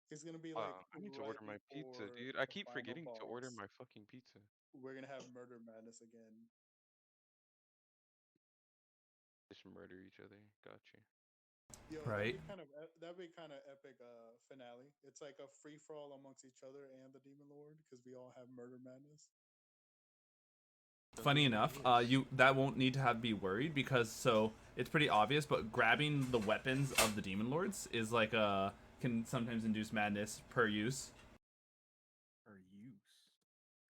It's gonna be like I need to right order my pizza, before dude. I the keep final forgetting to order boss. my fucking pizza. We're gonna have murder madness again. Just murder each other. Gotcha. Yo, Right. that'd be kind of epic finale. It's like a free for all amongst each other and the demon lord because we all have murder madness. Sounds Funny enough, hilarious. you that won't need to have be worried because so it's pretty obvious. But grabbing the weapons of the demon lords is like can sometimes induce madness per use. For use.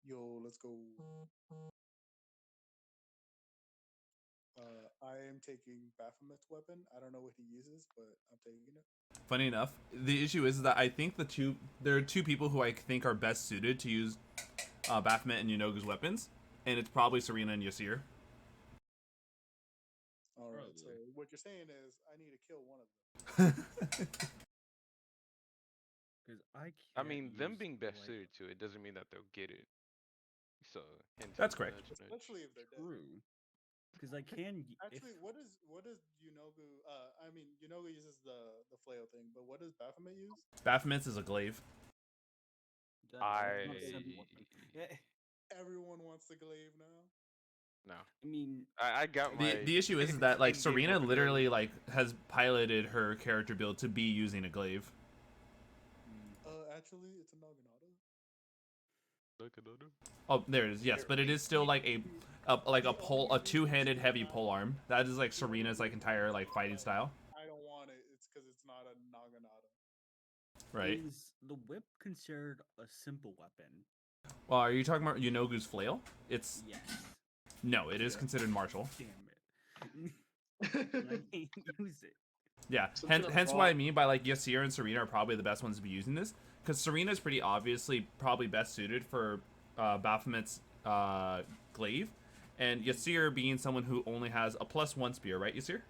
Yo, let's go. I am taking Baphomet's weapon. I don't know what he uses, but I'm taking it. Funny enough, the issue is that I think there are two people who I think are best suited to use Baphomet and Yunogu's weapons, and it's probably Surina and Yasir. All right. So Probably. what you're saying is I need to kill one of them. Because I I can't mean, them use being best like suited to it doesn't mean that they'll get it. So, hint, That's hint, correct. nudge, nudge. Especially if they're dead. true. Because I can if Actually, what is Yunogu? I mean, Yunogu uses the flail thing, but what does Baphomet use? Baphomet's is a glaive. that's not a simple I weapon. Yeah. Everyone wants the glaive now. no. I mean, I got The my the issue is that like in-game Surina weapon literally ready. like has piloted her character build to be using a glaive. mm, Actually, it's a Naginata. Look at that. Oh, there it is. Yes, but it is still like The only a reason two-handed she's heavy not pole arm. That is like the only Serena's like reason entire like she's fighting like style. I don't want it. It's because it's not a Naginata. Right. is the whip considered a simple weapon? Well, are you talking about Yunogu's flail? It's Yes. no, it is Yeah. considered martial. Damn it. I can't use it. Yeah, Some sort of hence why I ball. mean by like Yasir and Surina are probably the best ones to be using this because Serena's pretty obviously probably best suited for Baphomet's glaive, and Yasir being someone who only has a +1 spear, right, Yasir?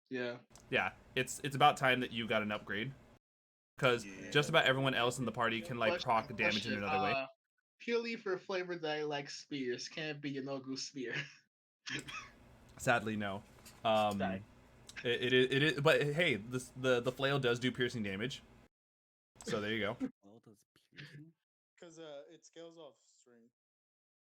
Yeah. Yeah, it's about time that you got an upgrade because just about everyone else in the party can like Question. proc damage in another way. Purely for flavor that I like spears. Can't be Yanogu spear. Sadly, no. Um, Die. it is, but hey, the flail does do piercing damage, so there you go. Well, does piercing? Because it scales off strength.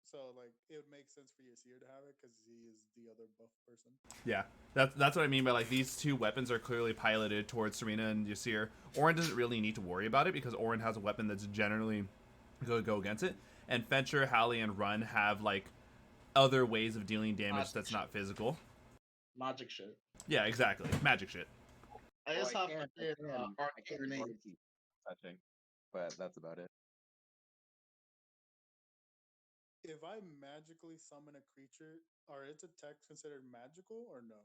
So like it would make sense for Yasir to have it because he is the other buff person. Yeah, that's what I mean by like these two weapons are clearly piloted towards Serena and Yasir. Oren doesn't really need to worry about it because Oren has a weapon that's generally going to go against it, and Fetcher, Hallie, and Run have like other ways of dealing damage that's not physical. Magic shit. Yeah, exactly, magic shit. I just have I fucking can arcane grenades. touching, but that's about it. If I magically summon a creature, are its attacks considered magical or no?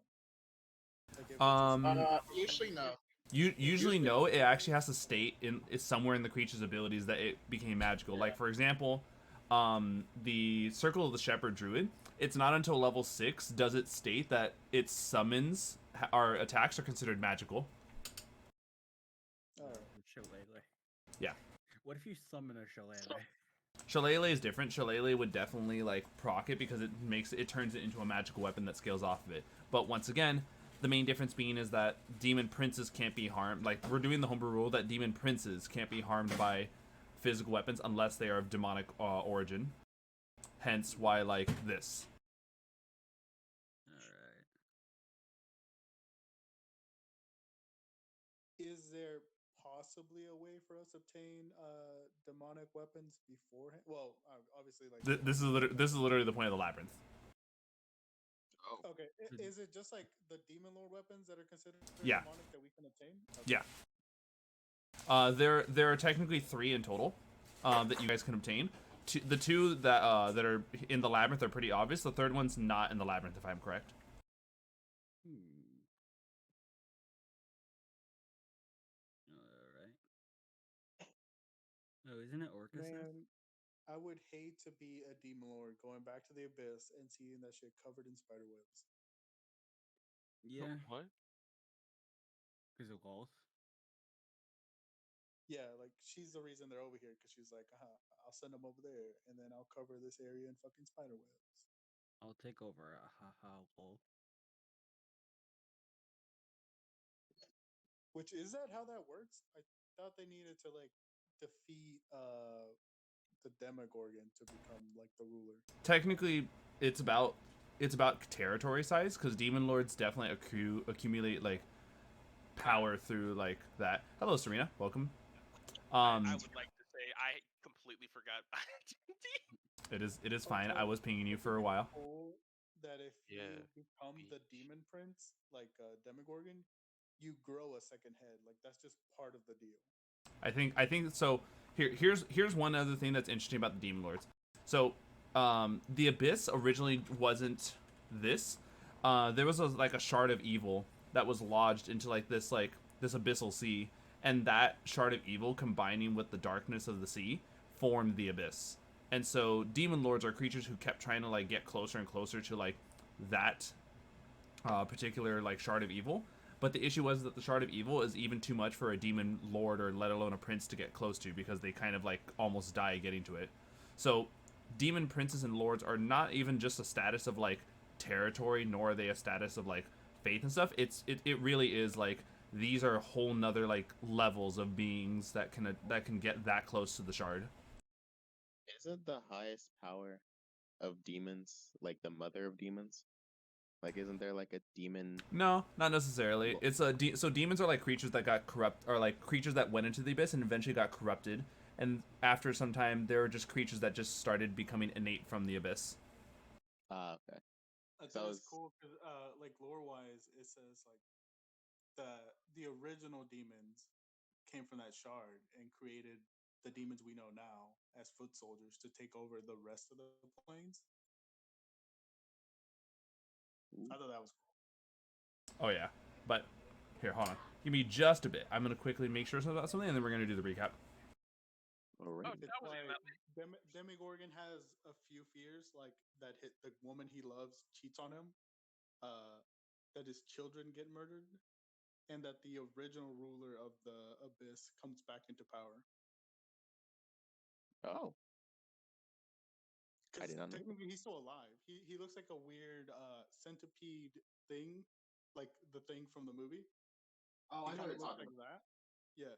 Like if Usually no. You usually know it actually has to state in it's somewhere in the creature's abilities that it became magical. Yeah. Like for example, the Circle of the Shepherd Druid. It's not until level 6 does it state that its summons or attacks are considered magical. Alright. Shillelagh. Yeah. What if you summon a shillelagh? Shillelagh is different. Shillelagh would definitely like proc it because it turns it into a magical weapon that scales off of it. But once again, the main difference being is that demon princes can't be harmed. Like we're doing the homebrew rule that demon princes can't be harmed by physical weapons unless they are of demonic origin. Hence why like this. Alright. Is there possibly a way for us to obtain demonic weapons beforehand? Well, obviously, like This is literally the point of the labyrinth. okay. Is it just like the demon lord weapons that are considered Yeah. demonic that we can obtain? Okay. Yeah. There are technically 3 in total that you guys can obtain. The two that are in the labyrinth are pretty obvious. The third one's not in the labyrinth, if I'm correct. Alright. Oh, isn't it Orcus? Man, I would hate to be a demon lord going back to the abyss and seeing that shit covered in spider webs. Yeah, What? because of golf. Yeah, like she's the reason they're over here because she's like, I'll send them over there and then I'll cover this area in fucking spider webs. I'll take over a haha wolf. Which is that how that works? I thought they needed to like defeat the Demogorgon to become like the ruler. Technically, it's about territory size because demon lords definitely accumulate like power through like that. Hello, Surina. Welcome. I would like to say I completely forgot D&D. It is fine. I was pinging you for a while. Cool that if Yeah, you become the demon prince, like Demogorgon, you grow a second head. Like that's just part of the deal. I think so. Here's one other thing that's interesting about the demon lords. So, the abyss originally wasn't this. There was like a shard of evil that was lodged into this abyssal sea, and that shard of evil combining with the darkness of the sea formed the abyss. And so demon lords are creatures who kept trying to like get closer and closer to like that particular like shard of evil. But the issue was that the shard of evil is even too much for a demon lord or let alone a prince to get close to because they kind of like almost die getting to it. So demon princes and lords are not even just a status of like territory, nor are they a status of like faith and stuff. It really is like these are whole nother like levels of beings that can get that close to the shard. Isn't the highest power of demons like the mother of demons? Like, isn't there like a demon? No, not necessarily. It's so demons are like creatures that got corrupt, or like creatures that went into the abyss and eventually got corrupted. And after some time, there were just creatures that just started becoming innate from the abyss. Okay. I think it's cool because, like lore wise, it says like the original demons came from that shard and created the demons we know now as foot soldiers to take over the rest of the planes. I thought that was cool. Oh yeah, but here, hold on. Give me just a bit. I'm gonna quickly make sure about something, and then we're gonna do the recap. Alright. It's like Demogorgon has a few fears, like that the woman he loves cheats on him, that his children get murdered, and that the original ruler of the abyss comes back into power. Oh. I Because did not know. technically he's still alive. He looks like a weird centipede thing, like the thing from the movie. Oh, I know what you're talking like that. Yeah.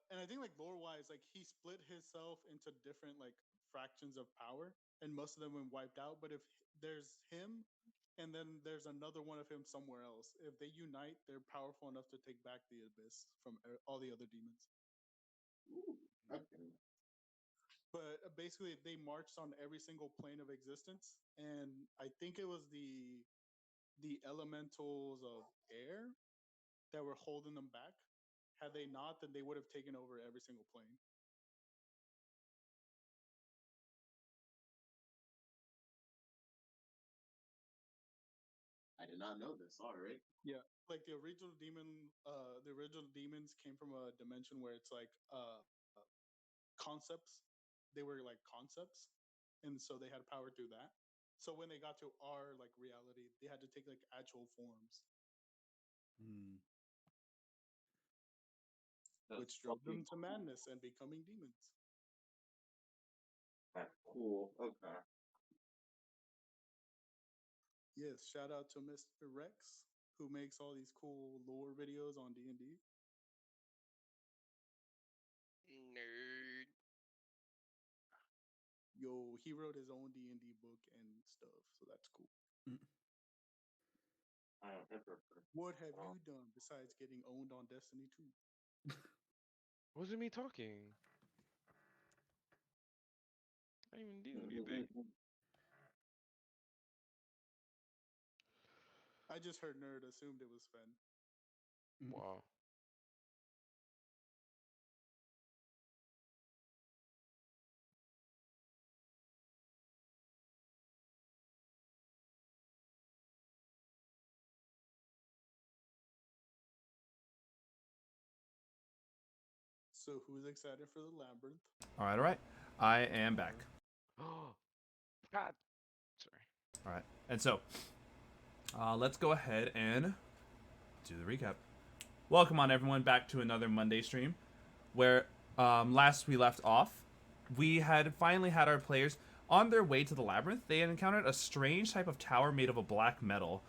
And I think like lore wise, like he split himself into different like fractions of power, and most of them went wiped out. But if there's him, and then there's another one of him somewhere else, if they unite, they're powerful enough to take back the abyss from all the other demons. Ooh, okay. But basically, they marched on every single plane of existence, and I think it was the elementals of air that were holding them back. Had they not, then they would have taken over every single plane. I did not know this. All right. Yeah, like the original demons came from a dimension where it's like concepts. They were like concepts, and so they had power through that. So when they got to our like reality, they had to take like actual forms, which drove them to madness and becoming demons. That's cool. Okay. Yes, shout out to Mr. Rex who makes all these cool lore videos on D&D. Nerd. Yo, he wrote his own D&D book and stuff, so that's cool. What have you done besides getting owned on Destiny 2? wasn't me talking. I didn't even do anything. I just heard nerd, assumed it was Sven. Wow. So who's excited for the labyrinth? All right. I am back. God. Sorry. All right, and so let's go ahead and do the recap. Welcome on everyone back to another Monday stream, where last we left off, we had finally had our players on their way to the labyrinth. They had encountered a strange type of tower made of a black metal.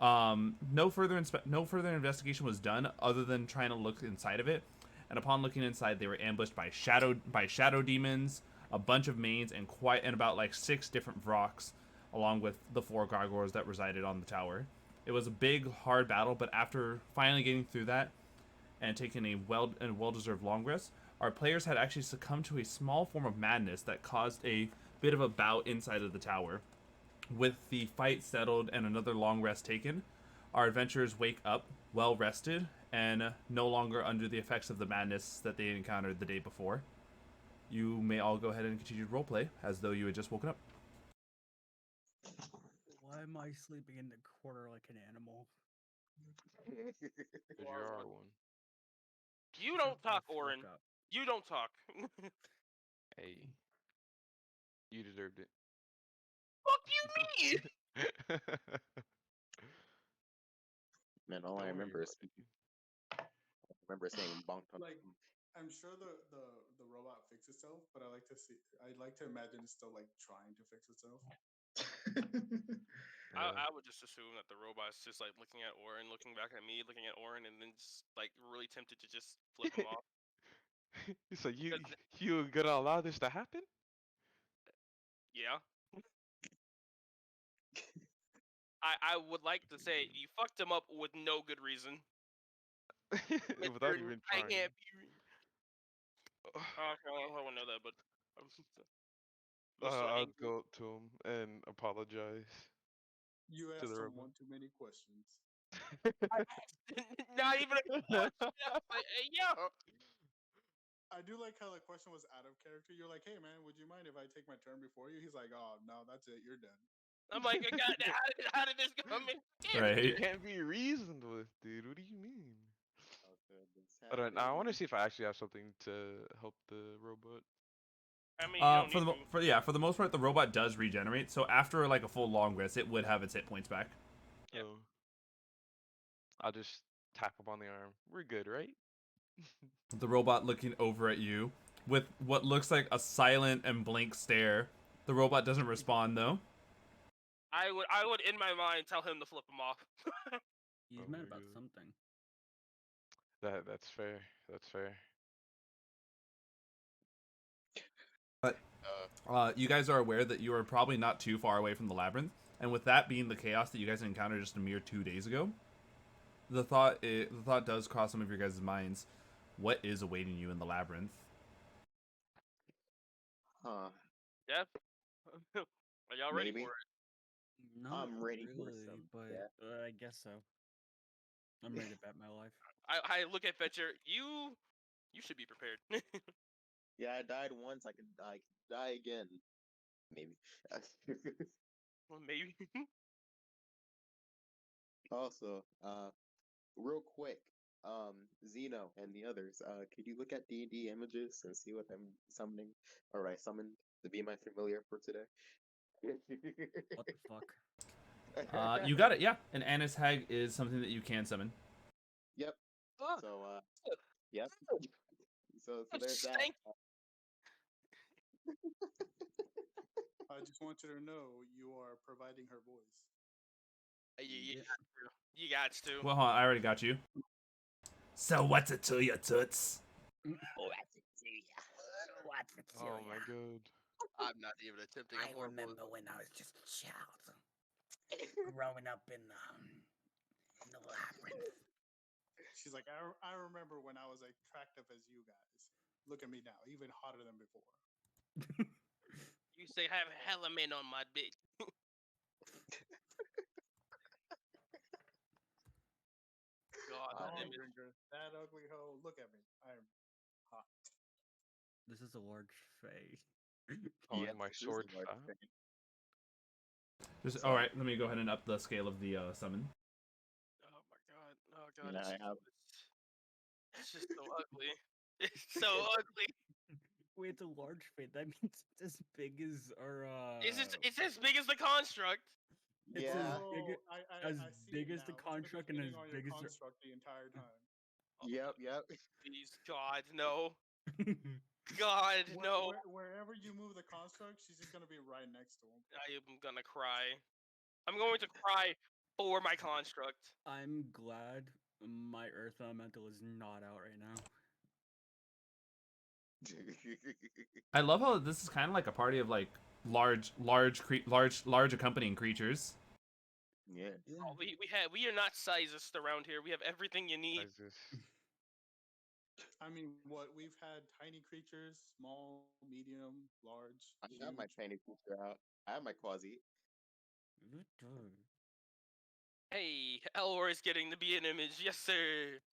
No further investigation was done other than trying to look inside of it. And upon looking inside, they were ambushed by shadow demons, a bunch of mains, and about like 6 different Vroks, along with the 4 gargoyles that resided on the tower. It was a big, hard battle, but after finally getting through that and taking a well-deserved long rest, our players had actually succumbed to a small form of madness that caused a bit of a bout inside of the tower. With the fight settled and another long rest taken, our adventurers wake up well rested and no longer under the effects of the madness that they encountered the day before. You may all go ahead and continue to roleplay as though you had just woken up. Why am I sleeping in the corner like an animal? You are one. You don't Shut the talk, fuck Oren. up. You don't talk. Hey, you deserved it. Fuck you mean? Man, all I Don't worry remember is about it. saying bonk on. Like, I'm sure the robot fixed itself, but I'd like to imagine it's still like trying to fix itself. I would just assume that the robot's just like looking at Oren, looking back at me, looking at Oren, and then just like really tempted to just flip him off. So you gonna allow this to happen? Yeah. I would like to say you fucked him up with no good reason. Without even I trying. can't be. I wouldn't know that, but I'm just so I'll angry. go up to him and apologize. You To asked the him robot. one too many questions. Not even a question. Yeah. I do like how the question was out of character. You're like, "Hey man, would you mind if I take my turn before you?" He's like, "Oh no, that's it. You're done." I'm like, God, how did this come in? Right. You can't be reasoned with, dude. What do you mean? Alright, now I want to see if I actually have something to help the robot. I mean, you don't need to. For the most part, the robot does regenerate. So after like a full long rest, it would have its hit points back. Yep. Oh. I'll just tap him on the arm. We're good, right? The robot looking over at you with what looks like a silent and blank stare. The robot doesn't respond though. I would in my mind tell him to flip him off. He's Oh mad my about God. something. That's fair. That's fair. But you guys are aware that you are probably not too far away from the labyrinth, and with that being the chaos that you guys encountered just a mere 2 days ago, the thought does cross some of your guys' minds. What is awaiting you in the labyrinth? Huh. Yeah. Are y'all ready Maybe. for it? Not I'm ready for really, some, but yeah. I guess so. I'm ready to bet my life. I look at Fetcher. You should be prepared. Yeah, I died once. I can die again. Maybe. Well, maybe. Also, real quick, Zeno and the others, could you look at D&D images and see what I'm summoning, or I summoned to be my familiar for today? What the fuck? You got it, yeah. An Annis Hag is something that you can summon. Yep. So, yep. So there's that. Thank I just want you to know you are providing her voice. You got to. Well, hold on, I already got you. So what's it to you, toots? Oh my God. I'm not even attempting. I remember when I was just a child, growing up in the labyrinth. She's like, I remember when I was attractive as you guys. Look at me now, even hotter than before. You say have hella men on my bitch. God damn it. Drinker, that ugly hoe. Look at me. I'm hot. This is a large fae. Calling Yep, my this is sword a large fat. thing. All right, let me go ahead and up the scale of the summon. Oh my God. Oh God. Yeah, It's just so ugly. It's so ugly. Wait, it's a large fae. That means it's as big as our. It's as big as the construct. It's Yeah. as I see big it as the now. It's gonna be construct and feeding as on big your as your- construct the entire time. Yep. Please, God, no. God, no. Wherever you move the construct, she's just gonna be right next to him. I am gonna cry. I'm going to cry for my construct. I'm glad my Earth Elemental is not out right now. I love how this is kind of like a party of like large accompanying creatures. Yeah. Oh, we are not sizest around here. We have everything you need. Sizes. I mean, what we've had tiny creatures, small, medium, large, I huge. got my tiny creature out. I have my quasi. Hey, Elroy is getting to be an image. Yes, sir.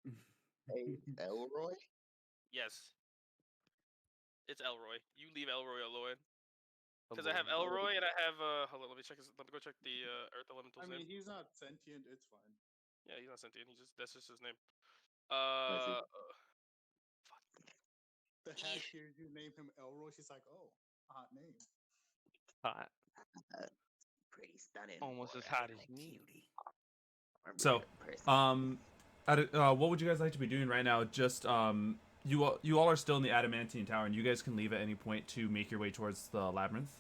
Hey, Elroy. Yes. It's Elroy. You leave Elroy alone. Because I Hello. have Elroy and I have hold on, let me go check the Earth Elemental's I mean, name. he's not sentient. It's fine. Yeah, he's not sentient. That's just his name. I see. The hag hears you name him Elroy. She's like, "Oh, hot name." Hot. Pretty stunning. Almost boy. as hot as Like me. cutie. So, what would you guys like to be doing right now? Just you all are still in the Adamantine Tower, and you guys can leave at any point to make your way towards the labyrinth.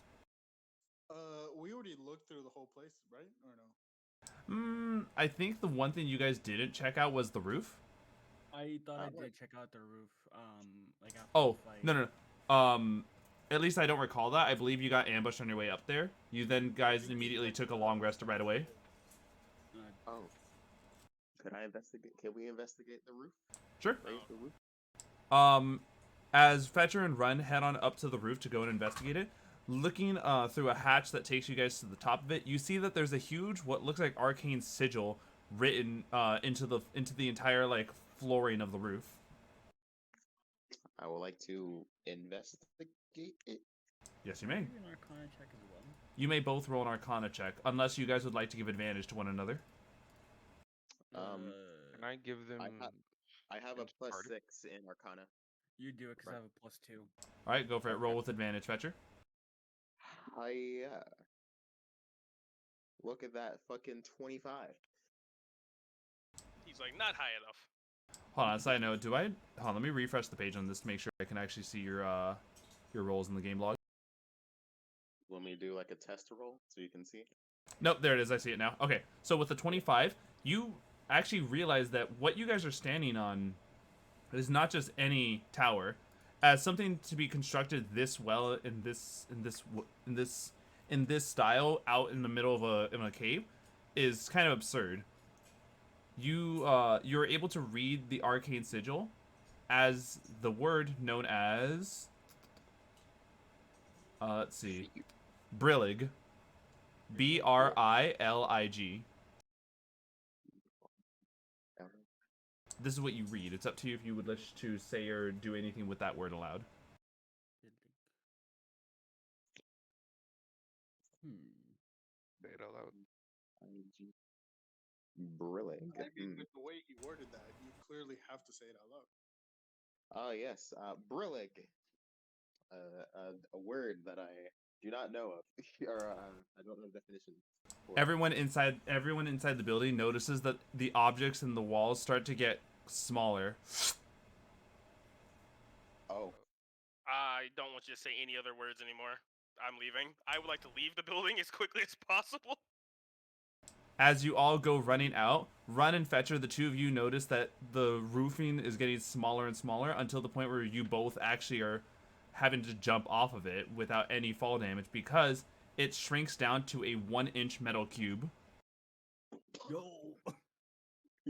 We already looked through the whole place, right? Or no? I think the one thing you guys didn't check out was the roof. I thought I Alright. did check out the roof. Like after Oh, the fight. no. At least I don't recall that. I believe you got ambushed on your way up there. You then guys immediately took a long rest right away. Oh. Could I investigate? Can we investigate the roof? Sure. Raise the roof? As Fetcher and Run head on up to the roof to go and investigate it, looking through a hatch that takes you guys to the top of it, you see that there's a huge, what looks like arcane sigil written into the entire like flooring of the roof. I would like to investigate it. Yes, you may. Maybe an Arcana check as well. You may both roll an Arcana check, unless you guys would like to give advantage to one another. Can I give them? I have a plus party? 6 in Arcana. You do it because I have a +2. All right, go for it. Roll with advantage, Fetcher. Hiya. Look at that fucking 25. He's like, not high enough. Hold on. Side note, hold on, let me refresh the page on this to make sure I can actually see your rolls in the game log. Want me to do like a test roll so you can see? Nope, there it is. I see it now. Okay, so with the 25, you actually realize that what you guys are standing on is not just any tower. As something to be constructed this well in this style out in the middle of a cave is kind of absurd. You're able to read the arcane sigil as the word known as let's see, Brillig. Brilig. This is what you read. It's up to you if you would wish to say or do anything with that word aloud. Say it out loud. Brillig. I mean, with the way he worded that, you clearly have to say it out loud. Oh yes, Brillig. A word that I do not know of, or I don't know the definition. Everyone inside the building notices that the objects in the walls start to get smaller. Oh. I don't want you to say any other words anymore. I'm leaving. I would like to leave the building as quickly as possible. As you all go running out, Run and Fetcher, the two of you notice that the roofing is getting smaller and smaller until the point where you both actually are having to jump off of it without any fall damage because it shrinks down to a 1-inch metal cube. Yo!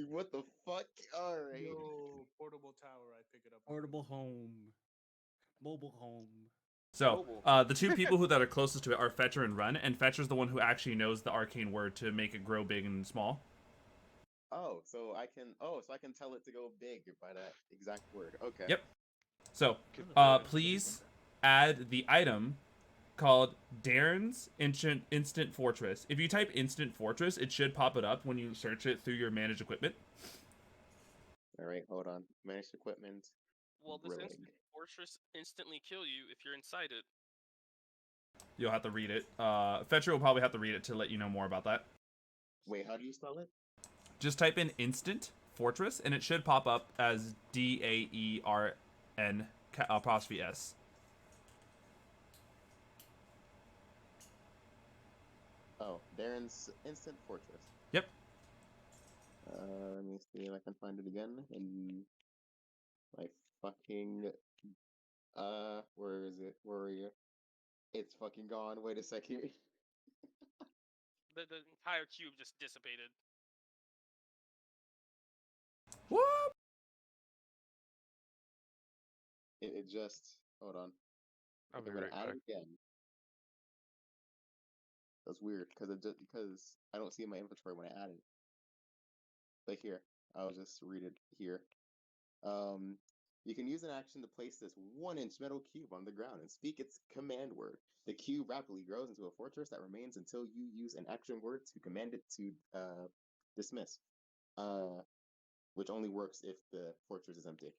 What the fuck? Alright. Yo, portable tower. I pick it up. Portable home. Mobile home. So, the two people that are closest to it are Fetcher and Run, and Fetcher's the one who actually knows the arcane word to make it grow big and small. So I can tell it to go big by that exact word. Okay. Yep. So, please add the item called Darren's Instant Fortress. If you type Instant Fortress, it should pop it up when you search it through your managed equipment. Alright, hold on. Managed equipment. Will this instant fortress instantly kill you if you're inside it? You'll have to read it. Fetcher will probably have to read it to let you know more about that. Wait, how do you spell it? Just type in Instant Fortress, and it should pop up as DAERN apostrophe S. Oh, Darren's Instant Fortress. Yep. see if I can find it again in my fucking where is it? Where are you? It's fucking gone. Wait a second. The entire cube just dissipated. Whoop! It just hold on. I'll be I'm gonna right add back. it again. That's weird because I don't see my inventory when I add it. But here, I'll just read it here. You can use an action to place this 1-inch metal cube on the ground and speak its command word. The cube rapidly grows into a fortress that remains until you use an action word to command it to dismiss, which only works if the fortress is empty.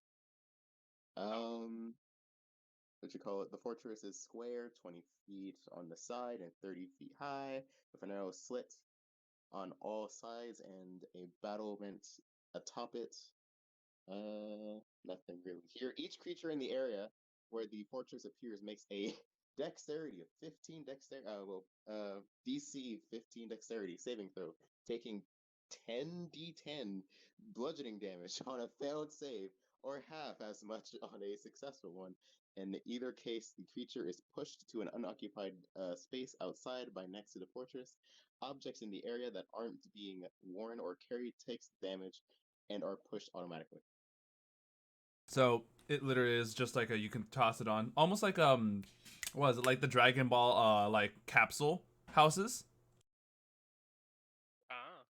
What you call it? The fortress is square, 20 feet on the side and 30 feet high, with a narrow slit on all sides and a battlement atop it. Nothing really here. Each creature in the area where the fortress appears makes a dexterity of 15 DC 15 dexterity saving throw, taking 10d10 bludgeoning damage on a failed save, or half as much on a successful one. In either case, the creature is pushed to an unoccupied space outside by next to the fortress. Objects in the area that aren't being worn or carried takes damage and are pushed automatically. So it literally is just like you can toss it on, almost like what is it, like the Dragon Ball like capsule houses, Ah.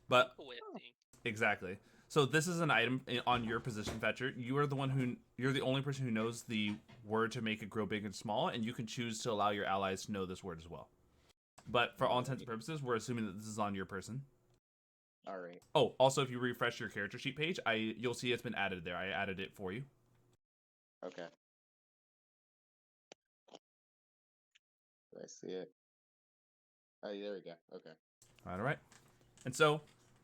but Interesting. exactly. So this is an item on your position, Fetcher. You're the only person who knows the word to make it grow big and small, and you can choose to allow your allies to know this word as well. But for all intents and purposes, we're assuming that this is on your person. All right. Oh, also, if you refresh your character sheet page, you'll see it's been added there. I added it for you. Okay. Do I see it? Oh, there we go. Okay. All right. And so,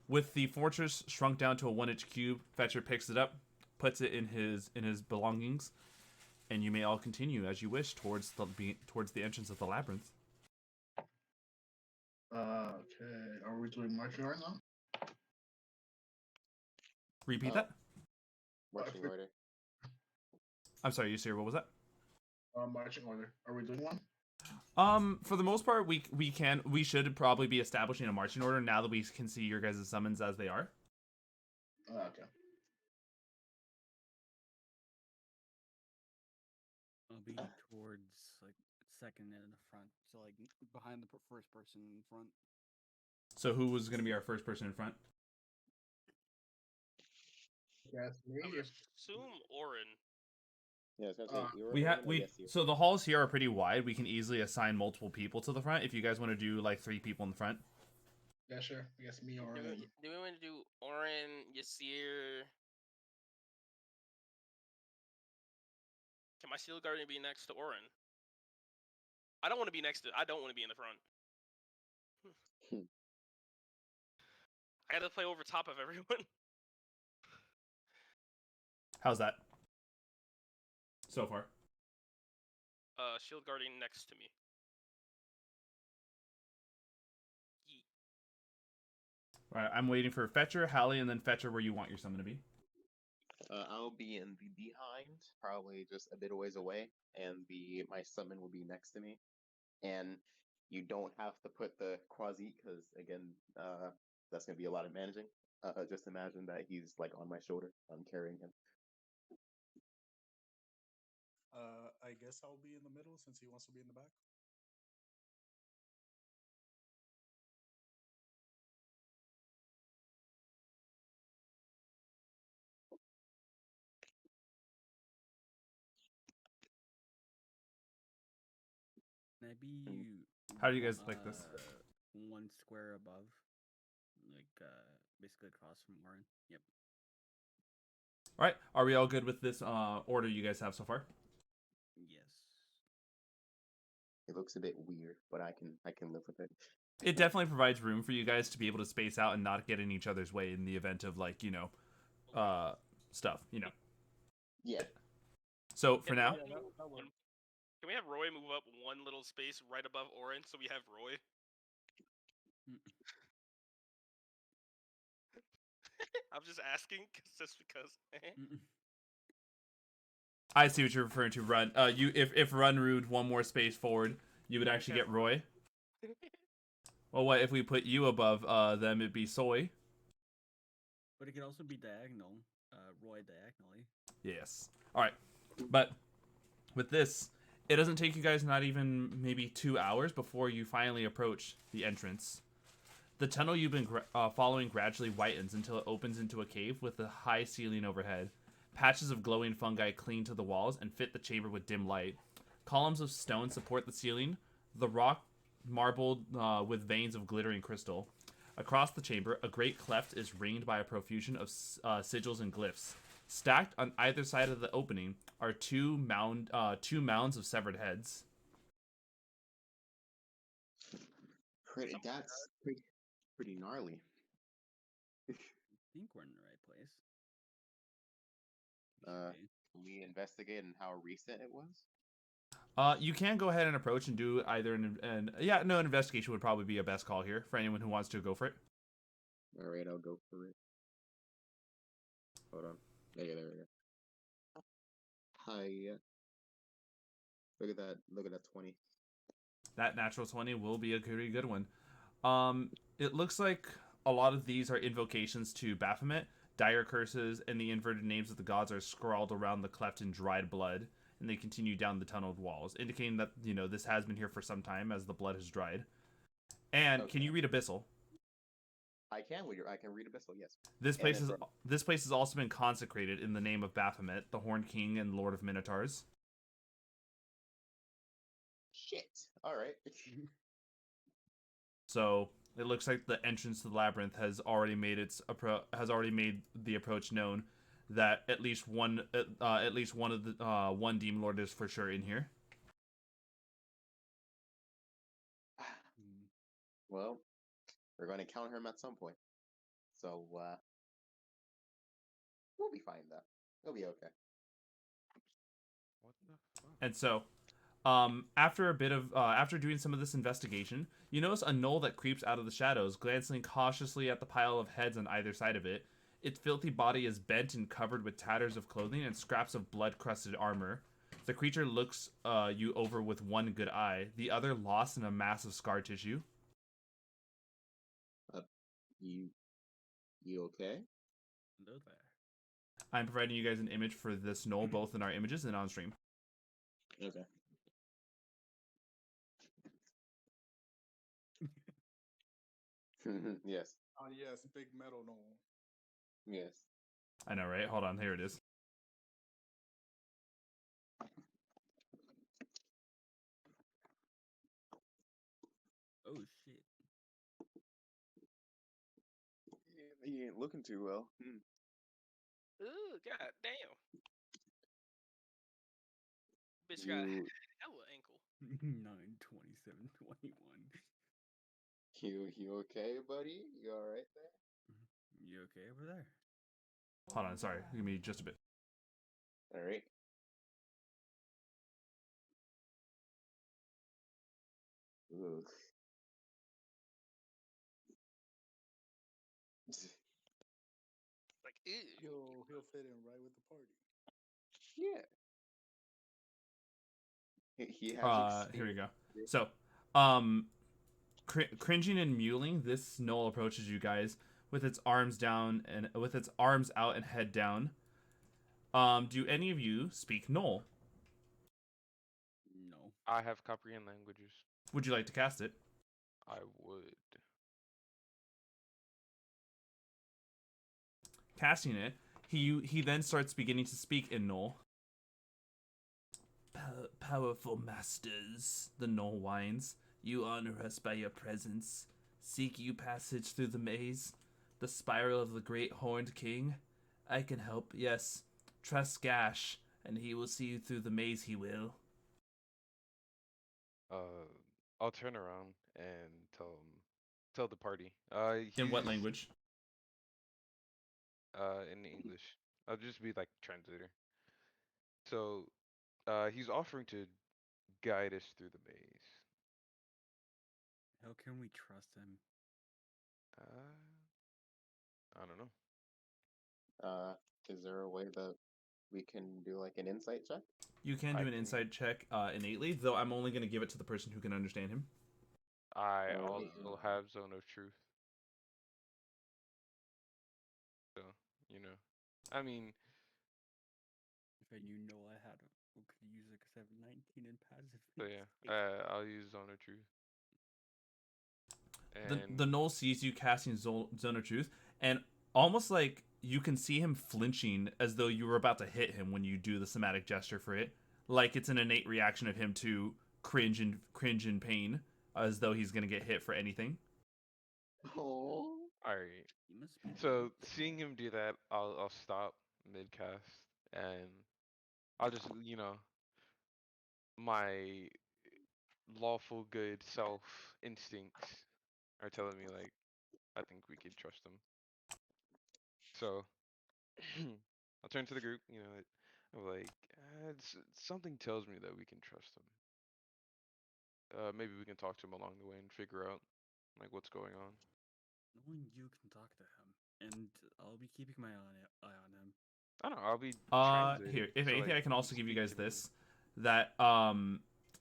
with the fortress shrunk down to a 1-inch cube, Fetcher picks it up, puts it in his belongings, and you may all continue as you wish towards the entrance of the labyrinth. Okay. Are we doing marching right now? Repeat that. Marching order. I'm sorry, Yasir, what was that? Marching order. Are we doing one? For the most part, we should probably be establishing a marching order now that we can see your guys' summons as they are. Okay. I'll be towards like second and in the front, so like behind the first person in front. So who was going to be our first person in front? That's me. I would assume Oren. Yeah, So the halls here are pretty wide. We can easily assign multiple people to the front if you guys want to do like 3 people in the front. Yeah, sure. I guess me or Do we want to do Oren, Yasir? Can my shield guardian be next to Oren? I don't want to be next to. I don't want to be in the front. I got to play over top of everyone. How's that so far? Shield guardian next to me. All right, I'm waiting for Fetcher, Hallie, and then Fetcher where you want your summon to be. I'll be in the behind, probably just a bit a ways away, and my summon will be next to me. And you don't have to put the quasi because again, that's gonna be a lot of managing. Just imagine that he's like on my shoulder. I'm carrying him. I guess I'll be in the middle since he wants to be in the back. Maybe. How do you guys like this? 1 square above, like basically across from Oren. Yep. All right, are we all good with this order you guys have so far? Yes. It looks a bit weird, but I can live with it. It definitely provides room for you guys to be able to space out and not get in each other's way in the event of like stuff. Yeah. So for now, Can we have Roy move up 1 little space right above Oren so we have Roy? I'm just asking, just because. I see what you're referring to. Run. You if Run Rude one more space forward, you would actually get Roy. Well, what if we put you above them? It'd be Soy. But it could also be diagonal. Roy diagonally. Yes. All right. But with this, it doesn't take you guys not even maybe 2 hours before you finally approach the entrance. The tunnel you've been following gradually whitens until it opens into a cave with a high ceiling overhead. Patches of glowing fungi cling to the walls and fit the chamber with dim light. Columns of stone support the ceiling, the rock marbled with veins of glittering crystal. Across the chamber, a great cleft is ringed by a profusion of sigils and glyphs. Stacked on either side of the opening are two mounds of severed heads. That's pretty gnarly. I think we're in the right place. Can we investigate and how recent it was? You can go ahead and approach and do either an investigation would probably be a best call here for anyone who wants to go for it. All right, I'll go for it. Hold on. Yeah, there we go. Hi. Look at that. Look at that 20. That natural 20 will be a pretty good one. It looks like a lot of these are invocations to Baphomet. Dire curses and the inverted names of the gods are scrawled around the cleft in dried blood, and they continue down the tunneled walls, indicating that this has been here for some time as the blood has dried. And Okay. Can you read Abyssal? I can read Abyssal, yes. This place has also been consecrated in the name of Baphomet, the Horned King and Lord of Minotaurs. Shit. All right. So it looks like the entrance to the labyrinth has already made the approach known that at least one of the one demon lord is for sure in here. Well, we're going to encounter him at some point. So, we'll be fine, though. It'll be okay. What the fuck? And so, after doing some of this investigation, you notice a knoll that creeps out of the shadows, glancing cautiously at the pile of heads on either side of it. Its filthy body is bent and covered with tatters of clothing and scraps of blood-crusted armor. The creature looks you over with one good eye, the other lost in a mass of scar tissue. You okay? Hello there. I'm providing you guys an image for this knoll, both in our images and on stream. Okay. Yes. Oh yes, big metal knoll. Yes. I know, right? Hold on, here it is. Oh shit. He ain't looking too well. Ooh, god damn. Bitch got hella ankle. 9/27/21. You okay, buddy? You all right there? You okay over there? Hold on, sorry. Give me just a bit. All right. Ugh. Like, ew. He'll fit in right with the party. Yeah. He has Here we go. So, cringing and mewling, this knoll approaches you guys with its arms down and with its arms out and head down. Do any of you speak knoll? No. I have comprehend languages. Would you like to cast it? I would. Casting it, he then starts beginning to speak in knoll. Powerful masters, the knoll whines. You honor us by your presence. Seek you passage through the maze, the spiral of the great horned king. I can help, yes. Trust Gash, and he will see you through the maze, he will. I'll turn around and tell the party. In what language? In English. I'll just be like translator. So, he's offering to guide us through the maze. How can we trust him? I don't know. Is there a way that we can do like an insight check? You can I do an can- insight check innately, though I'm only going to give it to the person who can understand him. I Alright. also have Zone of Truth. So, you know. I mean, If I knew I had who could use it because I have 19 in passive. so yeah, I'll use Zone of Truth. And The Knoll sees you casting Zone of Truth, and almost like you can see him flinching as though you were about to hit him when you do the somatic gesture for it. Like it's an innate reaction of him to cringe in pain, as though he's gonna get hit for anything. Oh. alright. You must be. So seeing him do that, I'll stop mid cast and I'll just my lawful good self instincts are telling me like I think we could trust him. So I'll turn to the group. I'm like, something tells me that we can trust him. Maybe we can talk to him along the way and figure out like what's going on. Only you can talk to him, and I'll be keeping my eye on him. I don't know. I'll be translating. Here, if so, anything, like, I can also give you speak guys to me. this. That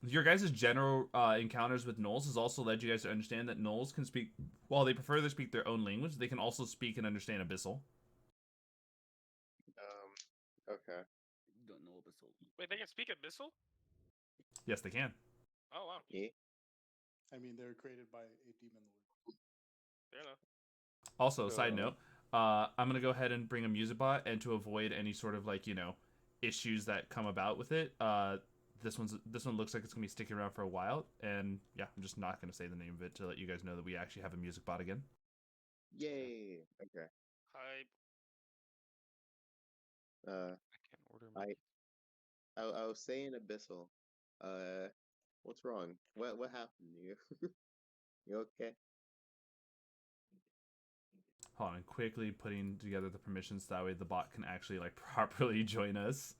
your guys' general encounters with gnolls has also led you guys to understand that gnolls can speak, while they prefer to speak their own language, they can also speak and understand Abyssal. Okay. Don't know Abyssal. Wait, they can speak Abyssal? Yes, they can. Oh wow, Yeah. I mean, they were created by a demon lord. fair enough. Also, side So- note, I'm gonna go ahead and bring a music bot, and to avoid any sort of like issues that come about with it, this one looks like it's gonna be sticking around for a while, and yeah, I'm just not gonna say the name of it to let you guys know that we actually have a music bot again. Yay. Okay. Hype. Uh, I can't order my. I was saying Abyssal. What's wrong? What happened to you? You okay? Hold on, quickly putting together the permissions that way the bot can actually like properly join us.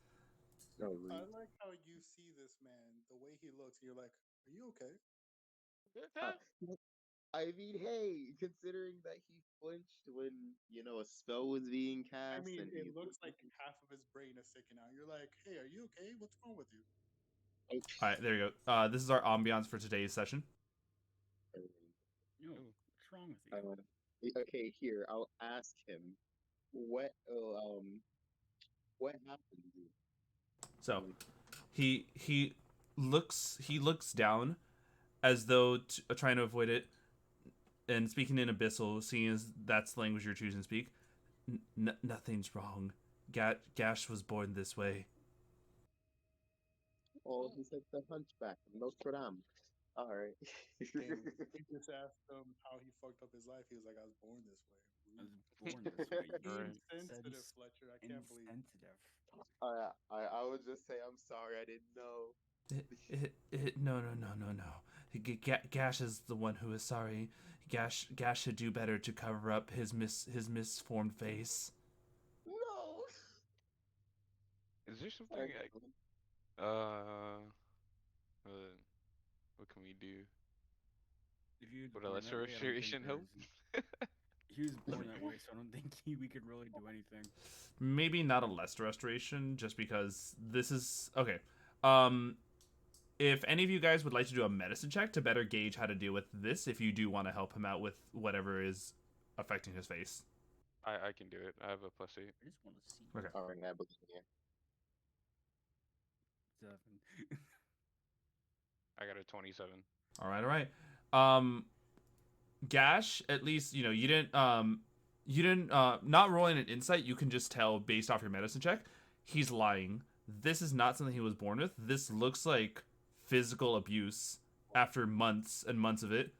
No. I like how you see this man, the way he looks. You're like, are you okay? I mean, hey, considering that he flinched when a spell was being cast, I mean, and it he's looks like half of his brain is sticking out. You're like, hey, are you okay? What's wrong with you? All right, there you go. This is our ambiance for today's session. No, Ooh. what's wrong with you? Okay, here I'll ask him what what happened to you? So he looks down as though trying to avoid it, and speaking in Abyssal, seeing as that's the language you're choosing to speak. Nothing's wrong. Gash was born this way. Oh, he's like the Hunchback of Notre Dame. All right. And you just asked him how he fucked up his life. He was like, I was born this way. I was born this way. You Right. Insensitive, said Fletcher. I can't believe. insensitive. I would just say I'm sorry. I didn't know. No. Gash is the one who is sorry. Gash should do better to cover up his misformed face. No. Is there something Okay. what can we do? If you Would a lesser restoration help? He was born that way, so I don't think we could really do anything. Maybe not a Lester restoration, just because this is okay. If any of you guys would like to do a medicine check to better gauge how to deal with this, if you do want to help him out with whatever is affecting his face. I can do it. I have a +8. I just want to see. Okay. All right, I believe in you. 7. I got a 27. All right. Gash, at least you didn't not rolling an insight. You can just tell based off your medicine check. He's lying. This is not something he was born with. This looks like physical abuse after months and months of it,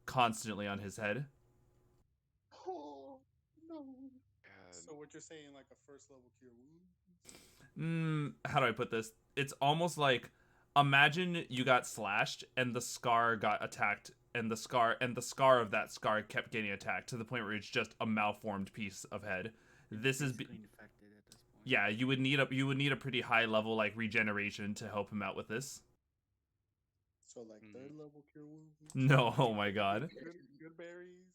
constantly on his head. Oh no. God. So what you're saying, like a first level cure wounds? How do I put this? It's almost like, imagine you got slashed and the scar got attacked, and the scar of that scar kept getting attacked to the point where it's just a malformed piece of head. This is Basically infected at this point. yeah. You would need a pretty high level like regeneration to help him out with this. So like third level cure wounds? No, oh my god. Good berries.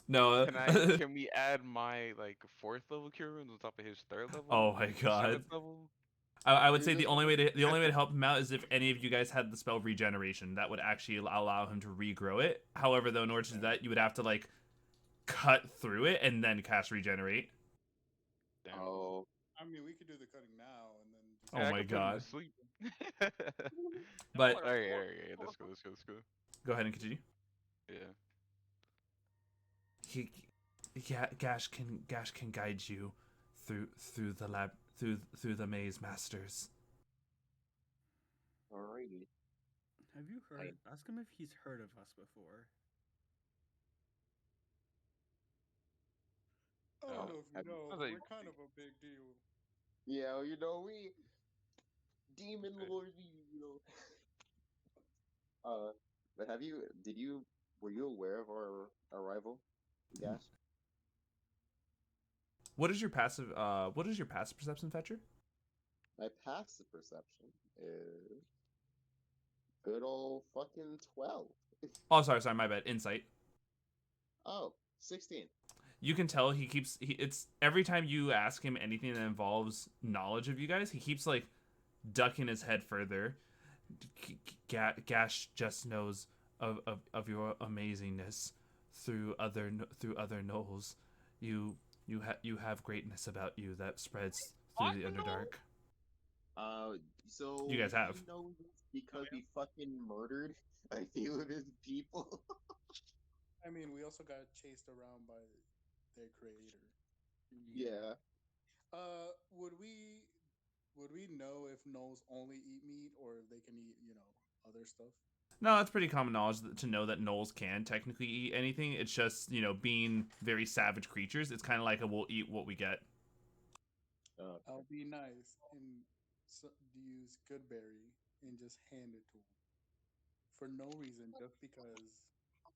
No. Can we add my like 4th level cure wounds on top of his 3rd level? Oh and my make God. 7th level? I would You're say just the only way to help him out is if any of you guys had the spell regeneration. That would actually allow him to regrow it. However, though, in order to do that, you would have to like cut through it and then cast regenerate. Damn. Oh, I mean, we could do the cutting now and then just. Oh Yeah, I my could put him to God. sleep. But Alright, let's go. go ahead and continue. Yeah. He, Gash can guide you through the lab through the maze masters. alrighty. Have you heard? Ask him if he's heard of us before. I don't know if you know, I but thought we're kind of a big deal. Yeah, you know we demon lord, you know. But were you aware of our arrival, Gash? What is your passive perception, Fetcher? My passive perception is good old fucking 12. Oh, sorry, my bad. Insight. Oh, 16. You can tell it's every time you ask him anything that involves knowledge of you guys, he keeps like ducking his head further. Gash just knows of your amazingness through other gnolls. You have greatness about you that spreads through the Underdark. So You guys have. he knows this because we fucking murdered a few of his people. I mean, we also got chased around by their creator. Yeah. Would we know if gnolls only eat meat or if they can eat, other stuff? No, it's pretty common knowledge to know that gnolls can technically eat anything. It's just, being very savage creatures, it's kind of like we'll eat what we get. I'll be nice and use Goodberry and just hand it to him for no reason, just because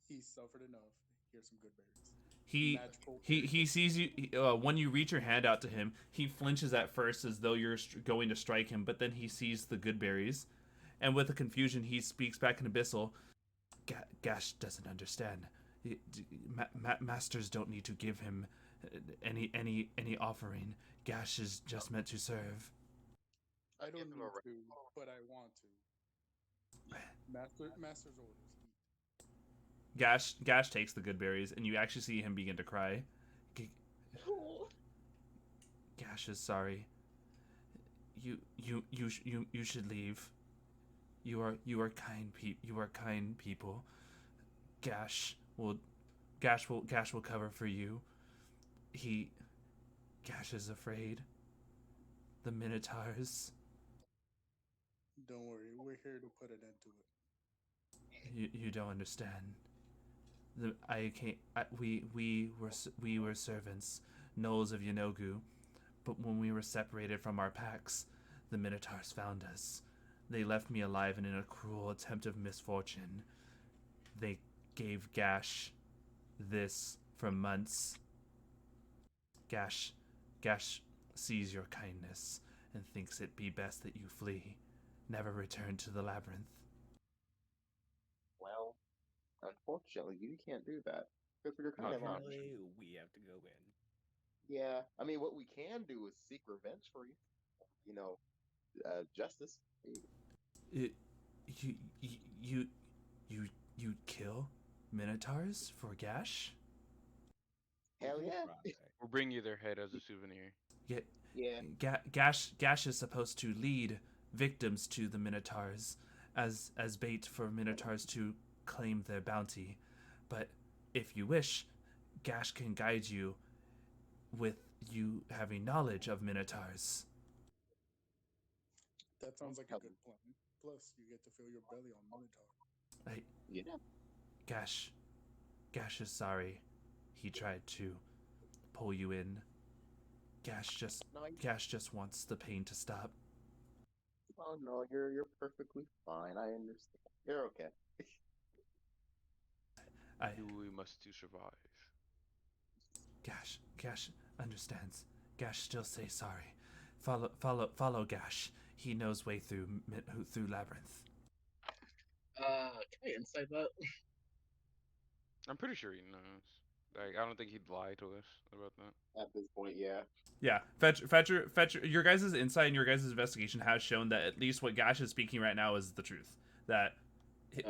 he suffered enough. Here's some good berries. He sees you when you reach your hand out to him. He flinches at first as though you're going to strike him, but then he sees the good berries, and with a confusion, he speaks back in Abyssal. Gash doesn't understand. Masters don't need to give him any offering. Gash is just meant to serve. I don't need to, but I want to. Master's orders. Gash takes the good berries, and you actually see him begin to cry. Gash is sorry. You should leave. You are kind people. Gash will cover for you. Gash is afraid. The Minotaurs. Don't worry, we're here to put an end to it. You don't understand. We were servants, gnolls of Yanogu, but when we were separated from our packs, the Minotaurs found us. They left me alive and in a cruel attempt of misfortune. They gave Gash this for months. Gash sees your kindness and thinks it be best that you flee. Never return to the labyrinth. Well, unfortunately, you can't do that because we're kind of on. Unfortunately, we have to go in. Yeah, I mean, what we can do is seek revenge for you. Justice. You kill Minotaurs for Gash? Hell yeah. We'll bring you their head as a souvenir. Yeah. Gash is supposed to lead victims to the Minotaurs as bait for Minotaurs to claim their bounty. But if you wish, Gash can guide you with you having knowledge of Minotaurs. That sounds like a good plan. Plus, you get to fill your belly on Minotaur. Yeah. Gash is sorry. He tried to pull you in. Gash just wants the pain to stop. Oh no, you're perfectly fine. I understand. You're okay. We must to survive. Gash understands. Gash still say sorry. Follow Gash. He knows way through labyrinth. Can I insight that? I'm pretty sure he knows. Like, I don't think he'd lie to us about that. At this point, yeah. Yeah, Fetcher. Your guys' insight and your guys' investigation has shown that at least what Gash is speaking right now is the truth. That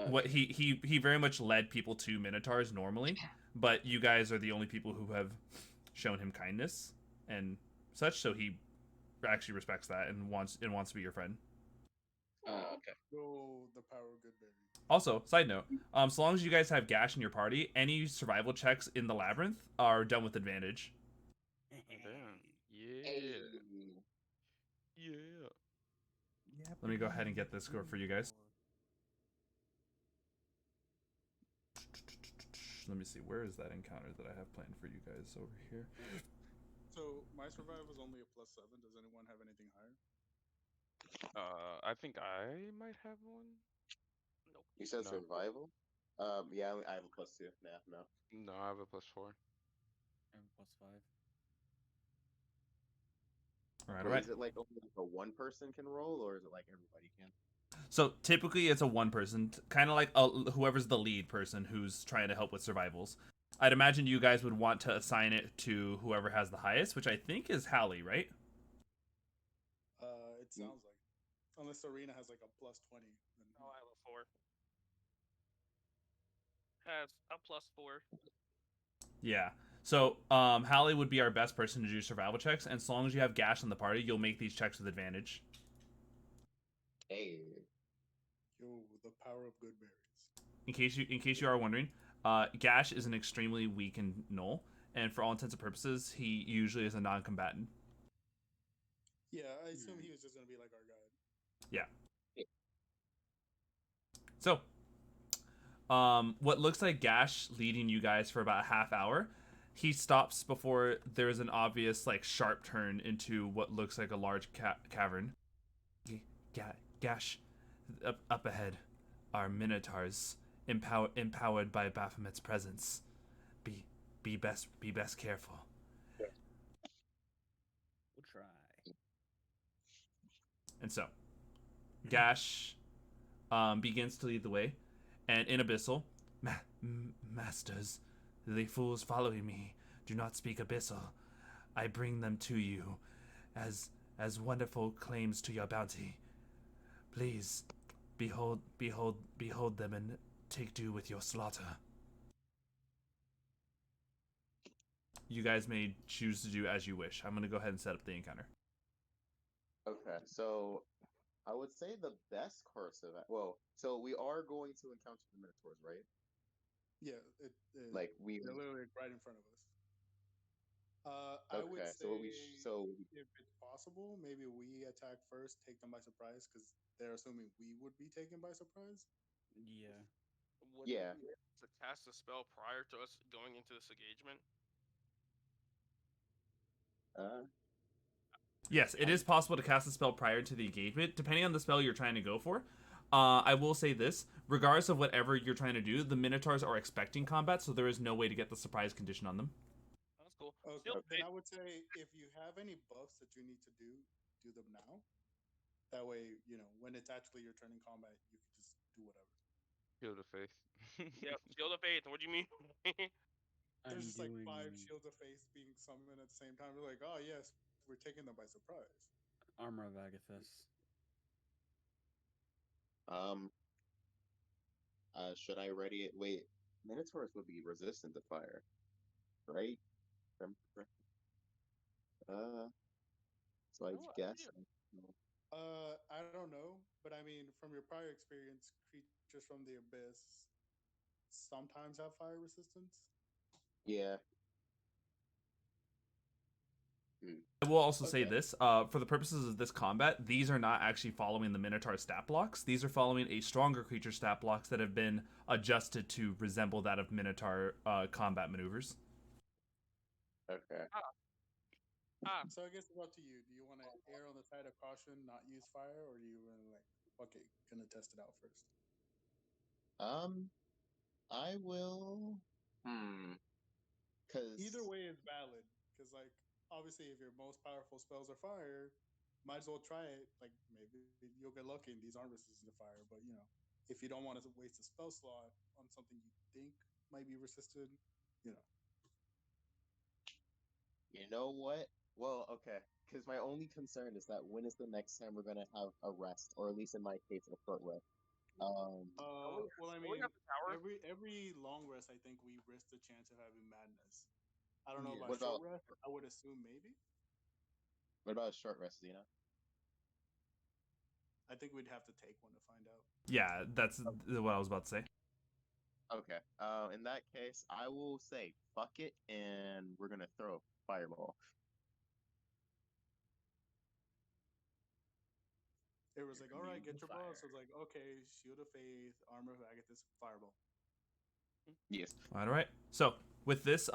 what Okay. he very much led people to Minotaurs normally, but you guys are the only people who have shown him kindness and such. So he actually respects that and wants to be your friend. Okay. Go the power of good berries. Also, side note, so long as you guys have Gash in your party, any survival checks in the labyrinth are done with advantage. Damn. Yeah. Hey. Yeah. Let me go ahead and get this score for you guys. Let me see, where is that encounter that I have planned for you guys over here? So my survival is only a +7. Does anyone have anything higher? I think I might have one. Nope. You said No. survival? Yeah, I have a +2. Nah, no. No, I have a +4. And +5. All right, all Wait, right. is it like only like a one person can roll, or is it like everybody can? So typically it's a one person, kind of like whoever's the lead person who's trying to help with survivals. I'd imagine you guys would want to assign it to whoever has the highest, which I think is Hallie, right? It sounds like, unless Surina has like a +20. Then Oh, I have a 4. Has a +4. Yeah. So Hallie would be our best person to do survival checks, and as long as you have Gash in the party, you'll make these checks with advantage. Hey. yo, the power of good berries. In case you are wondering, Gash is an extremely weakened gnoll, and for all intents and purposes, he usually is a non-combatant. Yeah, I assume he was just gonna be like our guide. Yeah. So, what looks like Gash leading you guys for about a half hour, he stops before there's an obvious like sharp turn into what looks like a large cavern. Gash, up ahead, are minotaurs empowered by Baphomet's presence. Be be best careful. We'll try. And so, Gash begins to lead the way, and in Abyssal, masters, the fools following me do not speak Abyssal. I bring them to you as wonderful claims to your bounty. Please, behold them and take due with your slaughter. You guys may choose to do as you wish. I'm gonna go ahead and set up the encounter. Okay, so I would say the best course of well, so we are going to encounter the Minotaurs, right? Yeah, Like they're literally right in front of us. I would Okay, say, so if it's possible, maybe we attack first, take them by surprise, because they're assuming we would be taken by surprise. Yeah. Would Yeah. we be able to cast a spell prior to us going into this engagement? Uh, Yes, it is possible to cast a spell prior to the engagement, depending on the spell you're trying to go for. I will say this: regardless of whatever you're trying to do, the Minotaurs are expecting combat, so there is no way to get the surprise condition on them. That's cool. Okay, Still, then I would say if you have any buffs that you need to do them now. That way, when it's actually your turn in combat, you can just do whatever. Shield of faith. yeah, Shield of Faith. What do you mean? There's I'm just like doing 5 shields of faith being summoned at the same time. We're like, oh yes, we're taking them by surprise. Armor of Agathis. um, should I ready it? Wait, Minotaurs would be resistant to fire, right? So I No guess. idea. I don't know, but I mean, from your prior experience, creatures from the abyss sometimes have fire resistance. Yeah. Hmm. I will also say Okay. this: for the purposes of this combat, these are not actually following the Minotaur stat blocks. These are following a stronger creature stat blocks that have been adjusted to resemble that of Minotaur combat maneuvers. Okay. So I guess it's up to you. Do you want to err on the side of caution, not use fire, or do you want to like, okay, gonna test it out first? Um, I will. Either Cause way is valid, because like obviously, if your most powerful spells are fire, might as well try it. Like maybe you'll get lucky and these aren't resistant to fire. But if you don't want to waste a spell slot on something you think might be resisted, you know. know what? Well, okay. Because my only concern is that when is the next time we're gonna have a rest, or at least in my case, a short rest. Well, I Don't we mean, have the tower? every long rest, I think we risk the chance of having madness. I don't know Yeah. about What short about rest. I would assume maybe. a short rest, Xena? I think we'd have to take one to find out. Yeah, that's what I was about to say. Okay. In that case, I will say fuck it, and we're gonna throw a fireball. It was like, all right, get your Fire. buffs. I was like, okay, shield of faith, armor of Agathis, fireball. Yes. All right. So with this,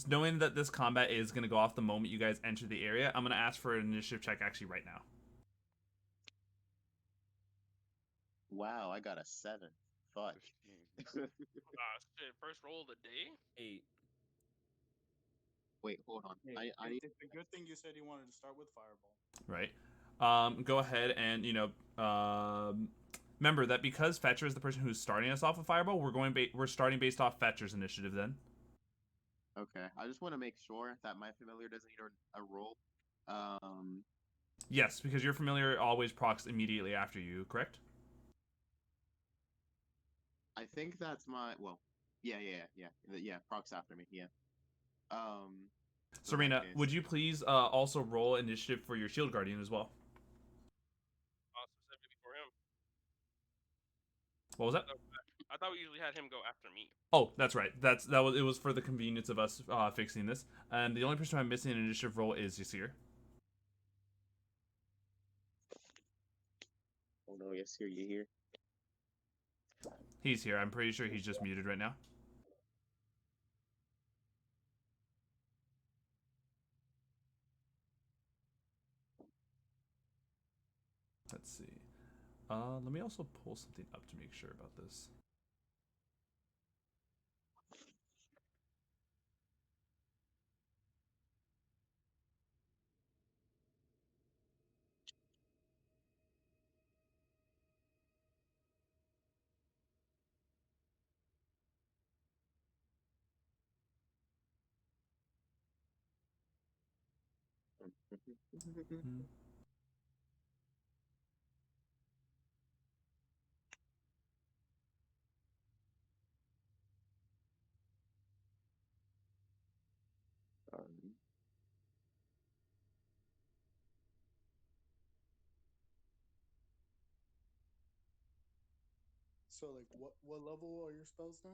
knowing that this combat is going to go off the moment you guys enter the area, I'm going to ask for an initiative check actually right now. Wow, I got a 7. Fuck. 15. Shit, first roll of the day. 8. Wait, hold on. Hey, I need. it's a good thing you said you wanted to start with fireball. Right. Go ahead and remember that because Fetcher is the person who's starting us off with Fireball, we're starting based off Fetcher's initiative then. Okay, I just want to make sure that my familiar doesn't need a roll. Yes, because your familiar always procs immediately after you, correct? I think that's my yeah. Procs after me. Yeah. So in that Surina, case, would you please also roll initiative for your Shield Guardian as well? Specifically for him. What was that? I thought we usually had him go after me. Oh, that's right. It was for the convenience of us fixing this. And the only person I'm missing an initiative roll is Yasir. oh no, yes, here you here. He's here. I'm pretty sure he's just muted right now. Let's see. Let me also pull something up to make sure about this. Hmm. So, like, what level are your spells now?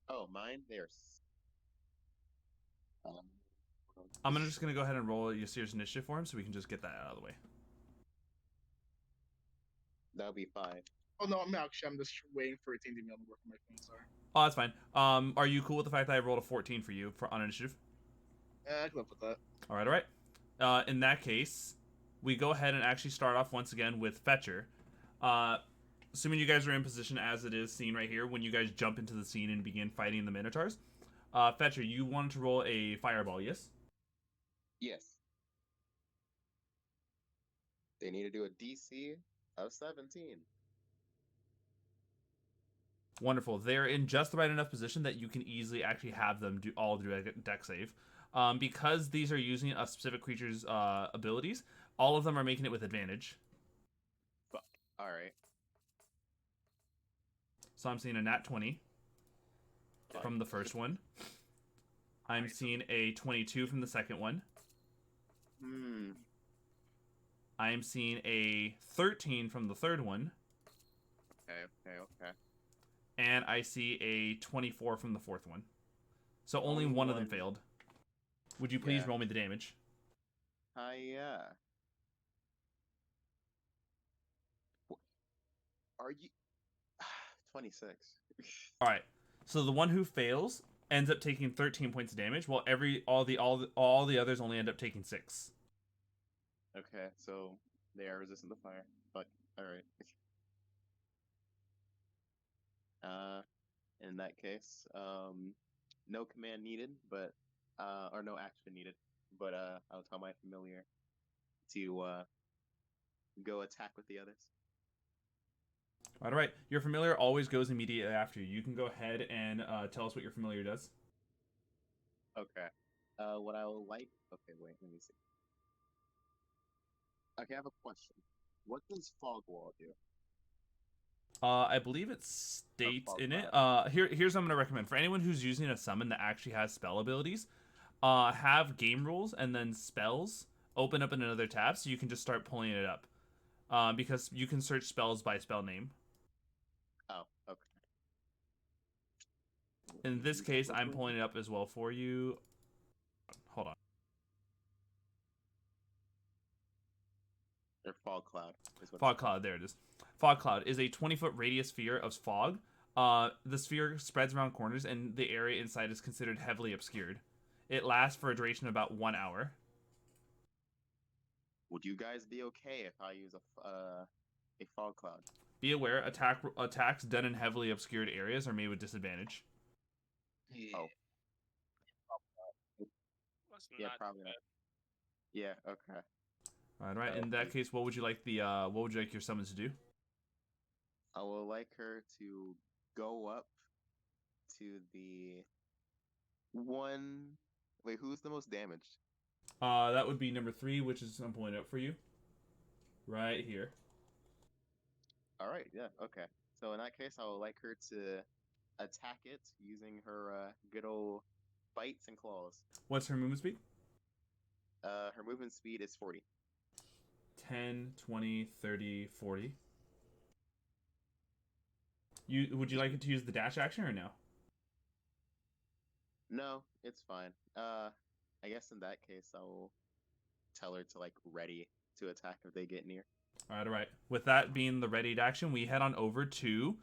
Oh, mine. I'm just gonna go ahead and roll Yasir's initiative for him, so we can just get that out of the way. That'll be 5. Oh no, I'm just waiting for it to be on the work on my phone. Sorry. Oh, that's fine. Are you cool with the fact that I rolled a 14 for you on initiative? I can live with that. All right, all right. In that case, we go ahead and actually start off once again with Fetcher. Assuming you guys are in position as it is seen right here, when you guys jump into the scene and begin fighting the Minotaurs. Fetcher, you wanted to roll a fireball, yes? Yes. They need to do a DC of 17. Wonderful. They're in just the right enough position that you can easily actually have them do a deck save. Because these are using a specific creature's abilities, all of them are making it with advantage. Fuck. All right. So I'm seeing a nat 20 from the first one. I'm seeing a 22 from the second one. I'm seeing a 13 from the third one. Okay. And I see a 24 from the fourth one. So only one of them failed. Would you please roll me the damage? Yeah. Are you 26? All right. So the one who fails ends up taking 13 points of damage, while all the others only end up taking 6. Okay, so they are resistant to fire. But all right. In that case, no command needed, but or no action needed. But I'll tell my familiar to go attack with the others. All right. Your familiar always goes immediately after you. You can go ahead and tell us what your familiar does. Okay. What I would like. Okay, wait. Let me see. Okay, I have a question. What does fog wall do? I believe it Or states fog in it. cloud? Here's what I'm gonna recommend for anyone who's using a summon that actually has spell abilities. Have game rules and then spells open up in another tab, so you can just start pulling it up. Because you can search spells by spell name. Oh, okay. In this Use that case, real I'm quick. pulling it up as well for you. Hold on. Or fog cloud is what Fog it's called. cloud. There it is. Fog cloud is a 20-foot radius sphere of fog. The sphere spreads around corners, and the area inside is considered heavily obscured. It lasts for a duration of about 1 hour. Would you guys be okay if I use a fog cloud? Be aware, attacks done in heavily obscured areas are made with disadvantage. Yeah. Oh, That's yeah, not probably bad. not. Yeah, okay. All right. In that case, what would you like your summons to do? I would like her to go up to the one. Wait, who's the most damaged? That would be number 3, which is I'm pulling it up for you. Right here. All right, yeah, okay. So in that case, I would like her to attack it using her good old bites and claws. What's her movement speed? Her movement speed is 40. 10, 20, 30, 40. Would you like it to use the dash action or no? No, it's fine. I guess in that case, I will tell her to like ready to attack if they get near. All right. With that being the ready to action, we head on over to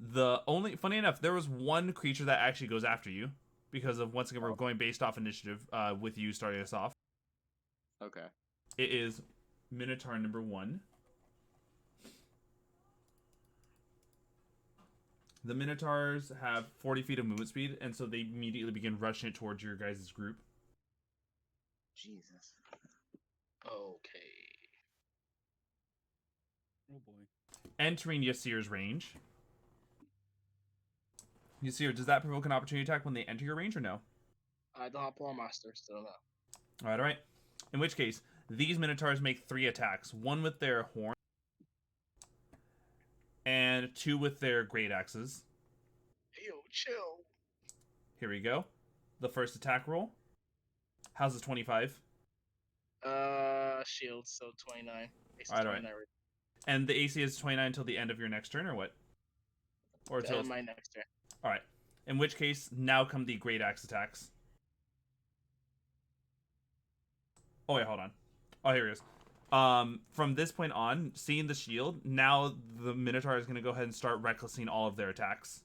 the only. Funny enough, there was one creature that actually goes after you because of once again we're going based off initiative. With you starting us off. Okay. It is Minotaur number 1. The Minotaurs have 40 feet of movement speed, and so they immediately begin rushing it towards your guys' group. Jesus. Okay. Oh boy. Entering Yasir's range. Yasir, does that provoke an opportunity attack when they enter your range or no? I don't have Paul Master still now. All right. In which case, these Minotaurs make 3 attacks. 1 with their horn, and 2 with their great axes. Yo, chill. Here we go. The first attack roll. How's the 25? Shield, so 29. AC All right. 29 And the AC is 29 until the end of your next turn, or what? Or until my next turn. All right. In which case, now come the great axe attacks. Oh wait, hold on. Oh, here it is. From this point on, seeing the shield, now the Minotaur is going to go ahead and start recklessing all of their attacks.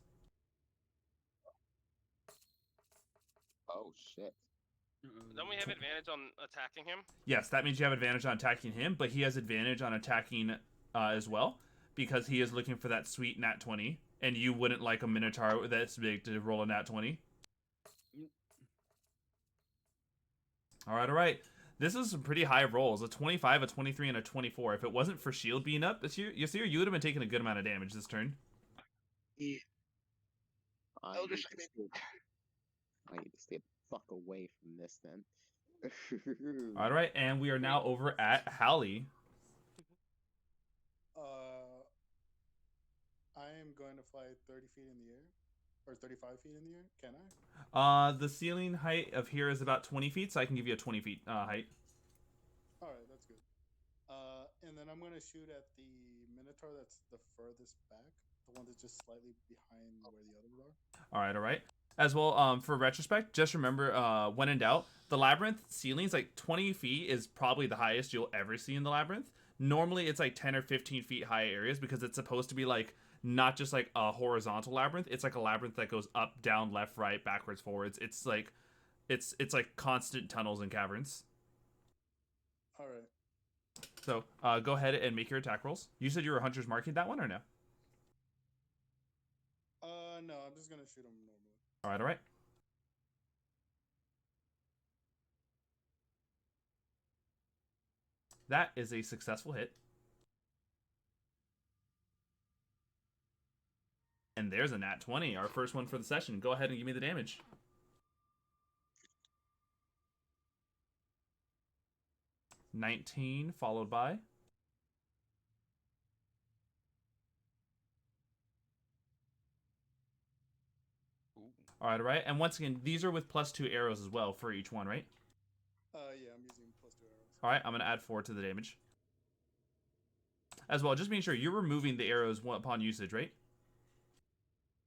Oh shit. Don't we have advantage on attacking him? Yes, that means you have advantage on attacking him, but he has advantage on attacking as well because he is looking for that sweet nat 20, and you wouldn't like a Minotaur that's big to roll a nat 20. All right, all right. This is some pretty high rolls. A 25, a 23, and a 24. If it wasn't for shield being up this year, you would have been taking a good amount of damage this turn. Yeah. I Elder need, Strike, to stay, I need to stay the fuck away from this then. All right, and we are now over at Hallie. I am going to fly 30 feet in the air, or 35 feet in the air. Can I? The ceiling height of here is about 20 feet, so I can give you a 20 feet height. All right, that's good. And then I'm going to shoot at the Minotaur that's the furthest back, the one that's just slightly behind where the others are. All right, all right. As well, for retrospect, just remember, when in doubt, the labyrinth ceilings, like 20 feet is probably the highest you'll ever see in the labyrinth. Normally, it's like 10 or 15 feet high areas because it's supposed to be like not just like a horizontal labyrinth. It's like a labyrinth that goes up, down, left, right, backwards, forwards. It's like like constant tunnels and caverns. All right. So go ahead and make your attack rolls. You said you were Hunter's marking that one or no? No, I'm just gonna shoot him normally. All right, all right. That is a successful hit. And there's a nat 20, our first one for the session. Go ahead and give me the damage. 19 followed by Ooh. all right. And once again, these are with +2 arrows as well for each one, right? Yeah, I'm using +2 arrows. All right, I'm gonna add 4 to the damage. As well, just making sure you're removing the arrows upon usage, right?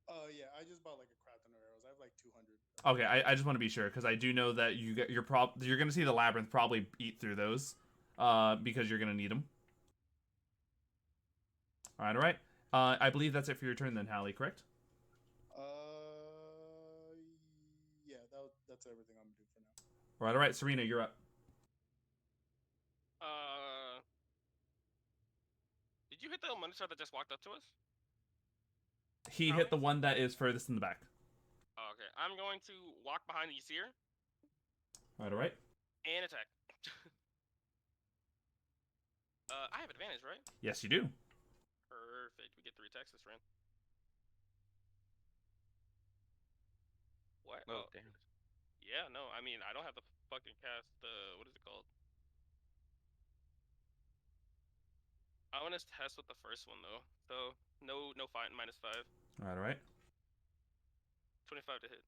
Yeah, I just bought like a crap ton of arrows. I have like 200. Okay, I just want to be sure because I do know that you're gonna see the labyrinth probably eat through those, because you're gonna need them. All right. I believe that's it for your turn then, Hallie. Correct? Yeah, that's everything I'm gonna do for now. All right. Surina, you're up. Did you hit the Minotaur that just walked up to us? He hit the one that is furthest in the back. Oh, okay, I'm going to walk behind Yasir All right. and attack. I have advantage, right? Yes, you do. Perfect. We get 3 attacks this round. What? Oh, damn. Yeah, no. I mean, I don't have to fucking cast the what is it called? I want to test with the first one though. So no fight -5. All right. 25 to hit.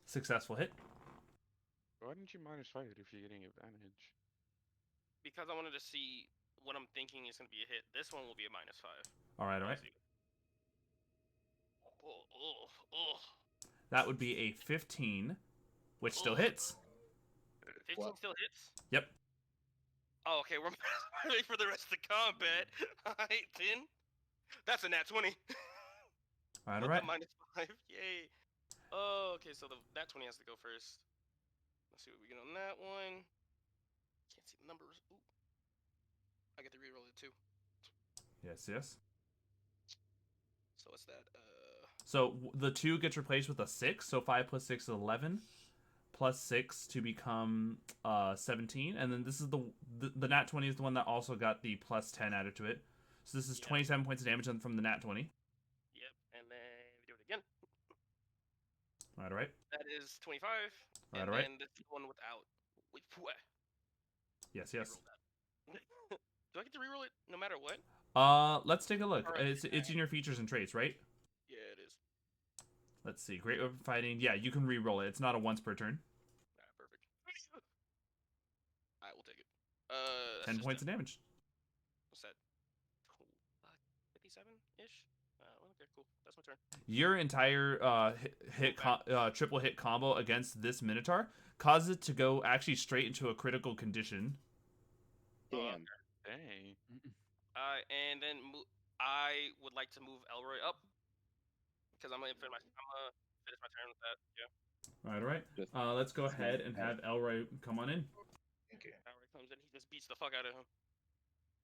Successful hit. Why didn't you -5 if you're getting advantage? Because I wanted to see what I'm thinking is going to be a hit. This one will be a -5. All right. Oh. That would be a 15, which still hits. 15 still hits? Yep. Oh, okay, we're ready for the rest of the combat. Alright, then. That's a nat 20. All With right. the -5, yay. Oh, okay, so the nat 20 has to go first. Let's see what we get on that one. Can't see the numbers. Ooh. I get to reroll it too. Yes. So what's that? So the 2 gets replaced with a 6. So 5 plus 6 is 11. Plus 6 to become 17. And then this is the nat 20 is the one that also got the plus 10 added to it. So this is 27 points of damage from the nat 20. Yep, and then we do it again. All right. That is 25. All and right. then this one without. Wait, what? Yes. Do I get to reroll it no matter what? Let's take a look. Right. It's in your features and traits, right? Yeah, it is. Let's see. Great weapon fighting. Yeah, you can re-roll it. It's not a once per turn. Alright, perfect. I will take it. 10 points of damage. What's that? 57-ish? Okay, cool. That's my turn. Your entire triple hit combo against this Minotaur causes it to go actually straight into a critical condition. Damn. Dang. And then I would like to move Elroy up because I'm gonna finish my turn with that. Yeah. All right. Let's go ahead and have Elroy come on in. Okay. Elroy comes in. He just beats the fuck out of him.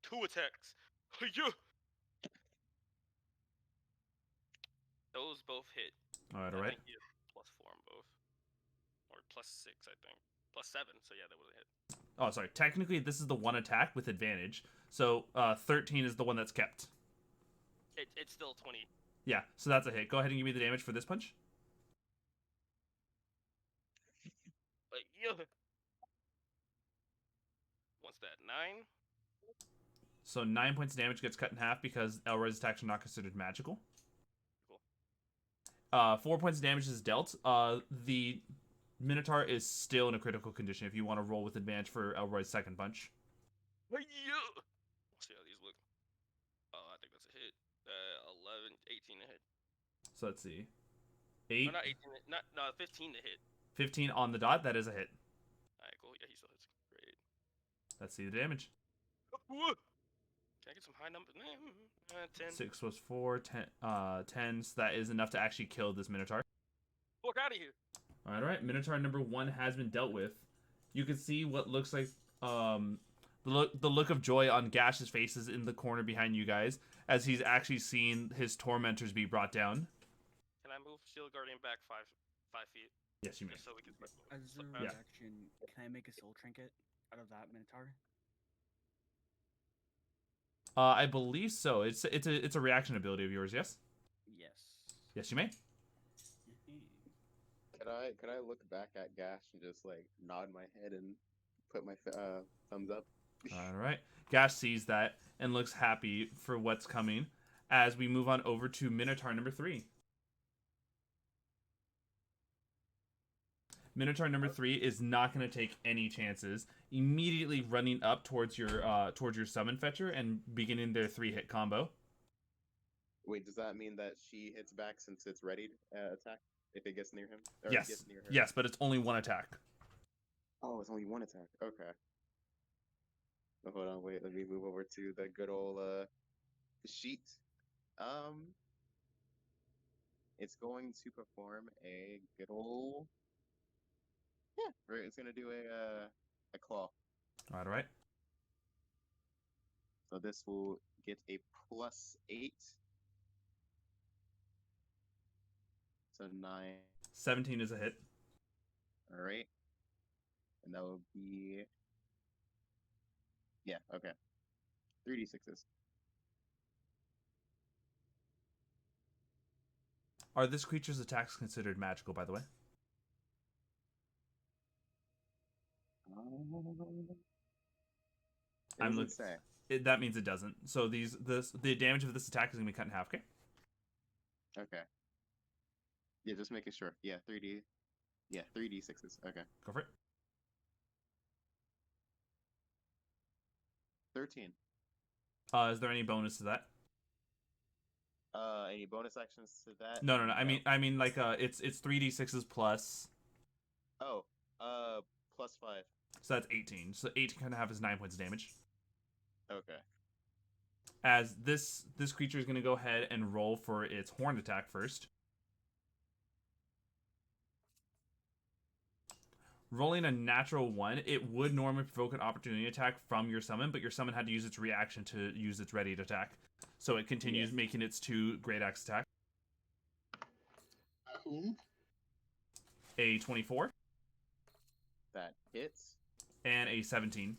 2 attacks. Yeah. Those both hit. All I right. think he has +4 on both, or +6, I think. +7. So yeah, that would hit. Oh, sorry. Technically, this is the one attack with advantage. So 13 is the one that's kept. It's still 20. Yeah, so that's a hit. Go ahead and give me the damage for this punch. Yeah. What's that? 9. So 9 points of damage gets cut in half because Elroy's attacks are not considered magical. Cool. 4 points of damage is dealt. The Minotaur is still in a critical condition if you want to roll with advantage for Elroy's second punch. Yeah. Let's see how these look. Oh, I think that's a hit. 11, 18 to hit. So let's see. 8. Or not 18. No, 15 to hit. 15 on the dot. That is a hit. Alright, cool. Yeah, he still hits. Great. Let's see the damage. Can I get some high numbers? 10. 6 was 4, 10. So that is enough to actually kill this Minotaur. Fuck out of here. All right, Minotaur number 1 has been dealt with. You can see what looks like the look of joy on Gash's faces in the corner behind you guys as he's actually seen his tormentors be brought down. Can I move Shield Guardian back 5 feet? Yes, you may. Just so we can. As a reaction, can I make a soul trinket out of that Minotaur? I believe so. It's a reaction ability of yours. Yes. Yes, you may. Could I look back at Gash and just like nod my head and put my thumbs up. All right. Gash sees that and looks happy for what's coming as we move on over to Minotaur number 3. Minotaur number 3 is not going to take any chances, immediately running up towards your summon fetcher and beginning their 3-hit combo. Wait, does that mean that she hits back since it's ready to attack if it gets near him? Or Yes. Gets near her? Yes, but it's only one attack. Oh, it's only one attack. Okay. Oh, hold on, wait. Let me move over to the good old sheet. It's going to perform a good old. Yeah, right. It's gonna do a claw. All right. So this will get a +8. So 9. 17 is a hit. All right. And that will be. Yeah. Okay. 3d6s. Are this creature's attacks considered magical, by the way? It doesn't say. That means it doesn't. So the damage of this attack is going to be cut in half, okay? Okay. Yeah, just making sure. Yeah, 3d. Yeah, 3d6s. Okay. Go for it. 13. Is there any bonus to that? Any bonus actions to that? No. I mean like it's 3d6s plus. Oh, +5. So that's 18. So 18 kind of have his 9 points of damage. Okay. As this creature is going to go ahead and roll for its horned attack first. Rolling a natural 1, it would normally provoke an opportunity attack from your summon, but your summon had to use its reaction to use its ready to attack. So it continues making its 2 great axe attack. Whom? A 24. That hits. And a 17.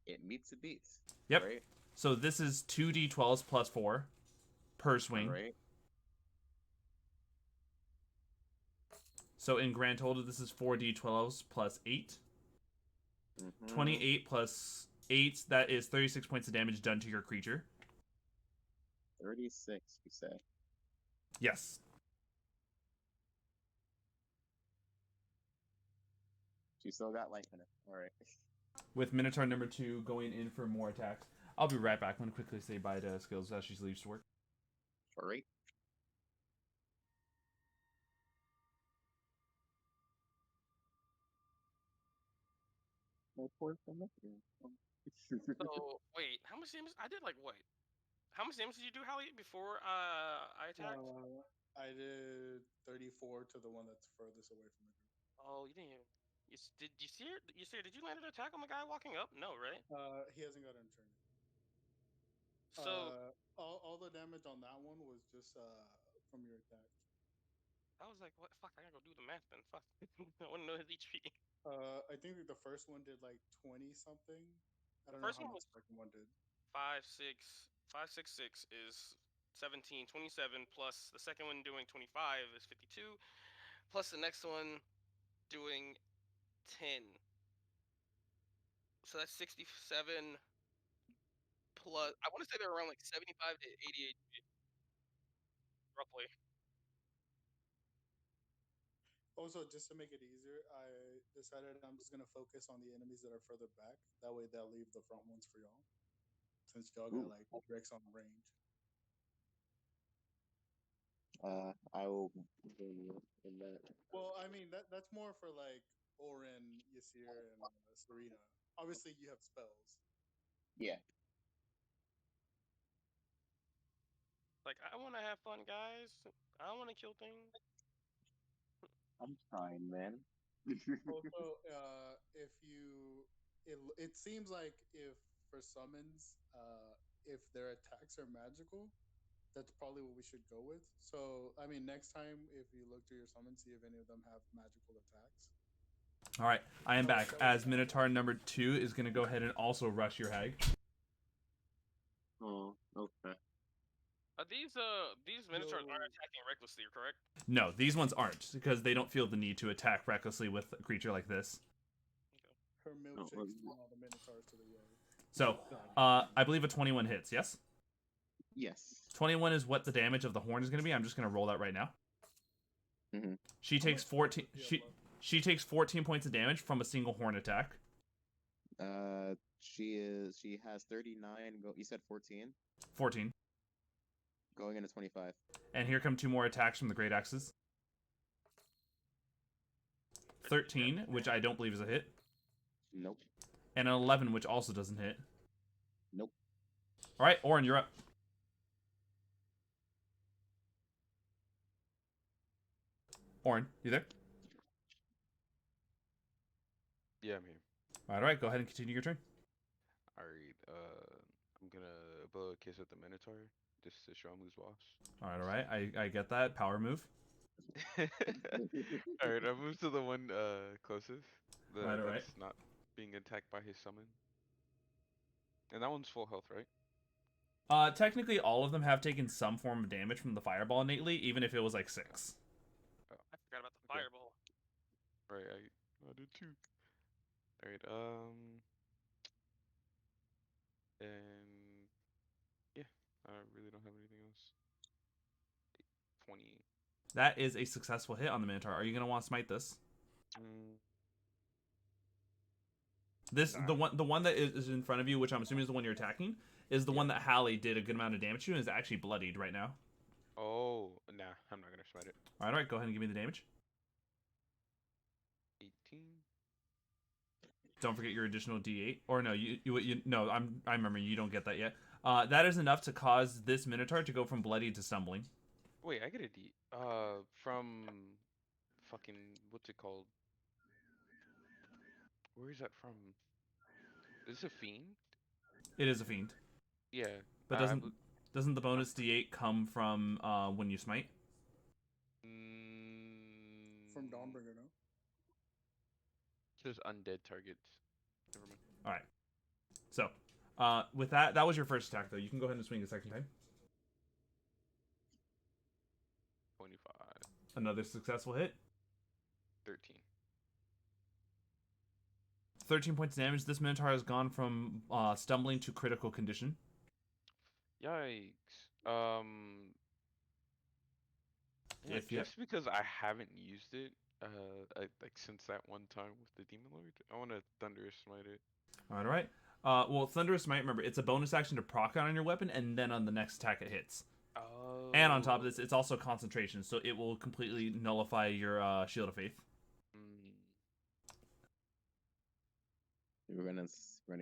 It meets a beat. Yep. Right? So this is 2d12s plus 4 per swing. All right. So in grand total, this is 4d12s plus 8. 28 plus 8, that is 36 points of damage done to your creature. 36, you say? Yes. She still got life in it. All right. With Minotaur number 2 going in for more attacks. I'll be right back. I'm going to quickly say bye to Skills as she leaves to work. All right. So wait, how much damage? I did like what? How much damage did you do, Hallie, before I attacked? I did 34 to the one that's furthest away from the group. Oh, you didn't. Did you see it? You see? Did you land an attack on the guy walking up? No, right? He hasn't got a turn. So all the damage on that one was just from your attack. I was like, what? Fuck, I gotta go do the math then. Fuck, I want to know his HP. I think the first one did like 20 something. I don't First know how one much the second one did. 5, 6, 5, 6, 6 is 17, 27 plus the second one doing 25 is 52, plus the next one doing 10. So that's 67 plus. I want to say they're around like 75 to 88, roughly. Also, just to make it easier, I decided I'm just gonna focus on the enemies that are further back. That way, they'll leave the front ones for y'all, since y'all got like Rex on range. I will in that. Well, I mean that's more for like Oren, Yasir, and Surina. Obviously, you have spells. Yeah. Like, I want to have fun, guys. I don't want to kill things. I'm trying, man. Also, if you, it seems like if for summons, if their attacks are magical, that's probably what we should go with. So, I mean, next time if you look to your summons, see if any of them have magical attacks. All right, I am back as Minotaur number 2 is going to go ahead and also rush your hag. Oh, okay. These Minotaurs aren't attacking recklessly, correct? No, these ones aren't because they don't feel the need to attack recklessly with a creature like this. her milkshakes well, bring all the minotaurs to the yard. So, I believe a 21 hits. Yes. yes. 21 is what the damage of the horn is going to be. I'm just going to roll that right now. Mhm. She How takes much 14. health does she have left? She takes 14 points of damage from a single horn attack. She has 39. You said 14. 14. Going into 25. And here come 2 more attacks from the great axes. 13, which I don't believe is a hit, Nope. and an 11, which also doesn't hit. Nope. All right, Oren, you're up. Oren, you there? Yeah, I'm here. All right, go ahead and continue your turn. Alright, I'm gonna blow a kiss at the Minotaur, just to show him who's boss. All right, I get that. Power move. Alright, I'll move to the one closest. All right. That's not being attacked by his summon. And that one's full health, right? Technically, all of them have taken some form of damage from the fireball innately, even if it was like 6. I forgot about the Okay. fireball. Right, I did too. Alright, and yeah, I really don't have anything else. 20. That is a successful hit on the Minotaur. Are you gonna want to smite this? This Nah. the one that is in front of you, which I'm assuming is the one you're attacking, is the one that Hallie did a good amount of damage to and is actually bloodied right now. Oh, nah, I'm not gonna smite it. All right, go ahead and give me the damage. 18. Don't forget your additional D8. Or no, you no, I remember you don't get that yet. That is enough to cause this Minotaur to go from bloodied to stumbling. Wait, I get a D. From fucking what's it called? Where is that from? Is this a fiend? It is a fiend. Yeah. But I doesn't the bonus D8 come from when you smite? From Dawnbringer, no? Says undead targets. Never mind. All right. So, with that was your first attack though. You can go ahead and swing a second time. 25. Another successful hit. 13. 13 points of damage. This Minotaur has gone from stumbling to critical condition. Yikes. Yeah, If you- just because I haven't used it, like since that one time with the Demon Lord, I want to Thunderous Smite it. All right. Well, Thunderous Smite, remember, it's a bonus action to proc on your weapon, and then on the next attack it hits. Oh. And on top of this, it's also concentration, so it will completely nullify your Shield of Faith. We're gonna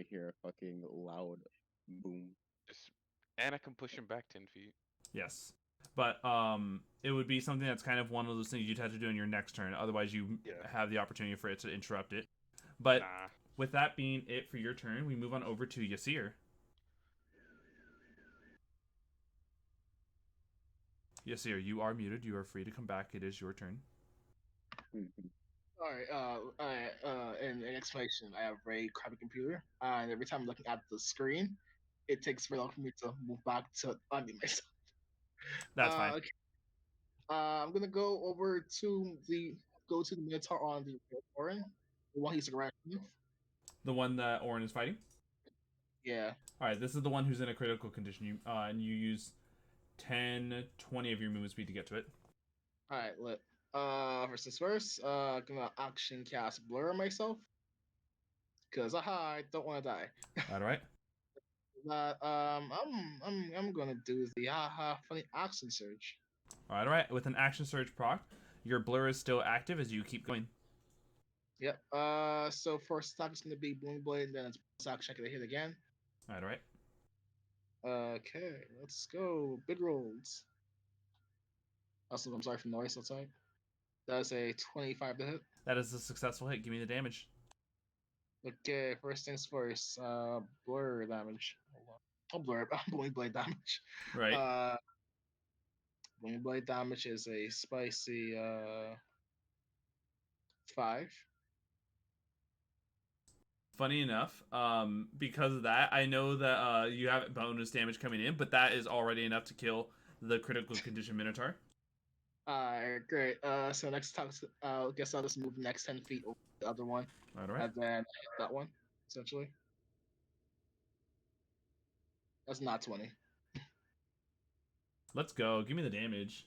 hear a fucking loud boom. And I can push him back 10 feet. Yes. But it would be something that's kind of one of those things you'd have to do in your next turn. Otherwise, you have the opportunity for it to interrupt it. But Nah. with that being it for your turn, we move on over to Yasir. Yasir, you are muted. You are free to come back. It is your turn. In explanation, I have a crappy computer, and every time I'm looking at the screen, it takes very long for me to move back to unmute myself. That's fine. Okay. I'm gonna go to the Minotaur on the Oren, the one he's around. The one that Oren is fighting? Yeah. All right, this is the one who's in a critical condition. And you use 10, 20 of your movement speed to get to it. All right. Look. First things first. Gonna action cast Blur on myself, cause I don't want to die. All right. But I'm gonna do the funny action surge. All right. With an action surge proc, your blur is still active as you keep going. Yep. So first attack is gonna be Bloom Blade, and then it's bonus action I can hit again. All right. Okay, let's go. Big rolls. Also, I'm sorry for the noise outside. That's a 25 to hit. That is a successful hit. Give me the damage. Okay, first things first. Blur damage. Hold on. Oh, blur. Bloom Blade damage. Right. Bloom Blade damage is a spicy 5. Funny enough, because of that, I know that you have bonus damage coming in, but that is already enough to kill the critical condition Minotaur. Alright, great. So next time, guess I'll just move next 10 feet over the other one, All right. and then hit that one. Essentially, that's not 20. Let's go. Give me the damage.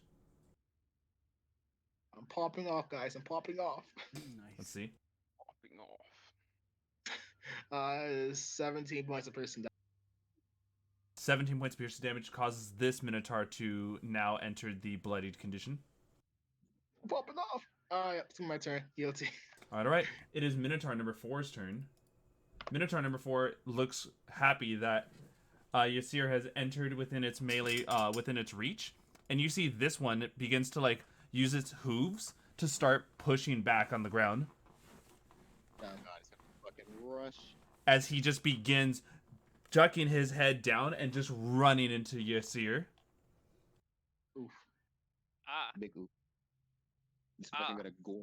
I'm popping off, guys. I'm popping off. Let's Nice. see. Popping off. 17 points of piercing damage. 17 points of piercing damage causes this Minotaur to now enter the bloodied condition. Popping off. Yep, it's my turn. Guilty. All right. It is Minotaur number 4's turn. Minotaur number 4 looks happy that Yasir has entered within its melee, within its reach, and you see this one begins to like use its hooves to start pushing back on the ground God, he's gonna fucking rush. as he just begins ducking his head down and just running into Yasir. Oof. Ah. Big oop. He's fucking gonna go.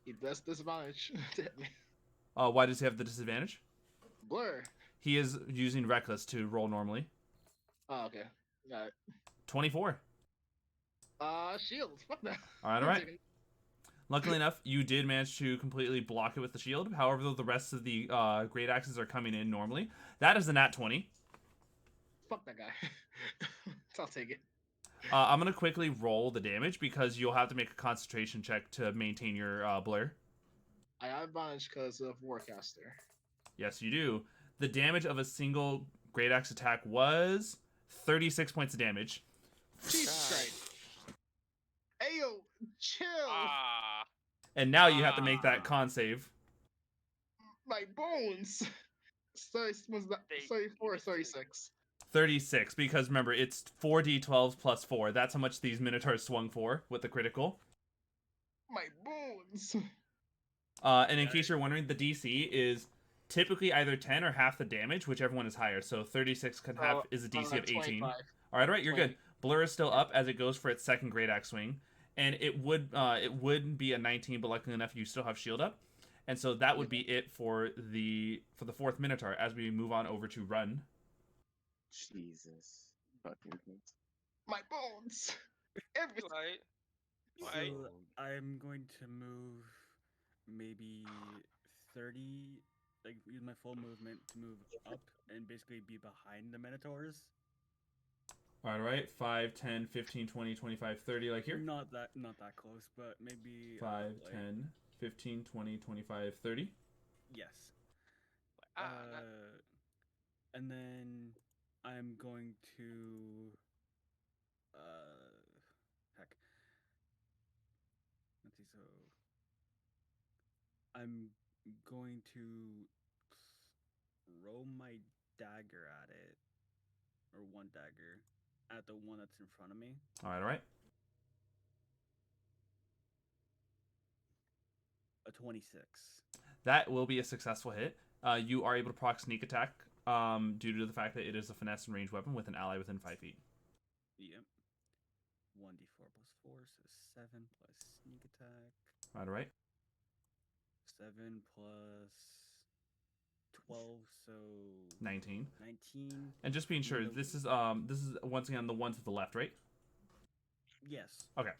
He does disadvantage to hit me. Why does he have the disadvantage? Blur. He is using Reckless to roll normally. Oh, okay. Got it. 24. Shield. Fuck that. All right. Luckily enough, you did manage to completely block it with the shield. However, the rest of the great axes are coming in normally. That is a nat 20. Fuck that guy. I'll take it. I'm going to quickly roll the damage because you'll have to make a concentration check to maintain your blur. I have advantage because of Warcaster. Yes, you do. The damage of a single great axe attack was 36 points of damage. Jesus Christ. Ayo, chill. Ah. And now you have to make that con save. My bones. So was that 34 or 36? 36, because remember, it's 4d12 plus 4. That's how much these Minotaurs swung for with the critical. My bones. And in case you're wondering, the DC is typically either 10 or half the damage, whichever one is higher. So 36 is a DC of 18. 25. All right, you're 20. good. Blur is still up as it goes for its second great axe swing, and it would be a 19, but luckily enough, you still have shield up, and so that would be it for the fourth Minotaur. As we move on over to run. Jesus. Fucking Christ. My bones. Everything. Right. So Right. I'm going to move maybe 30, like use my full movement to move up and basically be behind the Minotaurs. All right, 5, 10, 15, 20, 25, 30, like here. Not that close, but maybe 5, like, 10, 15, 20, 25, 30. Yes. Ah. And then I'm going to heck. Let's see. So I'm going to throw my dagger at it, or one dagger at the one that's in front of me. All right. A 26. That will be a successful hit. You are able to proc sneak attack due to the fact that it is a finesse and range weapon with an ally within 5 feet. Yep. 1d4 plus 4, so 7 plus sneak attack. All right. 7 plus 12, so 19. 19. And just being sure, this is once again the one to the left, right? Yes. Okay.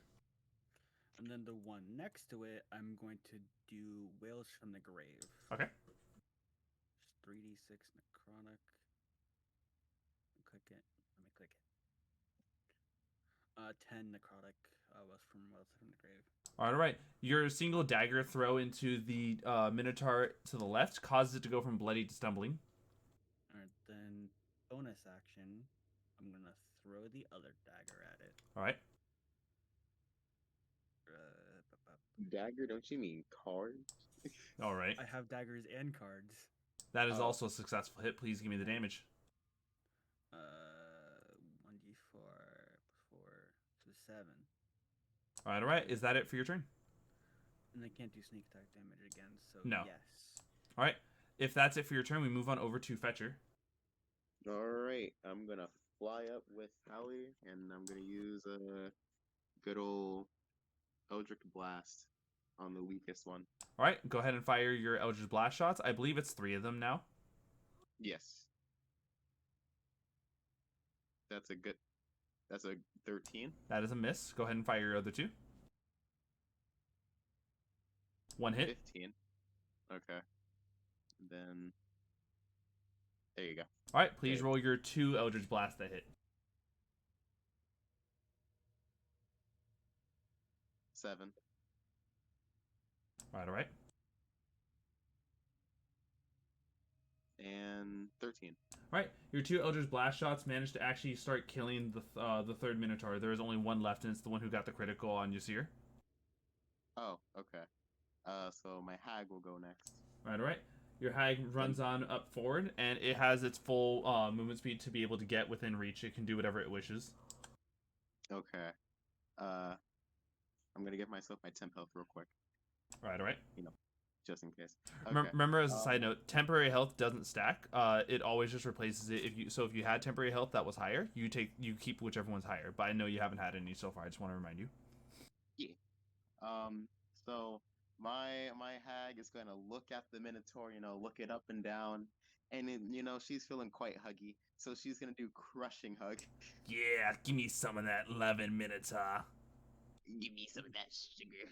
And then the one next to it, I'm going to do Wails from the Grave. Okay. 3d6 necrotic. Click it. Let me click it. 10 necrotic Wails from the Grave. All right. Your single dagger throw into the Minotaur to the left causes it to go from bloody to stumbling. Alright, then bonus action, I'm gonna throw the other dagger at it. All right. Dagger, don't you mean card? All right. I have daggers and cards. That is also a successful hit. Please give me the damage. 1d4 plus 4, so 7. All right. Is that it for your turn? And I can't do sneak attack damage again, so No. yes. All right. If that's it for your turn, we move on over to Fetcher. Alright, I'm gonna fly up with Howie, and I'm gonna use a good old Eldritch Blast on the weakest one. All right. Go ahead and fire your Eldritch Blast shots. I believe it's 3 of them now. Yes. That's a good That's a 13. That is a miss. Go ahead and fire your other two. One hit. 15. Okay. Then there you go. All right, please Okay. roll your 2 Eldritch Blast that hit. 7. All right. And 13. All right, your 2 Eldritch Blast shots managed to actually start killing the third Minotaur. There is only one left, and it's the one who got the critical on Yasir. Oh, okay. So my hag will go next. All right. Your hag runs on up forward, and it has its full movement speed to be able to get within reach. It can do whatever it wishes. Okay. I'm gonna give myself my temp health real quick. All right. Just in case. Okay. Remember, as a side note, temporary health doesn't stack. It always just replaces it. If you had temporary health that was higher, you keep whichever one's higher. But I know you haven't had any so far. I just want to remind you. Yeah. So my hag is gonna look at the Minotaur, look it up and down, and she's feeling quite huggy, so she's gonna do crushing hug. Yeah, give me some of that loving Minotaur. Give me some of that sugar.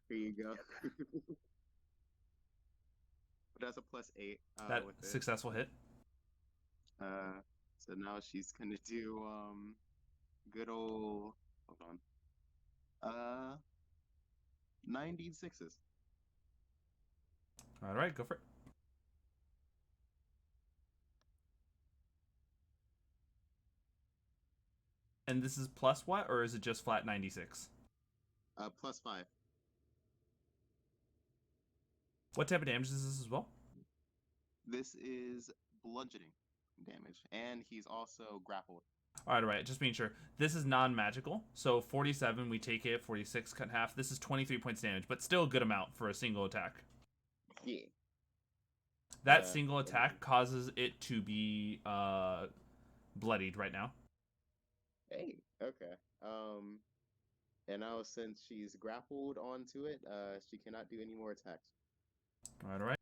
Here you go. That's a +8. That with it. successful hit. So now she's gonna do good old, hold on. 96s. All right, go for it. And this is plus what, or is it just flat 96? +5. What type of damage is this as well? This is bludgeoning damage, and he's also grappled. All right. Just being sure. This is non-magical, so 47 we take it. 46 cut in half. This is 23 points damage, but still a good amount for a single attack. Yeah. That single attack causes it to be bloodied right now. Hey. Okay. And now since she's grappled onto it, she cannot do any more attacks. All right.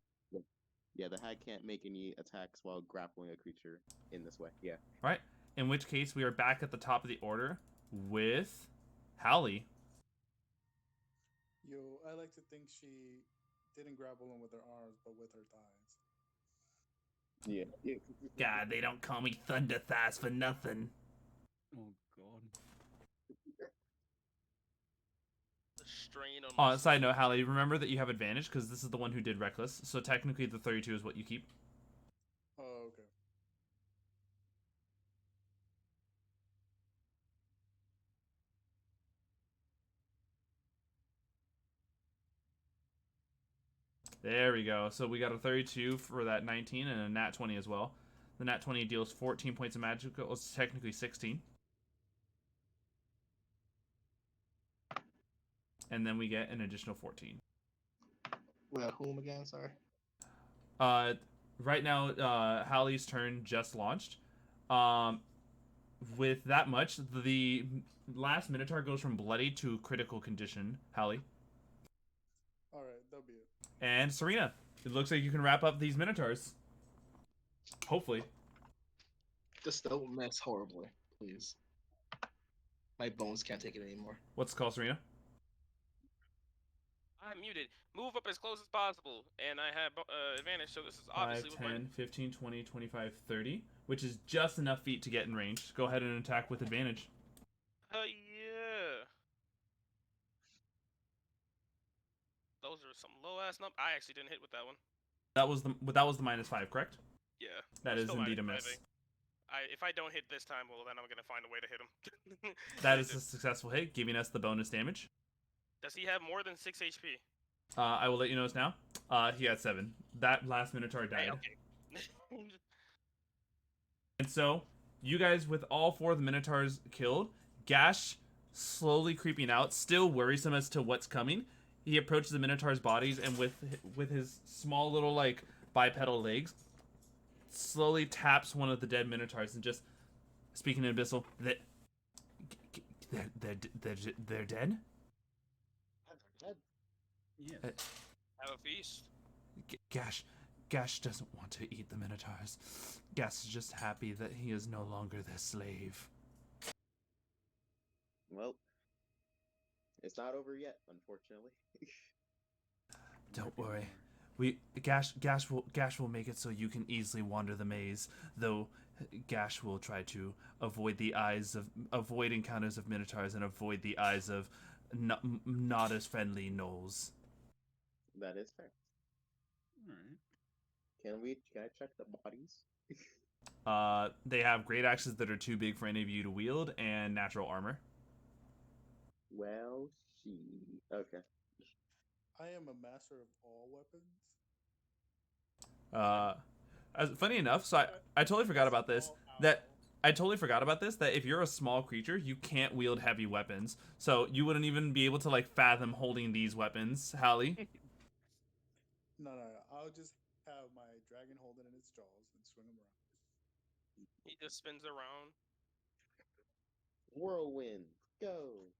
Yeah, the hag can't make any attacks while grappling a creature in this way. Yeah. All right. In which case, we are back at the top of the order with Hallie. Yo, I like to think she didn't grapple him with her arms, but with her thighs. Yeah. God, they don't call me Thunder Thighs for nothing. Oh god. The strain on my Side note, Hallie, remember that you have advantage because this is the one who did Reckless. So technically, the 32 is what you keep. Oh, okay. There we go. So we got a 32 for that 19 and a nat 20 as well. The nat 20 deals 14 points of magical. It's technically 16. And then we get an additional 14. Well, whom again? Sorry. Right now, Hallie's turn just launched. With that much, the last Minotaur goes from bloody to critical condition. Hallie. All right, that'll be it. And Surina. It looks like you can wrap up these Minotaurs. Hopefully. Just don't mess horribly, please. My bones can't take it anymore. What's the call, Surina? I'm muted. Move up as close as possible, and I have advantage, so this is 5, obviously 10, 15, 20, 25, 30, which is just enough feet to get in range. Go ahead and attack with advantage. Yeah. Those are some low ass numbers. I actually didn't hit with that one. That was the -5, correct? Yeah. That I'm is still indeed a minus miss. 5. If I don't hit this time, well, then I'm gonna find a way to hit him. That is a successful hit, giving us the bonus damage. Does he have more than 6 HP? I will let you know now. He had 7. That last Minotaur died. Hey, okay. And so, you guys, with all 4 of the Minotaurs killed, Gash slowly creeping out, still worrisome as to what's coming. He approaches the Minotaur's bodies and with his small little like bipedal legs, slowly taps one of the dead Minotaurs and just speaking in Abyssal. They're dead. Yes. Have a feast. Gash doesn't want to eat the Minotaurs. Gash is just happy that he is no longer their slave. Well, it's not over yet, unfortunately. Don't Might be worry. more. Gash will make it so you can easily wander the maze, though Gash will try to avoid encounters of minotaurs and avoid the eyes of not as friendly gnolls. That is fair. All right. Can I check the bodies? They have great axes that are too big for any of you to wield and natural armor. Well, she. Okay. I am a master of all weapons. Uh, funny enough, so I totally forgot about this. Small owl. I totally forgot about this. That if you're a small creature, you can't wield heavy weapons, so you wouldn't even be able to like fathom holding these weapons, Hallie. No. I'll just have my dragon hold it in its jaws and swing them around. He just spins around. Whirlwind, go.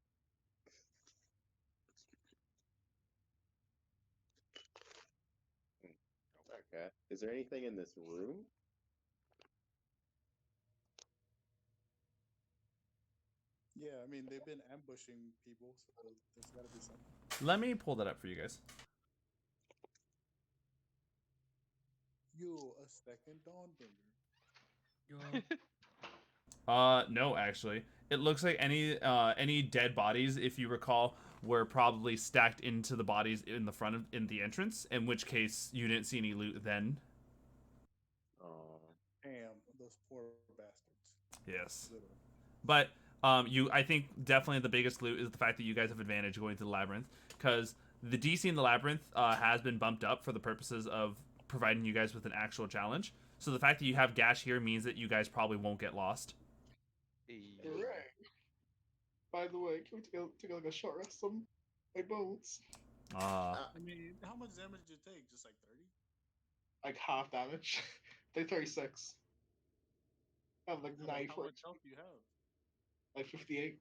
Okay. Is there anything in this room? Yeah, I mean they've been ambushing people, so there's got to be something. Let me pull that up for you guys. You a second Dawnbringer. No, actually, it looks like any dead bodies, if you recall, were probably stacked into the bodies in the front of in the entrance. In which case, you didn't see any loot then. Oh. Damn, those poor bastards. Yes, Literally. but I think definitely the biggest loot is the fact that you guys have advantage going to the labyrinth because the DC in the labyrinth has been bumped up for the purposes of providing you guys with an actual challenge. So the fact that you have Gash here means that you guys probably won't get lost. Hooray. By the way, can we take like a short rest on my bones? Uh, I mean, how much damage did you take? Just like 30? Like half damage. They 36. I have like How 94, much health do you have? like 58.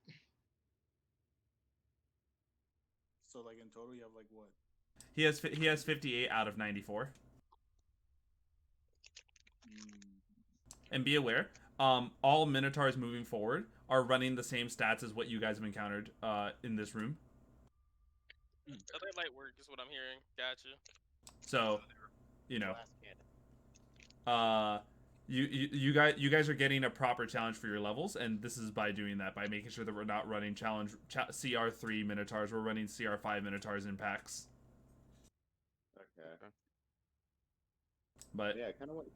So like in total, you have like what? he has 58 out of 94. And be aware, all Minotaurs moving forward are running the same stats as what you guys have encountered in this room. Other light work is what I'm hearing. Gotcha. So, you know, Glass cannon. you guys are getting a proper challenge for your levels, and this is by doing that by making sure that we're not running CR3 Minotaurs. We're running CR5 Minotaurs in packs. Okay. But Yeah, I kind of want.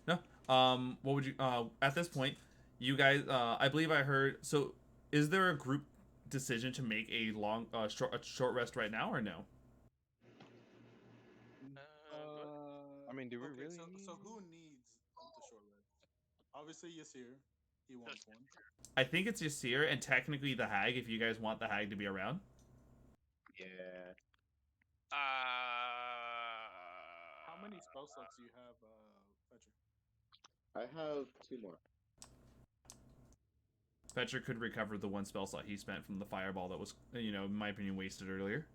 no, what would you at this point? You guys, I believe I heard. So, is there a group decision to make a short rest right now, or no? I mean, do we Okay, really so need? who needs the short rest? Obviously, Yasir. He wants one. I think it's Yasir and technically the Hag. If you guys want the Hag to be around, Yeah. How many spell slots do you have, Fetcher? I have 2 more. Fetcher could recover the one spell slot he spent from the fireball that was, in my opinion, wasted earlier.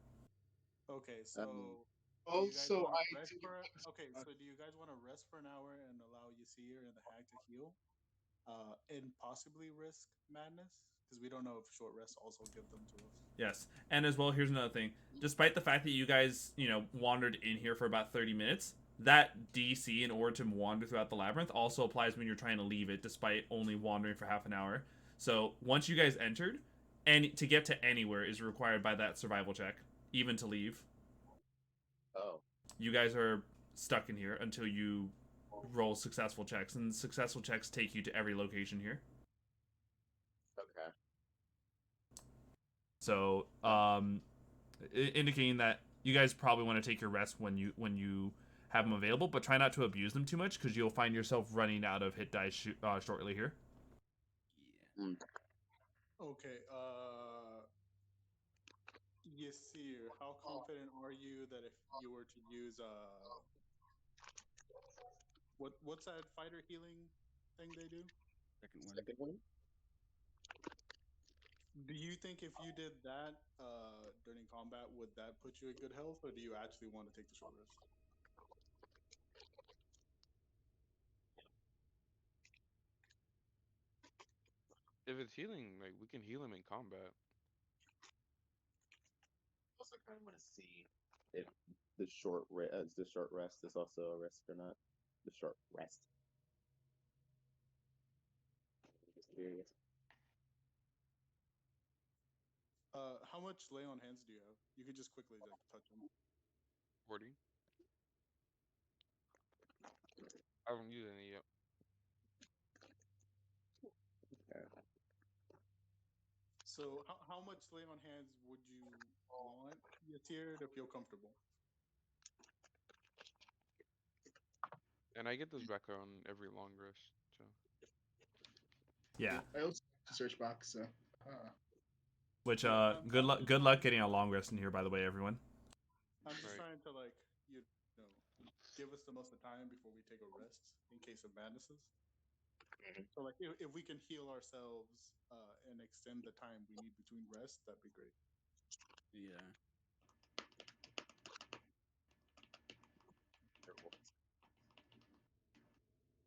Okay, so do you guys Also, wanna I rest took for? Okay, so do you guys want to rest for an hour and allow Yasir and the Hag to heal, and possibly risk madness? Because we don't know if short rests also give them to us. Yes, and as well, here's another thing. Despite the fact that you guys, wandered in here for about 30 minutes, that DC in order to wander throughout the labyrinth also applies when you're trying to leave it, despite only wandering for half an hour. So once you guys entered, and to get to anywhere is required by that survival check, even to leave. Oh. You guys are stuck in here until you roll successful checks, and successful checks take you to every location here. Okay. So, indicating that you guys probably want to take your rest when you have them available, but try not to abuse them too much because you'll find yourself running out of hit dice shortly here. Yeah. Okay, Yasir, how confident are you that if you were to use what's that fighter healing thing they do? Second one. Second one? Do you think if you did that during combat, would that put you at good health, or do you actually want to take the short rest? If it's healing, like we can heal him in combat. Also, kind of want to see if the short rest is also a rest or not. The short rest. Just curious. How much lay on hands do you have? You could just quickly like touch them. 40. I haven't used any yet. So how much lay on hands would you want Yasir to feel comfortable? And I get this back on every long rest. So Yeah. I also the search box, so. Which Yeah, good I'm luck. just Good luck trying getting to- a long rest in here, by the way, everyone. I'm just Right. trying to like know give us the most of time before we take a rest in case of madnesses. So like if we can heal ourselves and extend the time we need between rests, that'd be great. Yeah.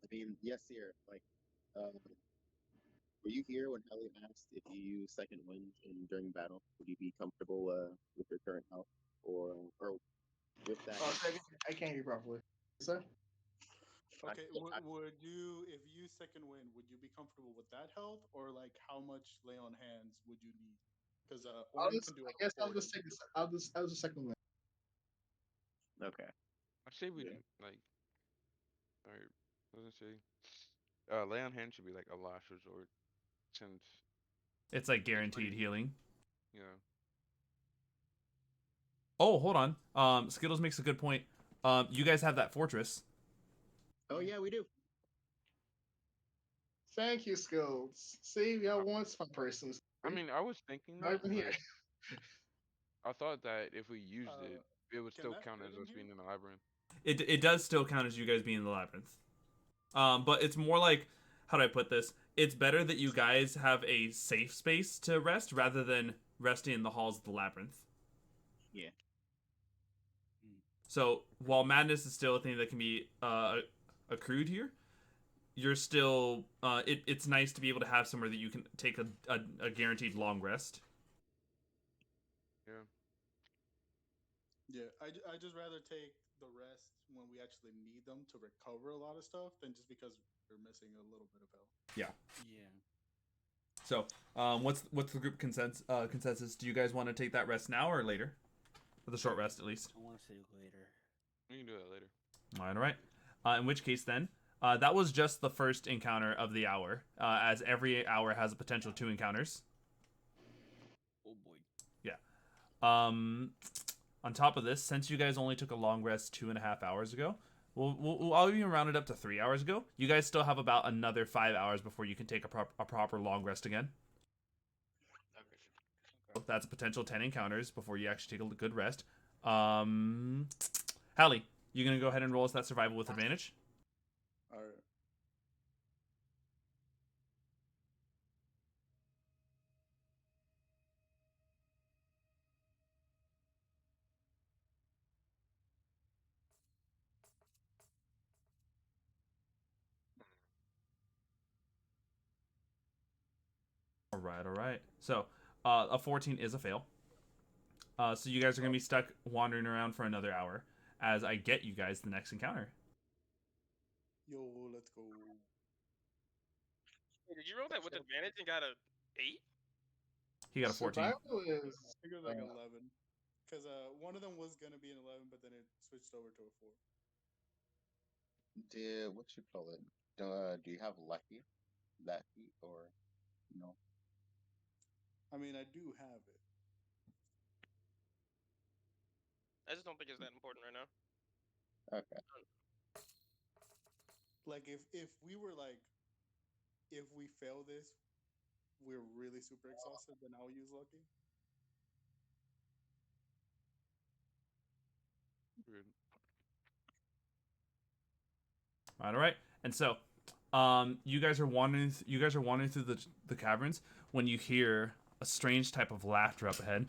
I mean, yes, here. Like, were you here when Ellie asked if you use second wind during battle? Would you be comfortable with your current health, or with that? I can't hear you properly. Sir? Okay, would you if you use second wind, would you be comfortable with that health, or like how much lay on hands would you need? Because Oren can do I up guess to 40. I'll just second one. Okay. I'd say we Yeah. like. Alright, doesn't say. Lay on hand should be like a last resort, since It's like it's guaranteed healing. you know. Oh, hold on. Skittles makes a good point. You guys have that fortress. Oh yeah, we do. Thank you, Skills. See, we have one smart person. I mean, I was thinking Not that, even here. but I thought that if we used it, it would Can still that count fit as in us here? being in the labyrinth. It does still count as you guys being in the labyrinth. But it's more like, how do I put this? It's better that you guys have a safe space to rest rather than resting in the halls of the labyrinth. Yeah. So while madness is still a thing that can be accrued here, you're still it's nice to be able to have somewhere that you can take a guaranteed long rest. Yeah. Yeah, I just rather take the rest when we actually need them to recover a lot of stuff than just because we're missing a little bit of health. Yeah. Yeah. So what's the group consensus? Do you guys want to take that rest now or later? For the short rest, at least. I want to say later. We can do that later. All right. In which case, then, that was just the first encounter of the hour, as every hour has a potential 2 encounters. Oh boy. Yeah. On top of this, since you guys only took a long rest 2.5 hours ago, I'll even round it up to 3 hours ago. You guys still have about another 5 hours before you can take a proper long rest again. Okay. That's a potential 10 encounters before you actually take a good rest. Hallie, you gonna go ahead and roll us that survival with advantage? All right. All right. So, a 14 is a fail. So you guys are gonna be stuck wandering around for another hour as I get you guys the next encounter. Yo, let's go. Hey, did you roll that with advantage and got a 8? He got a 14. Survival is. I think it was like 11. Because one of them was going to be an 11, but then it switched over to a 4. What you call it? Do you have lucky that feat or no? I mean, I do have it. I just don't think it's that important right now. Okay. Like if we were like, if we fail this, we're really super exhausted, then I'll use lucky. Weird. All right. And so, you guys are wandering. You guys are wandering through the caverns when you hear a strange type of laughter up ahead,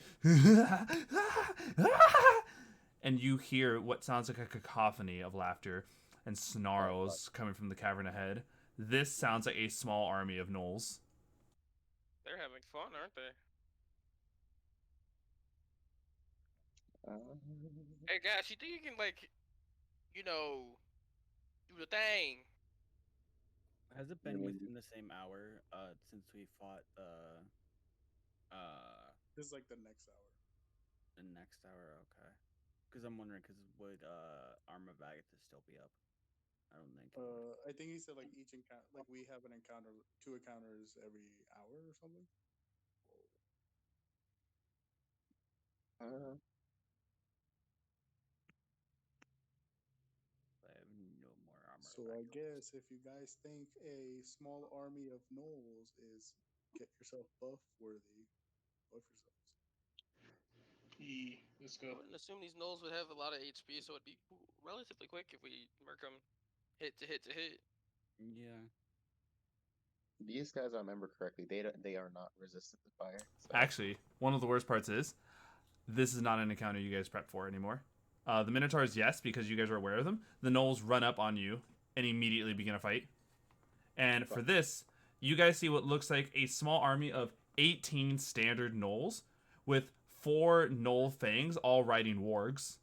and you hear what sounds like a cacophony of laughter and snarls coming from the cavern ahead. This sounds like a small army of gnolls. They're having fun, aren't they? Hey guys, you think you can like, you know, do the thing? Has it been within the same hour since we fought This is like the next hour. the next hour? Okay. Because I'm wondering, because would Armor of Agathis still be up? I don't think. It would. I think he said like each encounter, like we have an encounter, 2 encounters every hour or something. I have no more Armor So of I Agathis. guess if you guys think a small army of gnolls is get yourself buff worthy, buff yourselves. Let's I go. wouldn't assume these gnolls would have a lot of HP, so it'd be relatively quick if we mark them hit to hit to hit. Yeah. These guys, I remember correctly, they are not resistant to fire. So. Actually, one of the worst parts is this is not an encounter you guys prep for anymore. The Minotaurs, yes, because you guys are aware of them. The gnolls run up on you and immediately begin a fight. And for this, you guys see what looks like a small army of 18 standard gnolls with 4 gnoll fangs all riding wargs.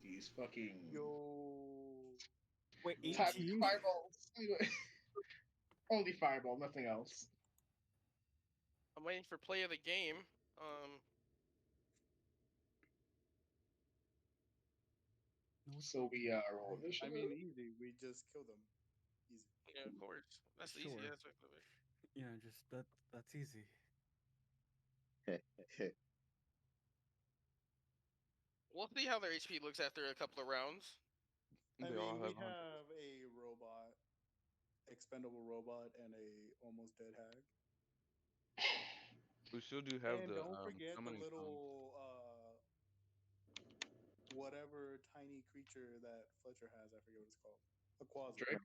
These fucking Wait, Type 18? fireballs. Only fireball, nothing else. I'm waiting for play of the game. So we roll I initiative. mean, easy. We just kill them. Easy. Yeah, of course. That's the easy Sure. aspect of it. Yeah, just that's easy. We'll see how their HP looks after a couple of rounds. I They all mean, we have 100. have a robot, expendable robot, and a almost dead hag. We still do have And the don't forget the summoning stone. little whatever tiny creature that Fletcher has. I forget what it's called. A quasi. Drake.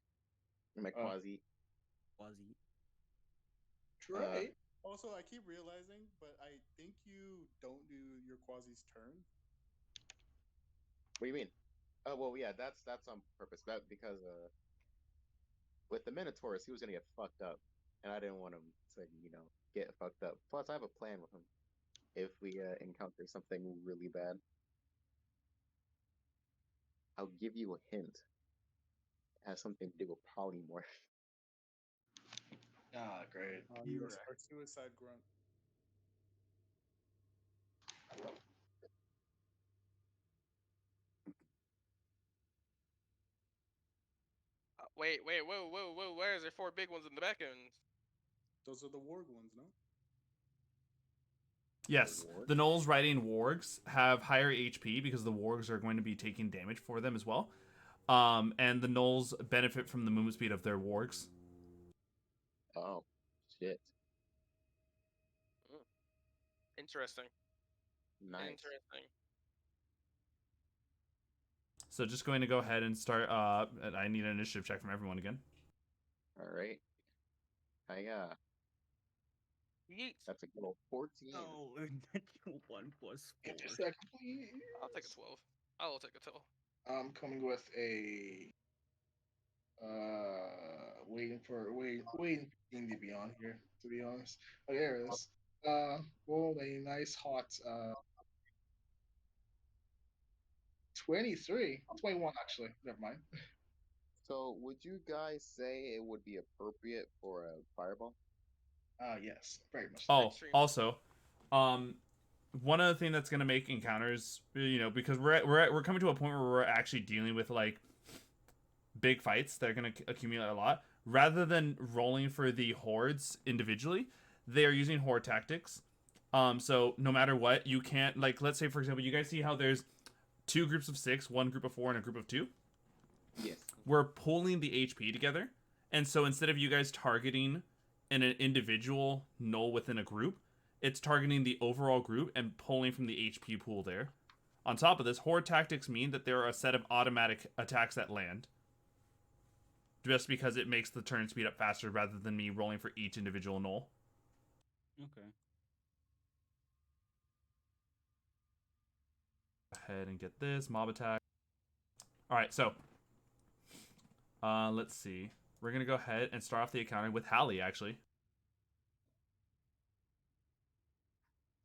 McQuasi. Quasi. Drake. Also, I keep realizing, but I think you don't do your quasi's turn. What do you mean? Oh well, yeah, that's on purpose. That because with the Minotaurus, he was gonna get fucked up, and I didn't want him to get fucked up. Plus, I have a plan with him if we encounter something really bad. I'll give you a hint. It has something to do with polymorph. Ah, great. Yes, our suicide grunt. Wait, whoa. Why is there 4 big ones in the back end? Those are the warg ones, no? Yes, the gnolls riding wargs have higher HP because the wargs are going to be taking damage for them as well. And the gnolls benefit from the movement speed of their wargs. Oh, shit. Interesting. Nice. Interesting. So just going to go ahead and start. I need an initiative check from everyone again. All right. Yeet. That's a good old 14. Oh, 1 plus 4. Second, please. I'll take a 12. I'll take a 12. I'm coming with a waiting for Dean to be on here, to be honest. Oh, there it is. Rolled a nice hot 23. 21 actually. Never mind. So, would you guys say it would be appropriate for a fireball? Yes, very much. Oh, Extreme. also, one other thing that's going to make encounters, because we're coming to a point where we're actually dealing with like big fights that are going to accumulate a lot. Rather than rolling for the hordes individually, they are using horde tactics. So no matter what, you can't, like, let's say for example, you guys see how there's 2 groups of 6, 1 group of 4, and a group of 2. Yes. We're pulling the HP together, and so instead of you guys targeting an individual null within a group, it's targeting the overall group and pulling from the HP pool there. On top of this, horde tactics mean that there are a set of automatic attacks that land, just because it makes the turn speed up faster rather than me rolling for each individual null. Okay. Go ahead and get this mob attack. All right, so let's see. We're gonna go ahead and start off the encounter with Hallie, actually.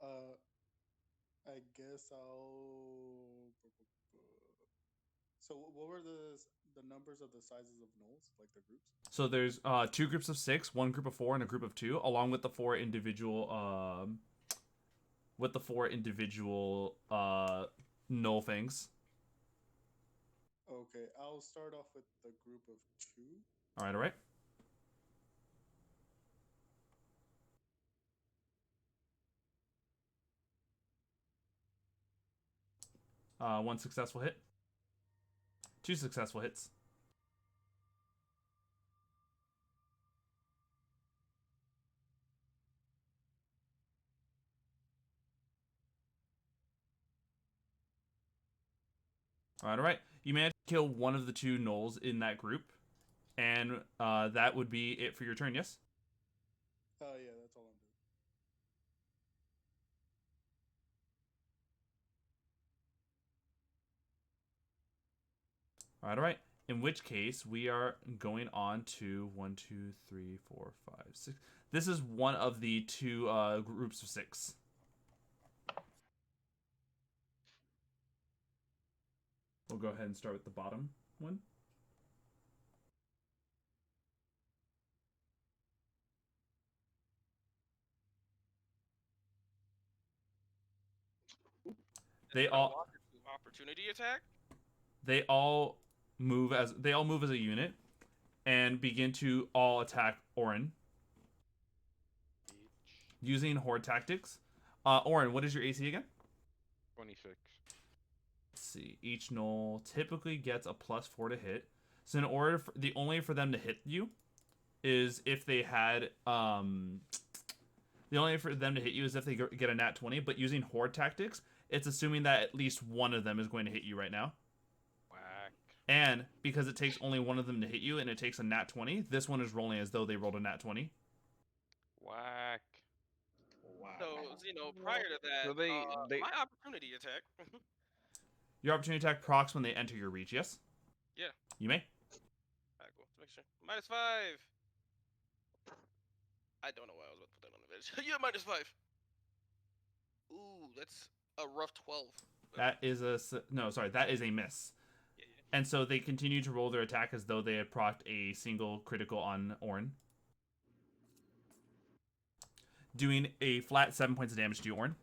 I guess I'll. So what were the numbers of the sizes of gnolls, like the groups? So there's 2 groups of 6, 1 group of 4, and a group of 2, along with the 4 individual null things. Okay, I'll start off with the group of 2. All right, all right. One successful hit. 2 successful hits. All right, all right. You managed to kill one of the 2 gnolls in that group, and that would be it for your turn. Yes. Oh yeah, that's all I'm doing. All right, all right. In which case, we are going on to 1, 2, 3, 4, 5, 6. This is one of the 2 groups of 6. We'll go ahead and start with the bottom one. They all opportunity attack. They all move as a unit and begin to all attack Oren using horde tactics. Oren, what is your AC again? 26. Let's see. Each gnoll typically gets a +4 to hit. So in order for, the only for them to hit you is if they had the only for them to hit you is if they get a nat 20. But using horde tactics, it's assuming that at least one of them is going to hit you right now. Whack. And because it takes only one of them to hit you and it takes a nat 20, this one is rolling as though they rolled a nat 20. Whack. Wow. So prior to that, So they my opportunity attack. Your opportunity attack procs when they enter your reach, yes? Yeah. You may. Alright, cool. Make sure. -5. I don't know why I was about to put that on the edge. Yeah, -5. Ooh, that's a rough 12. That is that is a miss. Yeah, yeah. And so they continue to roll their attack as though they had procced a single critical on Oren. Doing a flat 7 points of damage to you, Oren.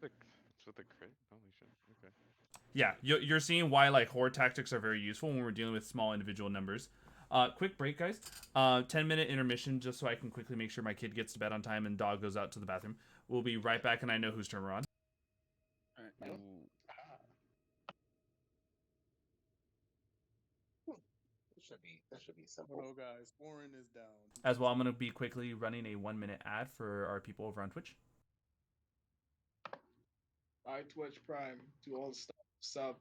It's with a crit? Holy shit. Okay. Yeah, you're seeing why like horde tactics are very useful when we're dealing with small individual numbers. Quick break, guys. 10-minute intermission just so I can quickly make sure my kid gets to bed on time and dog goes out to the bathroom. We'll be right back, and I know whose turn we're on. All right. Ooh. That should be simple. Oh no, guys, Oren is down. As well, I'm going to be quickly running a 1-minute ad for our people over on Twitch. Buy Twitch Prime. Do all the stuff. Sub.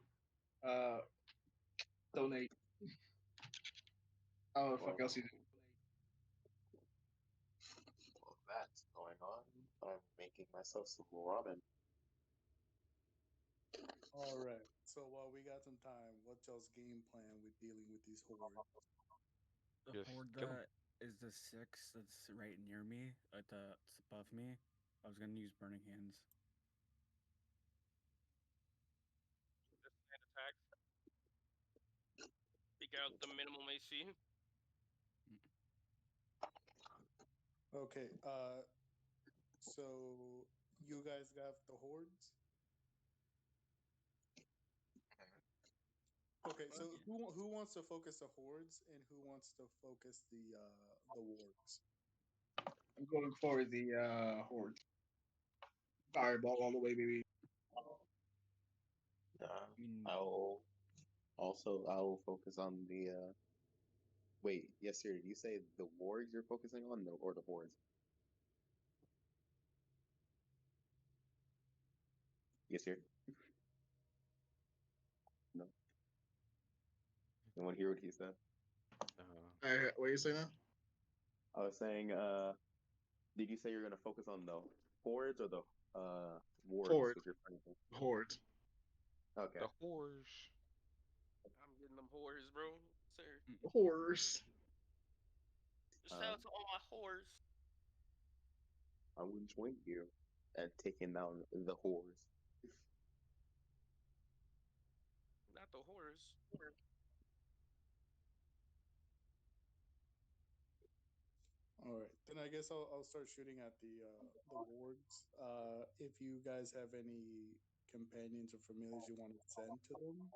Donate. Oh, the fuck else you do? While that's going on, I'm making myself some ramen. All right. So while we got some time, what's y'all's game plan with dealing with these hordes? The Just horde kill 'em. that is the 6 that's right near me, it's above me. I was gonna use Burning Hands. Attack. Figure out the minimum AC. Okay. So you guys got the hordes. Okay. So who wants to focus the hordes and who wants to focus the wargs? I'm going for the horde. Fireball all the way, baby. I'll focus on the. Wait, yes, sir. Did you say the wargs you're focusing on, or the hordes? Yes, sir. No. No one hear what he said. What are you saying now? I was saying, did you say you're gonna focus on the hordes or the wargs Horde. with your friends? Horde. Okay. The horse. I'm getting them whores, bro. Sir. Horse. Shout out to all my whores. I wouldn't join you. and taking down the hordes. Not the horse. All right, then I guess I'll start shooting at the wards. If you guys have any companions or familiars you want to send to them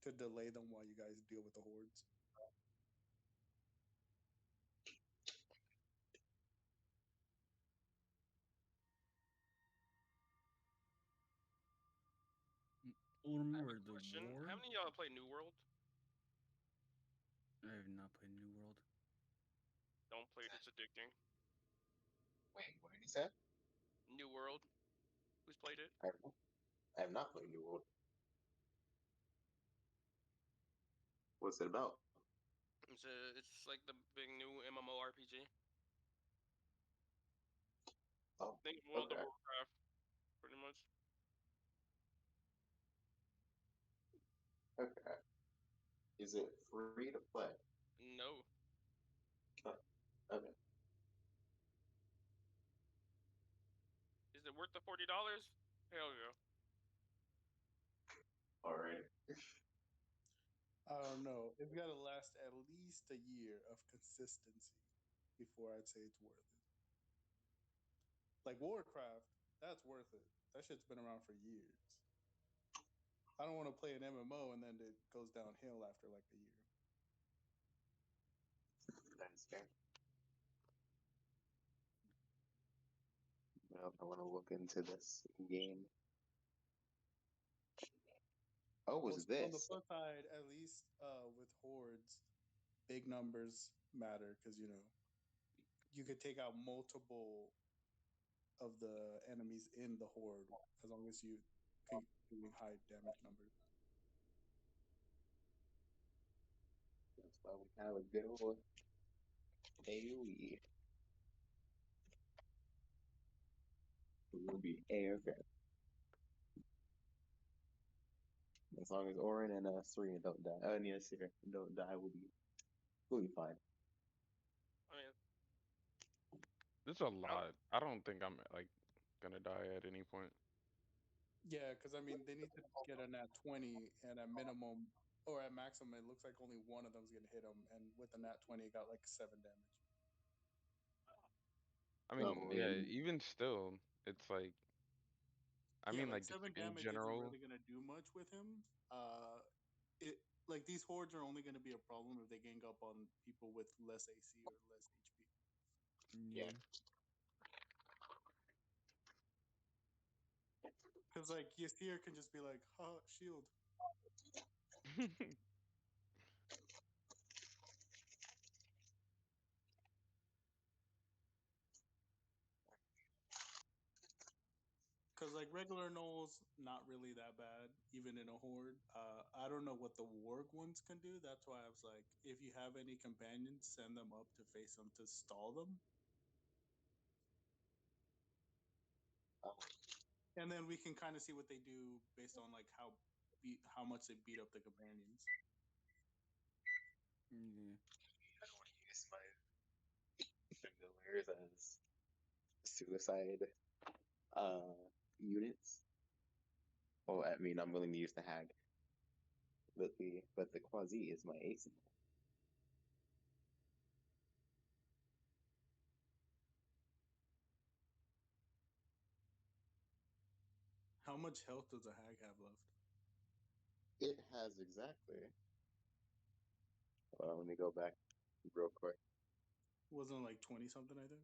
to delay them while you guys deal with the hordes. Well, remember the Question: war? How many of y'all play New World? I have not played New World. Don't play it. It's addicting. Wait, what did he say? New World. Who's played it? I have not played New World. What's it about? It's like the big new MMORPG. Oh, Think World of okay. Warcraft, pretty much. Okay. Is it free to play? No. Oh, okay. Is it worth the $40? Hell yeah. All right. I don't know. It's got to last at least a year of consistency before I'd say it's worth it. Like Warcraft, that's worth it. That shit's been around for years. I don't want to play an MMO and then it goes downhill after like a year. That's fair. Well, I want to look into this game. Oh, was On the this? plus side, at least with hordes, big numbers matter because you could take out multiple of the enemies in the horde as long as you keep doing high damage numbers. That's why we have a good old AoE. It will be AFK. As long as Oren and Surina don't die. And Yasir don't die, we'll be fine. I mean, There's a how, lot. I don't think I'm like gonna die at any point. Yeah, because I mean they need to get a nat 20 and at minimum or at maximum it looks like only one of them's gonna hit them, and with the nat 20 it got like 7 damage. I Oh, mean, yeah, really? even still, it's like I Yeah, mean, like like just 7 in damage isn't general. really gonna do much with him. It like these hordes are only gonna be a problem if they gang up on people with less AC or less HP. Yeah. Yeah. Because like Yasir can just be like, "Ha, shield." Because like regular gnolls, not really that bad, even in a horde. I don't know what the warg ones can do. That's why I was like, if you have any companions, send them up to face them to stall them, Oh, and then we can kind of see what they do based on like how much they beat up the companions. Yeah. I don't want to use my familiars as suicide uh units. Well, I mean, I'm willing to use the hag, but the quasi is my AC. How much health does a hag have left? It has exactly. Well, let me go back real quick. Wasn't it like 20 something, I think.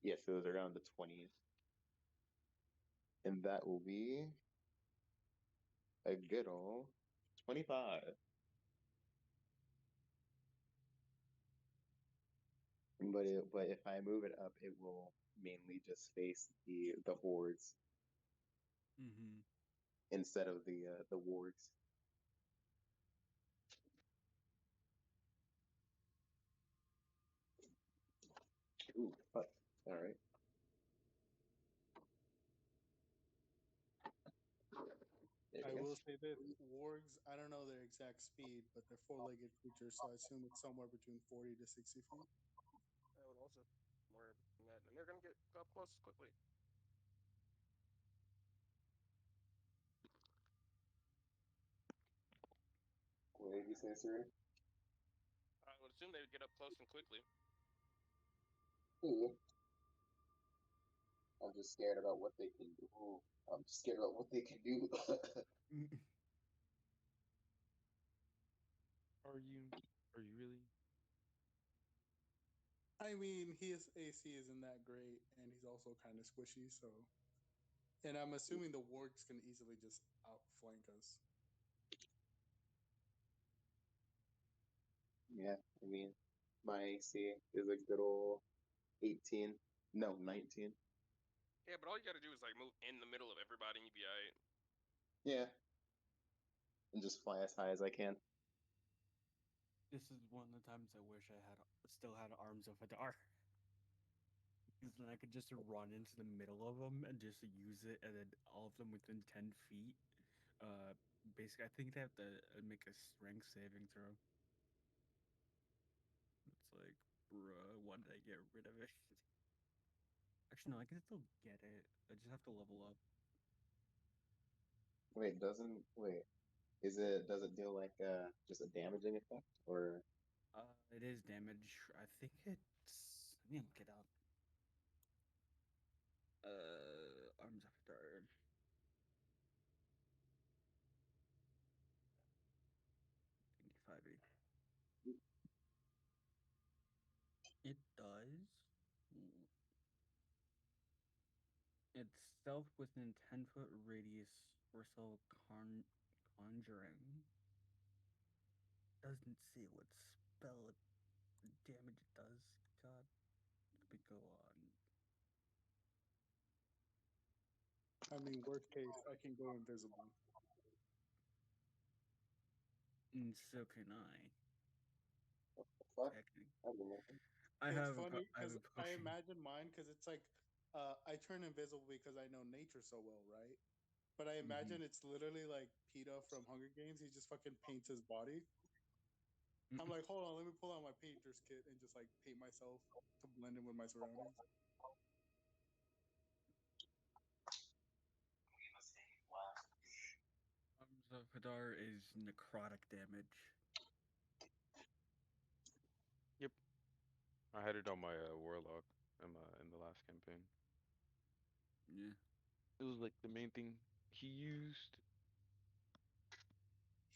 Yes, it was around the 20s, and that will be a good old 25. But if I move it up, it will mainly just face the hordes Mm-hmm. instead of the wards. Ooh, but all right. There I it will is. say this: wargs. I don't know their exact speed, but they're four-legged creatures, so I assume it's somewhere between 40 to 60 feet. I would also more than that. they're gonna get up close quickly. What did you say, Surina? I would assume they would get up close and quickly. Yeah. I'm just scared about what they can do. Ooh, I'm scared about what they can do. Are you? Are you really? I mean, his AC isn't that great, and he's also kind of squishy. So, and I'm assuming the wargs can easily just outflank us. Yeah, I mean, my AC is a good old 18. No, 19. Yeah, but all you gotta do is like move in the middle of everybody and you'd be alright. Yeah. And just fly as high as I can. This is one of the times I wish I still had arms of Hadar. Because then I could just run into the middle of them and just use it, and then all of them within 10 feet. Basically, I think they have to make a strength saving throw. It's like, bruh, why did I get rid of it? Actually, no, I can still get it. I just have to level up. Wait, does it deal like just a damaging effect or It is damage. I think it's. Let me look it up. Arms of Hadar. It does. It's stealth within 10-foot radius or so conjuring. Doesn't say what spell damage it does. God, let me go on. I mean, worst case, I can go invisible. And so can I. fuck? Technically, I don't know. I It's have funny I have because a I potion. imagine mine because it's like I turn invisible because I know nature so well, right? But I imagine it's literally like PETA from Hunger Games. He just fucking paints his body. I'm like, hold on, let me pull out my painter's kit and just like paint myself to blend in with my surroundings. Arms of Hadar is necrotic damage. Yep. I had it on my warlock in the last campaign. Yeah. It was like the main thing he used.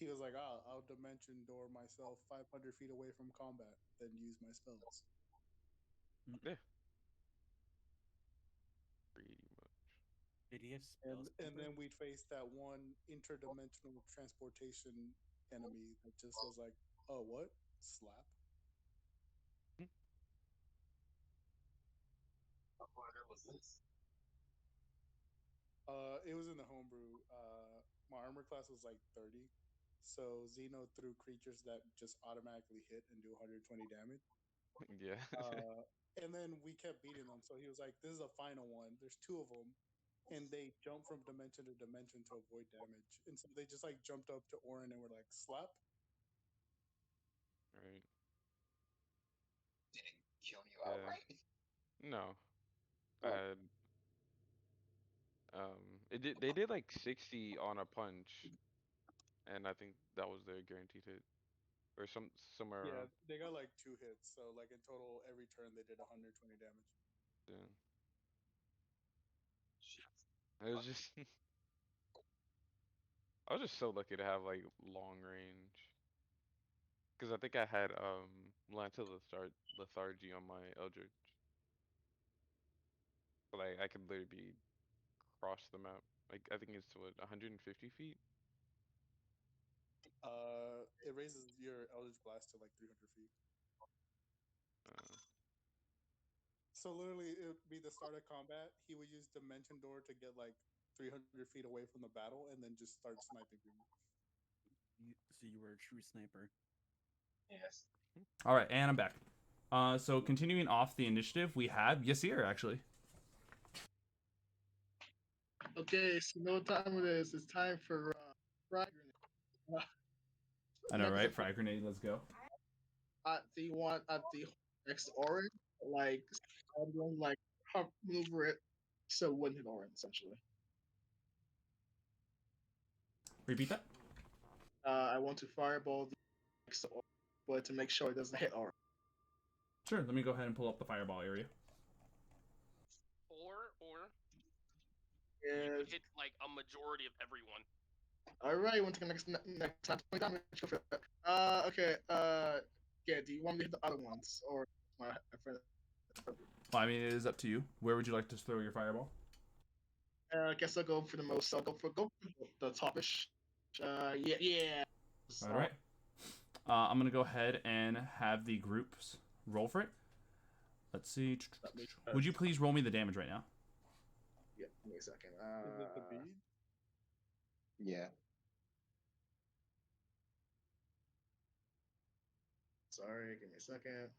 He was like, I'll dimension door myself 500 feet away from combat, then use my spells. Yeah. Pretty much. Did he have spell And sniper? then we'd face that one interdimensional transportation enemy that just was like, oh, what? Slap. What order was this? It was in the homebrew. My armor class was like 30. So Xeno threw creatures that just automatically hit and do 120 damage. Yeah. And then we kept beating them. So he was like, this is a final one. There's two of them. And they jump from dimension to dimension to avoid damage. And so they just like jumped up to Oren and were like, slap. Right. Did it kill you Yeah. outright? No. I Oh, had they did like 60 on a punch, and I think that was their guaranteed hit. Or somewhere Yeah, around. they got like two hits. So like in total, every turn they did 120 damage. Yeah. shit. It was just I was just so lucky to have like long range. Because I think I had Lance of Lethargy on my Eldritch. So like I could literally be across the map. Like I think it's what 150 feet? It raises your Eldritch Blast to like 300 feet. Uh, So literally, it would be the start of combat. He would use Dimension Door to get like 300 feet away from the battle, and then just start sniping people. So you were a true sniper. Yes. All right, and I'm back. So continuing off the initiative, we have Yasir actually. Okay, so you know what time it is. It's time for frag grenade. I know, right? Frag grenade. Let's go. Do you want at the next orange like everyone like maneuver it so it wouldn't hit Oren, essentially. Repeat that. I want to fireball the next to Oren, but to make sure it doesn't hit Oren. Sure. Let me go ahead and pull up the fireball area. Or you Yeah. could hit like a majority of everyone. Alright, want to take next time 20 damage. Go for it. Okay. Yeah. Do you want me to hit the other ones or my friend? Well, I mean, it is up to you. Where would you like to throw your fireball? I guess I'll go for the most. I'll go for the topish. Yeah. All right. I'm gonna go ahead and have the groups roll for it. Let's see. Would you please roll me the damage right now? Yeah. Wait a second. Is it the bead? Yeah. Sorry. Give me a second.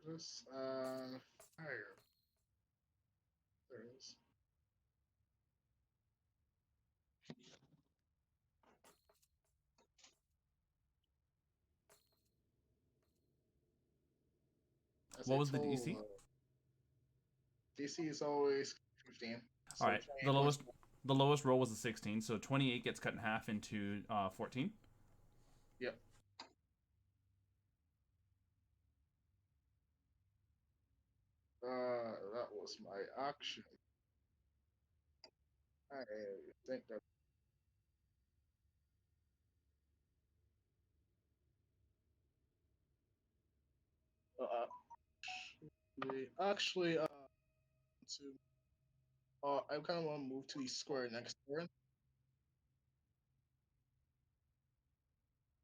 Just fire. There it is. What was the DC? DC is always 15. All right. The lowest roll was a 16, so 28 gets cut in half into 14. Yep. That was my action. I think that. Actually, I kind of want to move to the square next to Oren.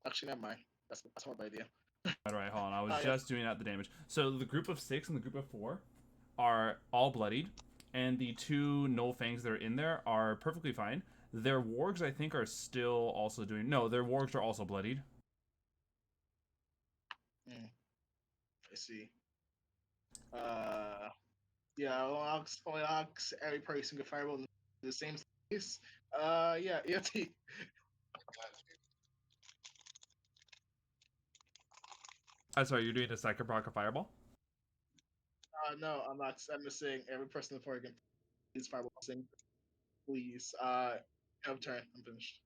Actually, never mind. That's a horrible idea. All right, hold on. I was just doing out the damage. So the group of 6 and the group of 4 are all bloodied, and the 2 Null Fangs that are in there are perfectly fine. Their wargs, I think, are still also doing. No, their wargs are also bloodied. I see. Yeah, I'll ask every person to fireball in the same place. Yeah, EFT. I'm sorry, you're doing a second proc of fireball? No, I'm not. I'm just saying every person before I can please fireball sing. Please. Have turn. I'm finished.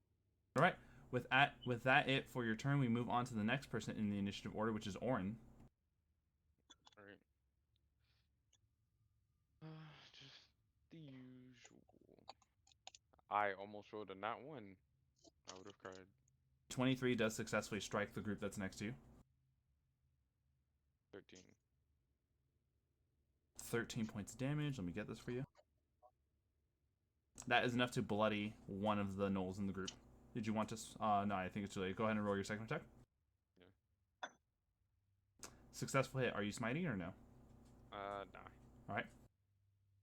All right. With that it for your turn, we move on to the next person in the initiative order, which is Oren. All right. Just the usual. I almost rolled a nat 1. I would have cried. 23 does successfully strike the group that's next to you. 13. 13 points of damage. Let me get this for you. That is enough to bloody one of the gnolls in the group. Did you want to... no, I think it's too late. Go ahead and roll your second attack. Yeah. Successful hit. Are you smiting or no? Nah. All right.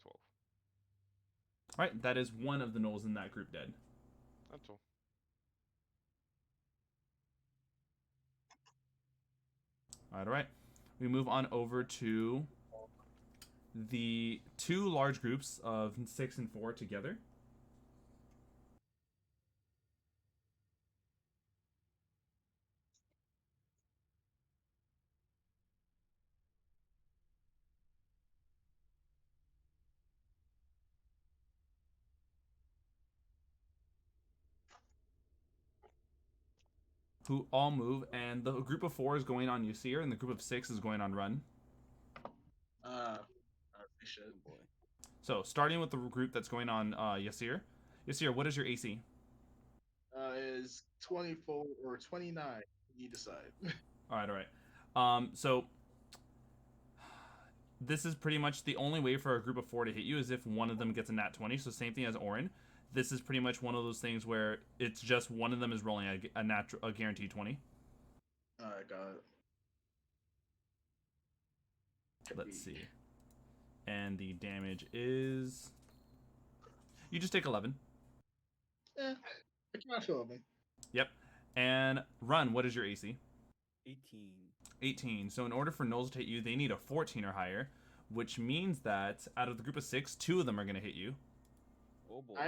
12. All right. That is one of the gnolls in that group dead. That's all. All right. We move on over to the 2 large groups of 6 and 4 together. Who all move, and the group of 4 is going on Yasir, and the group of 6 is going on Run. They should. Boy. So, starting with the group that's going on Yasir. Yasir, what is your AC? Is 24 or 29. You decide. All right. So this is pretty much the only way for a group of 4 to hit you is if one of them gets a nat 20. So same thing as Oren. This is pretty much one of those things where it's just one of them is rolling a guaranteed 20. Alright, got it. Let's see. And the damage is... You just take 11. Yeah, I can't feel them. Yep. And Run, what is your AC? 18. 18. So in order for gnolls to hit you, they need a 14 or higher, which means that out of the group of 6, 2 of them are going to hit you. Oh boy. I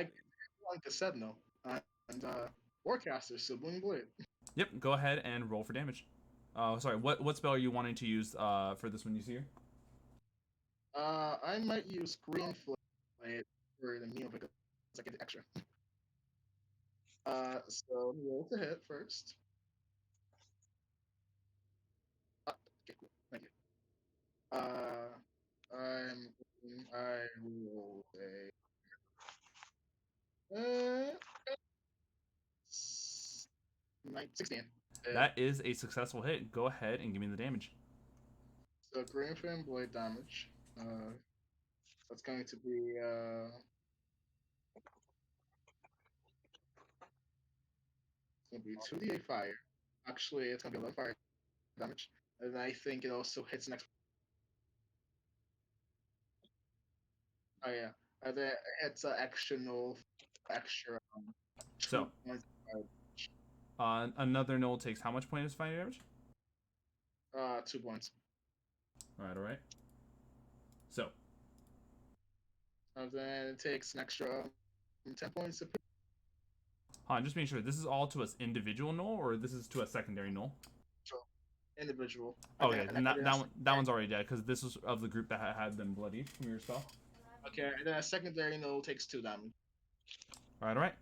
like I said no. And Warcaster, Sibling Blade. Yep, go ahead and roll for damage. Sorry, what spell are you wanting to use for this one, Yasir? I might use Green Flame for the meal because I get the extra. So roll to hit first. Okay, cool. Thank you. I will say 16. That is a successful hit. Go ahead and give me the damage. So Green Flame Blade damage. That's going to be it's going to be 2d8 fire. Actually, it's going to be 11 fire damage, and I think it also hits next. Oh yeah, then it's an extra null, extra. So, points of another null takes how much point of fire damage? 2 points. All right. So, And then it takes an extra 10 points of just making sure this is all to an individual null, or this is to a secondary null. individual. Okay, then that one's already dead because this was of the group that had them bloodied from your spell. Okay, and then a secondary null takes 2 damage. All right.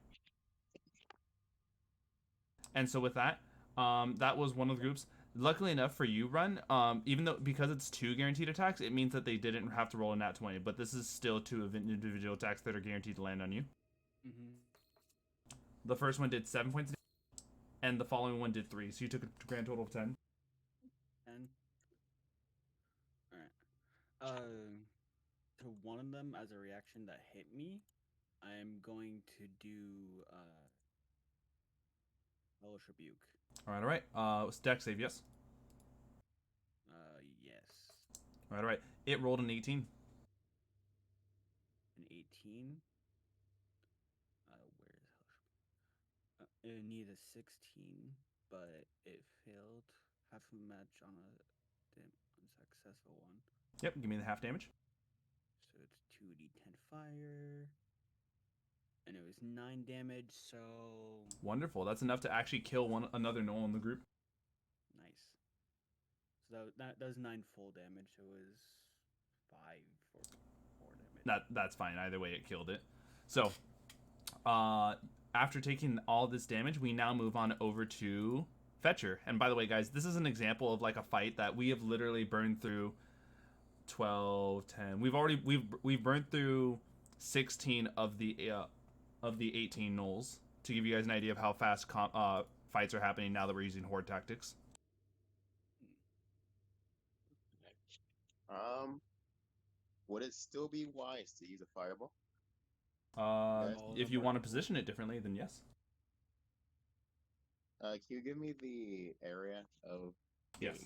And so with that, that was one of the groups. Luckily enough for you, Run, even though because it's 2 guaranteed attacks, it means that they didn't have to roll a nat 20. But this is still 2 individual attacks that are guaranteed to land on you. Mm-hmm. The first one did 7 points of damage, and the following one did 3. So you took a grand total of 10. 10. All right. To one of them, as a reaction that hit me, I'm going to do Hellish Rebuke. All right. Dex save, yes. Yes. All right. It rolled an 18. An 18. Where is Hellish Rebuke? It needed a 16, but it failed. Half a match on a unsuccessful one. Yep. Give me the half damage. So it's 2d10 fire. And it was 9 damage, so... Wonderful. That's enough to actually kill another null in the group. Nice. So that was 9 full damage, so it was 5 for 4 damage. That's fine. Either way, it killed it. So, after taking all this damage, we now move on over to Fetcher. And by the way, guys, this is an example of like a fight that we have literally burned through 12, 10. We've burned through 16 of the 18 gnolls to give you guys an idea of how fast fights are happening now that we're using horde tactics. Would it still be wise to use a fireball? If you want to position it differently, then yes. Can you give me the area of? Yes.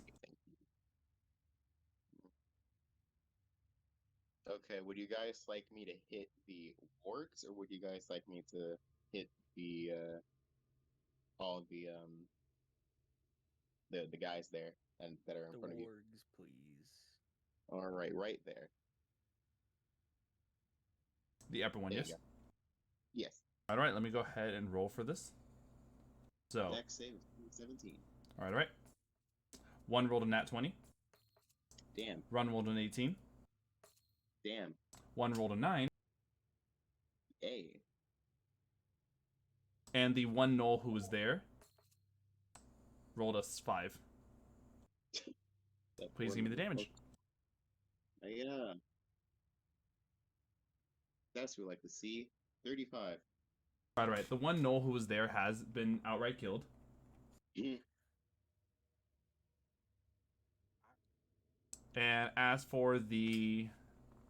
Okay, would you guys like me to hit the orcs, or would you guys like me to hit the all the guys there and that are in front of you? The wargs, please. All right there. The upper one, There yes. you go. Yes. All right, let me go ahead and roll for this. So, Dex save 17. all right. One rolled a nat 20. Damn. Run rolled an 18. Damn. One rolled a 9. A. And the one gnoll who was there rolled a 5. Please give me the damage. Yeah. That's what we like to see. 35. All right. The one gnoll who was there has been outright killed. And as for the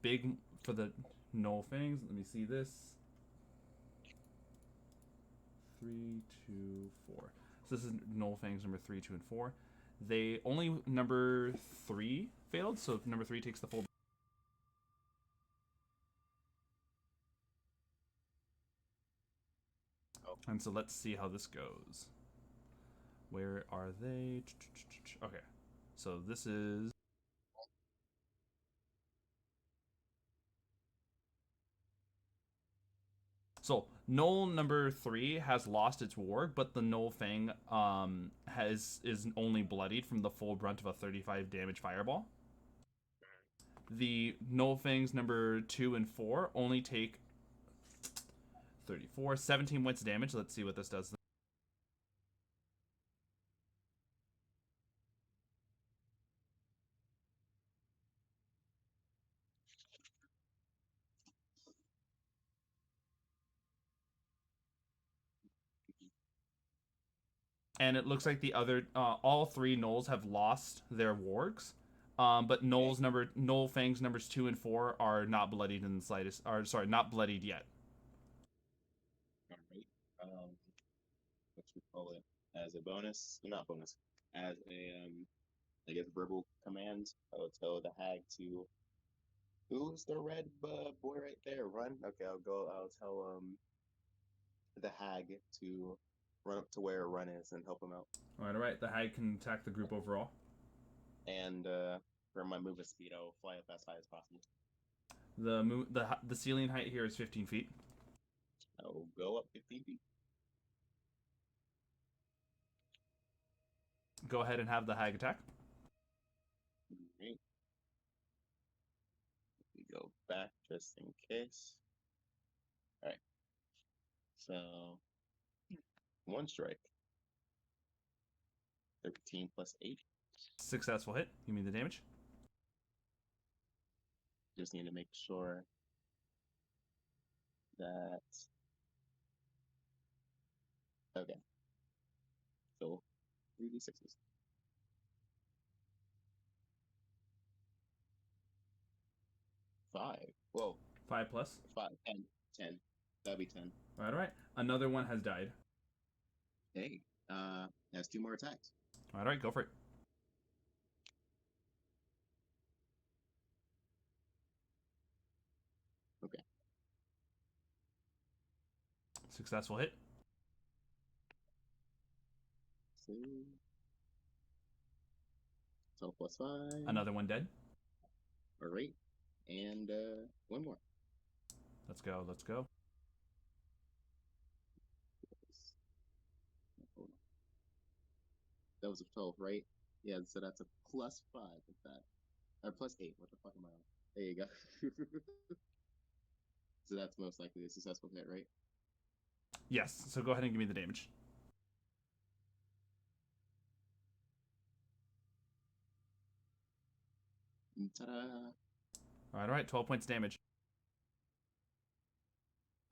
gnoll fangs, let me see this. 3, 2, 4. So this is gnoll fangs number 3, 2, and 4. They only number 3 failed, so number 3 takes the full. Oh. And so let's see how this goes. Where are they? Okay. So this is So Knoll number 3 has lost its warg, but the Knoll Fang is only bloodied from the full brunt of a 35 damage fireball. The Knoll Fangs number 2 and 4 only take 34, 17 points of damage. Let's see what this does. And it looks like the other, all 3 Knolls have lost their wargs. But Knoll Fangs numbers 2 and 4 are not bloodied in the slightest. Sorry, not bloodied yet. All right. What you call it as a bonus? Not bonus. As a I guess verbal command. I will tell the hag to. Who's the red boy right there? Run. Okay, I'll go. I'll tell the hag to run up to where Run is and help him out. All right. The hag can attack the group overall. And for my movement speed, I'll fly up as high as possible. The ceiling height here is 15 feet. I'll go up 15 feet. Go ahead and have the hag attack. Right. We go back just in case. All right. So 1 strike. 13 plus 8. Successful hit. You mean the damage? Just need to make sure that. Okay. So 3d6s. 5. Whoa. 5 plus. 5. 10. 10. That'd be 10. All right. Another one has died. Hey. Has 2 more attacks. All right. Go for it. Okay. Successful hit. So plus 5. Another one dead. All right. And 1 more. Let's go. Let's go. That was a 12, right? Yeah, so that's a plus 5 with that. Or plus 8. What the fuck am I on? There you go. So that's most likely a successful hit, right? Yes. So go ahead and give me the damage. Ta-da! All right. 12 points damage.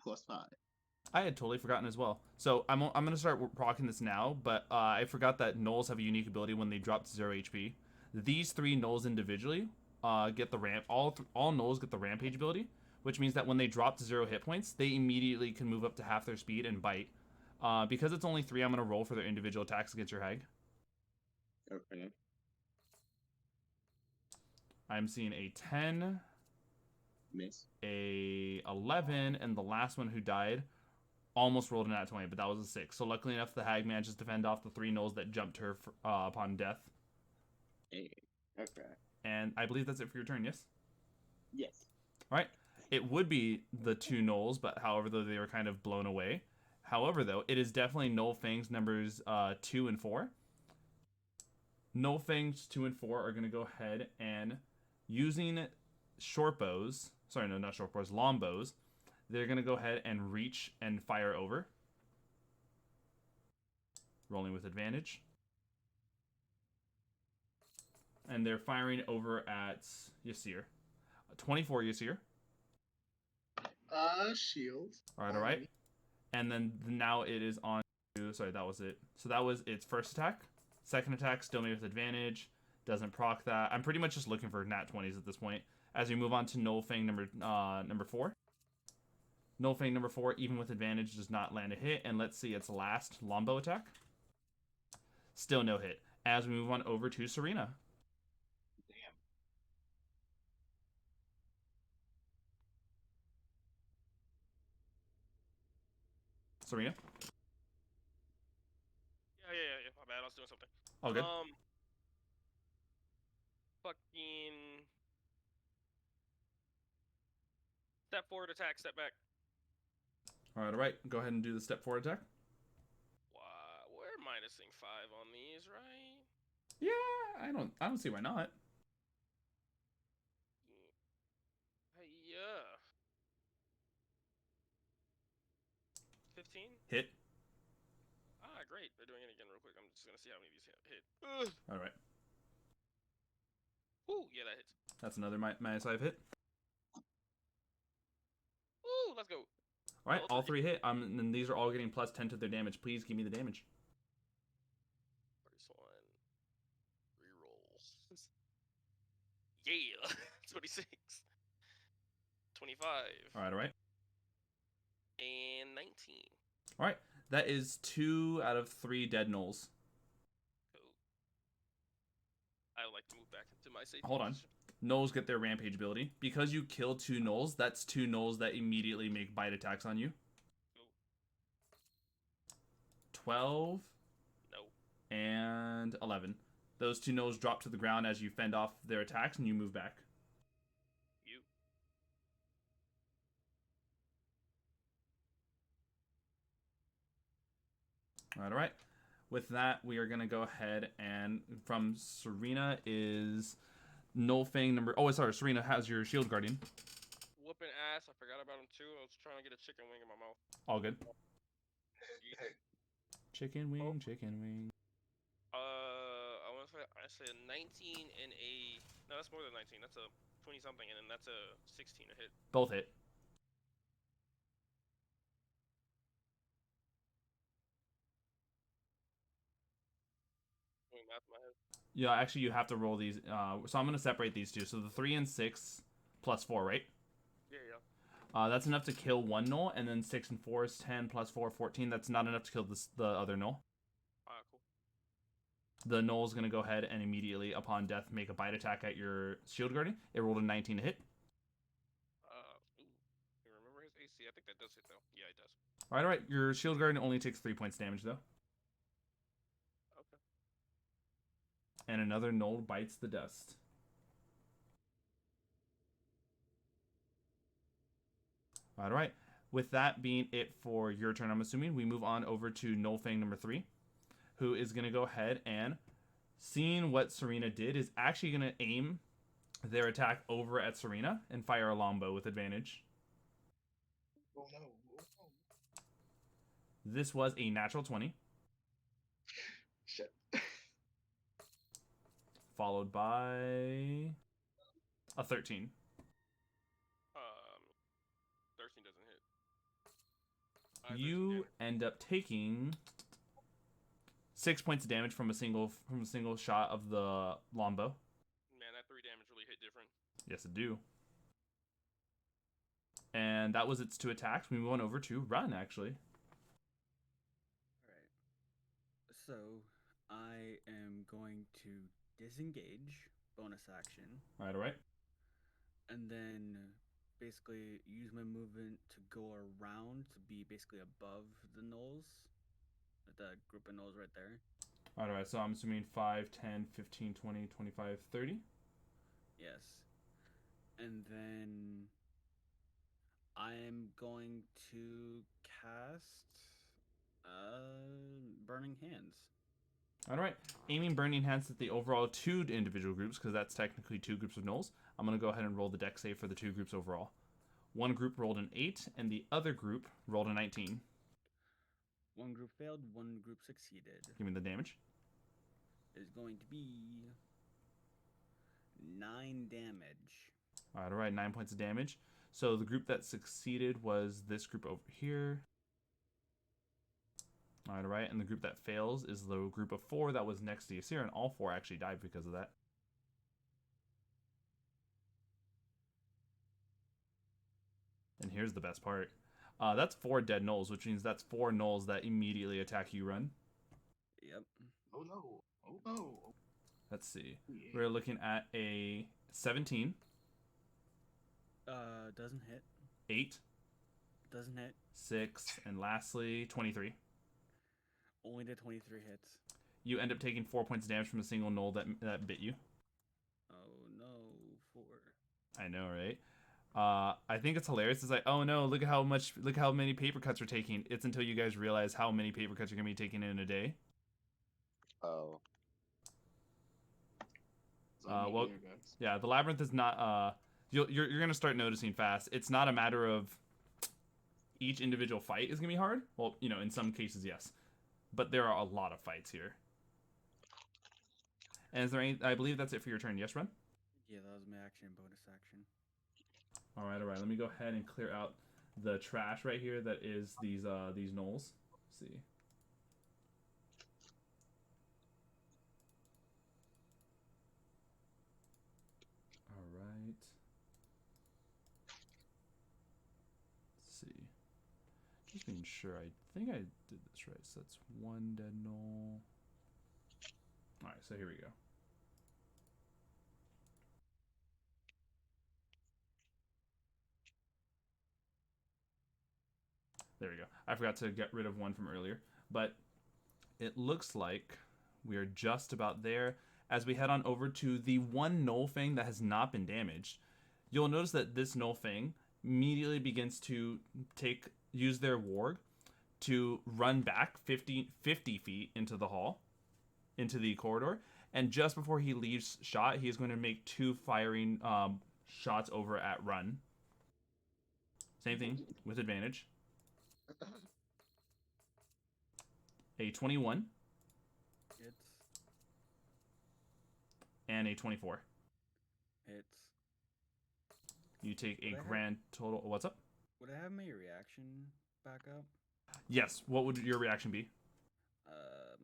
Plus 5. I had totally forgotten as well. So I'm gonna start rocking this now, but I forgot that Knolls have a unique ability when they drop to 0 HP. These 3 Knolls individually get the ramp. All Knolls get the Rampage ability, which means that when they drop to 0 hit points, they immediately can move up to half their speed and bite. Because it's only 3, I'm gonna roll for their individual attacks against your hag. Okay. I'm seeing a 10, Miss. a 11, and the last one who died almost rolled a nat 20, but that was a 6. So luckily enough, the hag manages to fend off the 3 Knolls that jumped her upon death. Hey. Okay. And I believe that's it for your turn, yes? Yes. All right. It would be the 2 Knolls, but however, though, they were kind of blown away. However, though, it is definitely Knoll Fangs numbers 2 and 4. Knoll Fangs 2 and 4 are going to go ahead and, using short bows, sorry, no, not short bows, long bows, they're going to go ahead and reach and fire over. Rolling with advantage. And they're firing over at Yasir. 24 Yasir. Shield. All right. And then now it is on to, sorry, that was it. So that was its first attack. Second attack, still made with advantage. Doesn't proc that. I'm pretty much just looking for nat 20s at this point. As we move on to Knoll Fang number 4. Knoll Fang number 4, even with advantage, does not land a hit. And let's see its last longbow attack. Still no hit. As we move on over to Surina. Damn. Surina? Yeah. My bad. I was doing something. Oh, good. Fucking. Step forward, attack, step back. All right. Go ahead and do the step 4 attack. Wow, we're minusing 5 on these, right? Yeah, I don't see why not. Yeah. 15? Hit. Ah, great. They're doing it again real quick. I'm just gonna see how many of these hit. Ugh. All right. Ooh, yeah, that hits. That's another -5 hit. Ooh, let's go. All right, all three 3 hit. And these are all getting +10 to their damage. Please give me the damage. First one. Reroll. Yeah. 26. 25. All right. And 19. All right. That is 2 out of 3 dead gnolls. Cool. I would like to move back into my safety Hold on. position. Gnolls get their rampage ability. Because you killed 2 gnolls, that's 2 gnolls that immediately make bite attacks on you. Cool. 12 No. and 11. Those 2 gnolls drop to the ground as you fend off their attacks and you move back. You. All right. With that, we are going to go ahead and from Surina is Nolfang number... Oh, sorry. Surina has your shield guardian. Whooping ass. I forgot about him too. I was trying to get a chicken wing in my mouth. All good. Yeah. Chicken wing, chicken wing. I said 19 and a... No, that's more than 19. That's a 20-something, and then that's a 16 to hit. Both hit. Doing math in my head. Yeah, actually, you have to roll these. So I'm going to separate these two. So the 3 and 6 plus 4, right? Yeah. That's enough to kill 1 gnoll, and then 6 and 4 is 10 plus 4, 14. That's not enough to kill the other gnoll. Cool. The gnoll is going to go ahead and immediately, upon death, make a bite attack at your shield guardian. It rolled a 19 to hit. You remember his AC? I think that does hit, though. Yeah, it does. All right. Your shield guardian only takes 3 points damage, though. Okay. And another gnoll bites the dust. All right. With that being it for your turn, I'm assuming, we move on over to Nolfang number 3, who is going to go ahead and, seeing what Surina did, is actually going to aim their attack over at Surina and fire a longbow with advantage. Oh no. This was a natural 20. Shit. Followed by a 13. 13 doesn't hit. You end up taking 6 points of damage from a single shot of the longbow. Man, that 3 damage really hit different. Yes, it do. And that was its 2 attacks. We move on over to run, actually. Alright. So, I am going to disengage, bonus action. Alright. And then basically use my movement to go around to be basically above the gnolls. The group of gnolls right there. Alright, so I'm assuming 5, 10, 15, 20, 25, 30? Yes. And then I am going to cast Burning Hands. Alright, aiming Burning Hands at the overall 2 individual groups, because that's technically 2 groups of gnolls. I'm going to go ahead and roll the dex save for the 2 groups overall. One group rolled an 8, and the other group rolled a 19. One group failed, one group succeeded. Give me the damage. Is going to be 9 damage. Alright, 9 points of damage. So the group that succeeded was this group over here. Alright, and the group that fails is the group of 4 that was next to Yasir, and all 4 actually died because of that. And here's the best part. That's 4 dead gnolls, which means that's 4 gnolls that immediately attack you, Run. Yep. Oh no. Oh no. Let's see. Yeah. We're looking at a 17. Doesn't hit. 8. Doesn't hit. 6. And lastly, 23. Only the 23 hits. You end up taking 4 points of damage from a single gnoll that bit you. Oh no, 4. I know, right? I think it's hilarious. It's like, oh no, look how many paper cuts we're taking. It's until you guys realize how many paper cuts you're gonna be taking in a day. Oh. Well, yeah, the labyrinth is not. You're gonna start noticing fast. It's not a matter of each individual fight is gonna be hard. Well, in some cases, yes, but there are a lot of fights here. And is there any? I believe that's it for your turn. Yes, Ren? Yeah, that was my action and bonus action. All right. Let me go ahead and clear out the trash right here. That is these gnolls. Let's see. All right. Let's see. Just being sure. I think I did this right. So that's one dead gnoll. All right. So here we go. There we go. I forgot to get rid of one from earlier, but it looks like we are just about there. As we head on over to the one Gnoll Fang that has not been damaged, you'll notice that this Gnoll Fang immediately begins to use their warg to run back 50 feet into the hall, into the corridor, and just before he leaves shot, he is going to make 2 firing shots over at Run. Same thing with advantage. A 21. Hits. And a 24. Hits. You take a grand total. What's up? Would I have my reaction back up? Yes. What would your reaction be?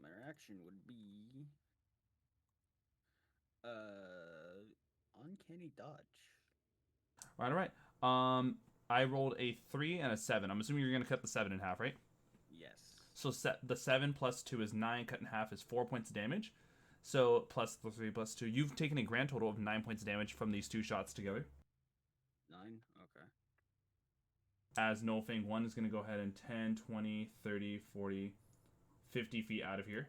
My reaction would be uncanny dodge. All right. I rolled a 3 and a 7. I'm assuming you're gonna cut the 7 in half, right? Yes. So the 7 plus 2 is 9. Cut in half is 4 points of damage. So plus the 3 plus 2, you've taken a grand total of 9 points of damage from these 2 shots together. 9? Okay. As Gnoll Fang 1 is gonna go ahead and 10, 20, 30, 40, 50 feet out of here.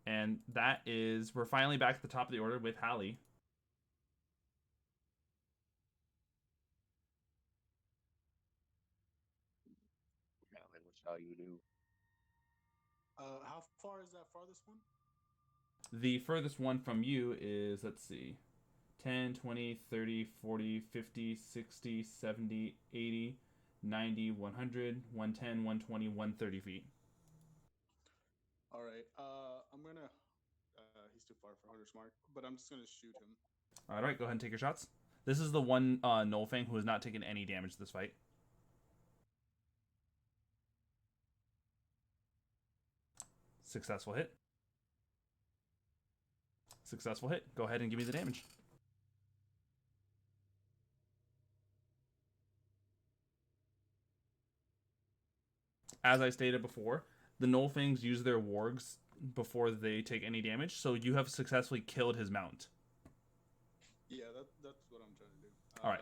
And that is, we're finally back at the top of the order with Hallie. What shall you do? How far is that farthest one? The furthest one from you is, let's see, 10, 20, 30, 40, 50, 60, 70, 80, 90, 100, 110, 120, 130 feet. All right. I'm going to... he's too far for Hunter's Mark, but I'm just going to shoot him. All right, go ahead and take your shots. This is the one Gnoll Fang who has not taken any damage this fight. Successful hit. Successful hit. Go ahead and give me the damage. As I stated before, the Gnoll Fangs use their wargs before they take any damage, so you have successfully killed his mount. Yeah, that's what I'm trying to do. All right.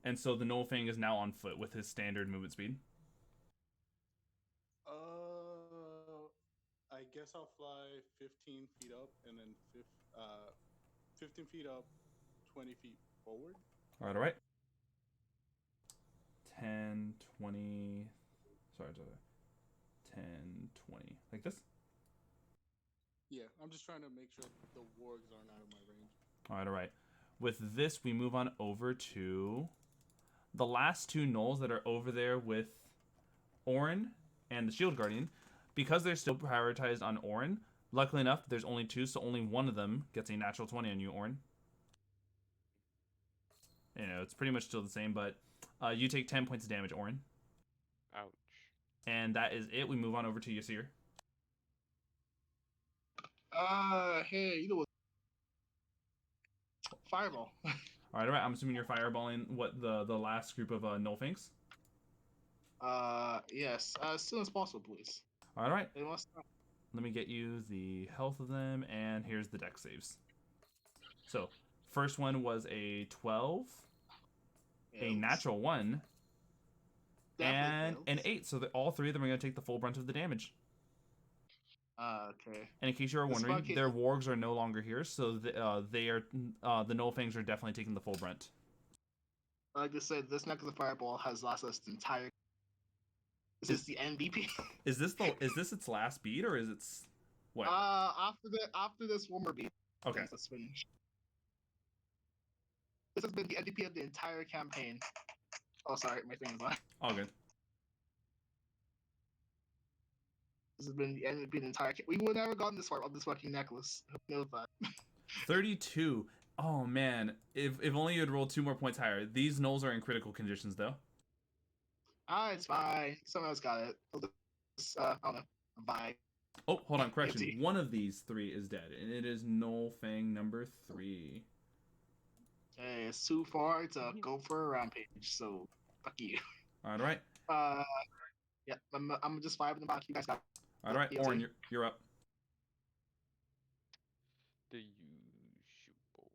And so the Gnoll Fang is now on foot with his standard movement speed. I guess I'll fly 15 feet up and then 15 feet up, 20 feet forward. All right. 10, 20... Sorry. 10, 20. Like this? Yeah, I'm just trying to make sure the wargs aren't out of my range. All right. With this, we move on over to the last 2 gnolls that are over there with Oren and the Shield Guardian. Because they're still prioritized on Oren, luckily enough, there's only 2, so only one of them gets a natural 20 on you, Oren. It's pretty much still the same, but you take 10 points of damage, Oren. Ouch. And that is it. We move on over to Yasir. Hey, you know what? Fireball. All right. I'm assuming you're fireballing what the last group of Gnoll Fangs? Yes. As soon as possible, please. All right. They must stop. Let me get you the health of them, and here's the dex saves. So, first one was a 12, a natural 1, and an 8. So all 3 of them are going to take the full brunt of the damage. Okay. And in case you were This wondering, fucking- their wargs are no longer here, so they are the Nullfangs are definitely taking the full brunt. Like I said, this necklace of fireball has lasted us the entire. This is the MVP. Is this its last beat or is its what? After this one more beat. Okay. Let's finish. This has been the MVP of the entire campaign. Oh, sorry, my thing is on. All good. This has been the MVP of the entire. We would have never gotten this far on this fucking necklace. Who knows that? 32. Oh man, if only you had rolled 2 more points higher. These gnolls are in critical conditions though. It's fine. Someone else got it. I'll just, I don't know. Bye. Oh, hold on, correction. Empty. One of these 3 is dead, and it is Nullfang number 3. Hey, it's too far to go for a rampage, so fuck you. All right. Yeah, I'm just vibing back. You guys got. All right, Yeah, Oren, same. you're up. The usual.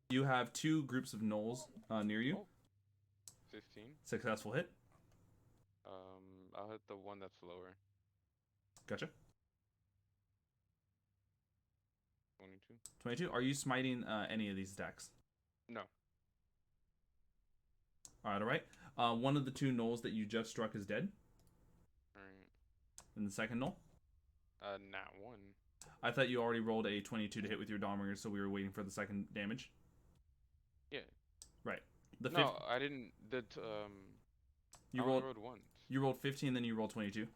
You have 2 groups of gnolls near you. Oh. 15. Successful hit. I'll hit the one that's lower. Gotcha. 22. 22. Are you smiting any of these attacks? No. All right. One of the 2 gnolls that you just struck is dead. Alright. And the second gnoll? Nat 1. I thought you already rolled a 22 to hit with your Dawnbringer, so we were waiting for the second damage. Yeah. Right. The No, I didn't. you I only rolled rolled once. you rolled 15, then you rolled 22.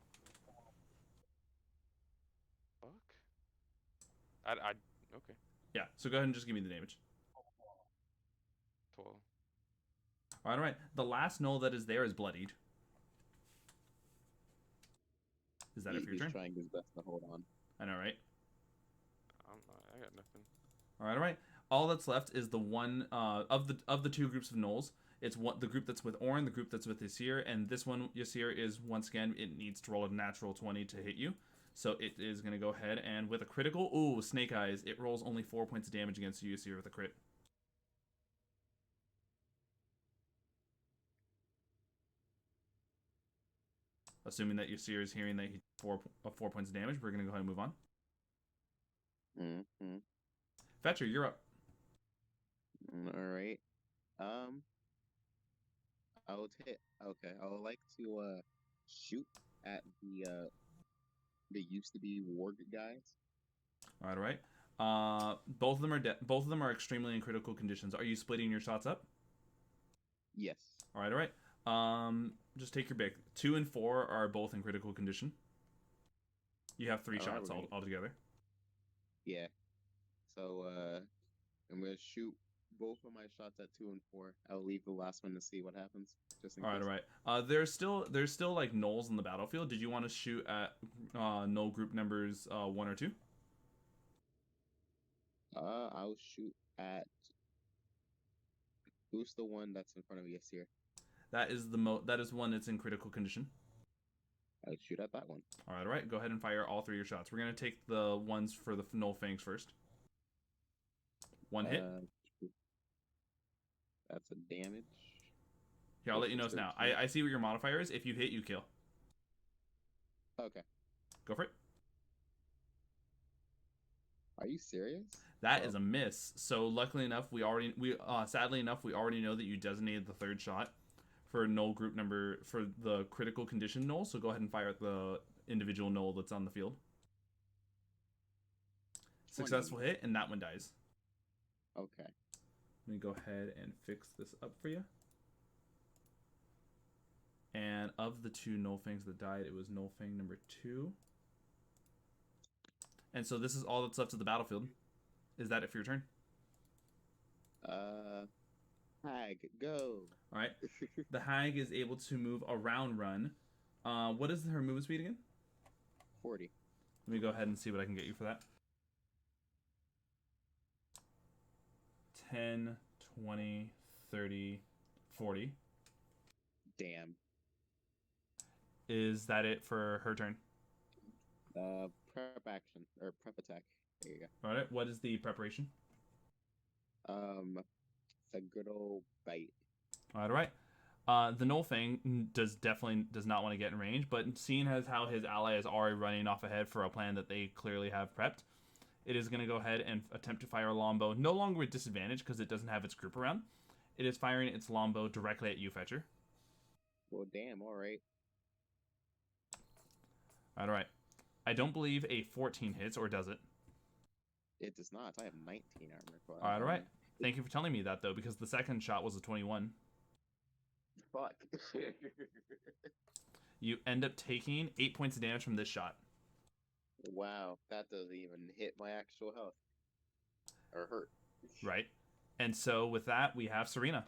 Fuck. Okay. Yeah. So go ahead and just give me the damage. 12. All right. The last gnoll that is there is bloodied. Is that it for your He's turn? trying his best to hold on. I know, right? I got nothing. All right. All that's left is the one of the 2 groups of gnolls. It's the group that's with Oren, the group that's with Yasir, and this one, Yasir, is once again, it needs to roll a natural 20 to hit you. So it is going to go ahead and with a critical, ooh, Snake Eyes, it rolls only 4 points of damage against you, Yasir, with a crit. Assuming that Yasir is hearing that he 4 points of damage, we're going to go ahead and move on. Mm-hmm. Fetcher, you're up. All right. I will hit. Okay, I would like to shoot at the used to be warg guys. All right. Both of them are both of them are extremely in critical conditions. Are you splitting your shots up? Yes. All right. Just take your pick. 2 and 4 are both in critical condition. You have 3 All right, shots we're gonna- altogether. Yeah. So I'm gonna shoot both of my shots at 2 and 4. I'll leave the last one to see what happens. Just in case. All right. There's still like gnolls in the battlefield. Did you want to shoot at gnoll group numbers 1 or 2? I'll shoot at. Who's the one that's in front of Yasir? That is that is one that's in critical condition. I'll shoot at that one. All right. Go ahead and fire all 3 of your shots. We're gonna take the ones for the Gnoll Fangs first. 1 hit. That's a damage. Here, I'll let you know now. I see what your modifier is. If you hit, you kill. Okay. Go for it. Are you serious? That is a miss. So luckily enough, sadly enough, we already know that you designated the 3rd shot for gnoll group number for the critical condition gnoll. So go ahead and fire at the individual gnoll that's on the field. Successful hit, and that one dies. Okay. Let me go ahead and fix this up for you. And of the 2 Nullfangs that died, it was Nullfang number 2. And so this is all that's left of the battlefield. Is that it for your turn? Hag, go. All right. The hag is able to move a round run. What is her movement speed again? 40. Let me go ahead and see what I can get you for that. 10, 20, 30, 40. Damn. Is that it for her turn? Prep action or prep attack. There you go. All right. What is the preparation? A good old bite. All right. The Null Fang definitely does not want to get in range, but seeing as how his ally is already running off ahead for a plan that they clearly have prepped, it is going to go ahead and attempt to fire a longbow, no longer with disadvantage because it doesn't have its group around. It is firing its longbow directly at you, Fetcher. Well, damn. All right. All right. I don't believe a 14 hits, or does it? It does not. I have 19 armor. But, All right. Thank you for telling me that, though, because the second shot was a 21. Fuck. You end up taking 8 points of damage from this shot. Wow, that doesn't even hit my actual health. Or hurt. Right. And so with that, we have Surina.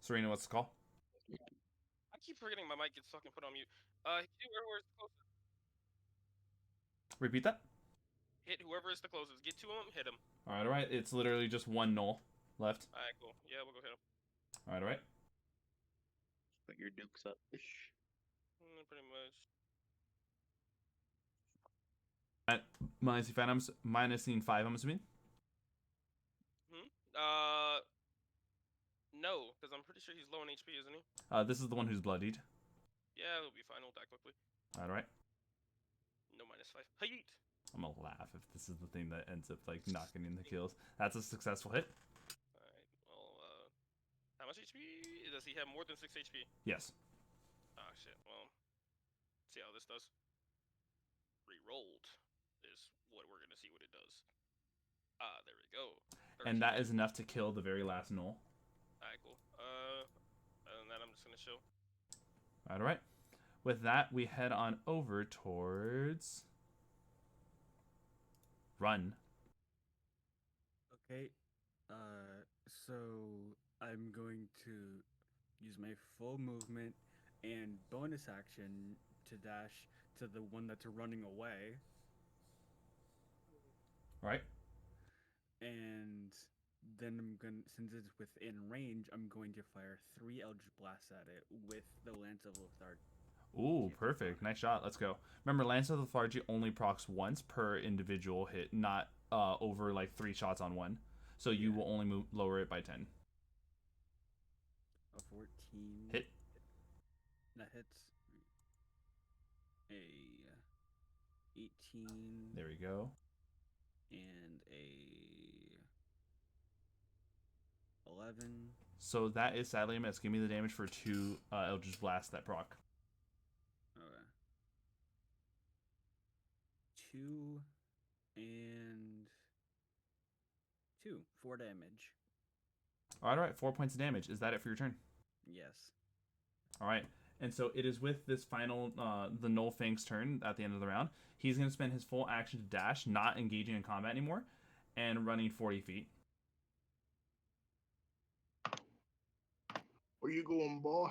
Surina, what's the call? I keep forgetting my mic gets fucking put on mute. Hit whoever is the closest. Repeat that. Hit whoever is the closest. Get to him, hit him. All right. It's literally just one null left. Alright, cool. Yeah, we'll go hit him. All right. Put your dukes up. Pretty much. Minusing 5, I'm assuming? No, because I'm pretty sure he's low on HP, isn't he? This is the one who's bloodied. Yeah, it'll be fine. We'll die quickly. All right. No -5. Hayet! I'm gonna laugh if this is the thing that ends up like knocking in the kills. That's a successful hit. Alright, well, how much HP? Does he have more than 6 HP? Yes. Ah, shit. Well, see how this does. Rerolled is what we're gonna see what it does. Ah, there we go. 13. And that is enough to kill the very last null. Alright, cool. Other than that, I'm just gonna chill. All right. With that, we head on over towards Run. Okay. So I'm going to use my full movement and bonus action to dash to the one that's running away. Right. And then I'm going to, since it's within range, I'm going to fire 3 Eldritch Blasts at it with the Lance of Lethargy. Ooh, perfect. Nice shot. Let's go. Remember, Lance of Lethargy only procs once per individual hit, not over like 3 shots on one. So you will only lower it by 10. A 14. Hit. That hits. A 18. There we go. And a 11. So that is sadly a miss. Give me the damage for 2 Eldritch Blasts that proc. Okay. 2 and 2. 4 damage. All right. 4 points of damage. Is that it for your turn? Yes. All right. And so it is with this final, the Null Fang's turn at the end of the round. He's going to spend his full action to dash, not engaging in combat anymore, and running 40 feet. Where you going, boy?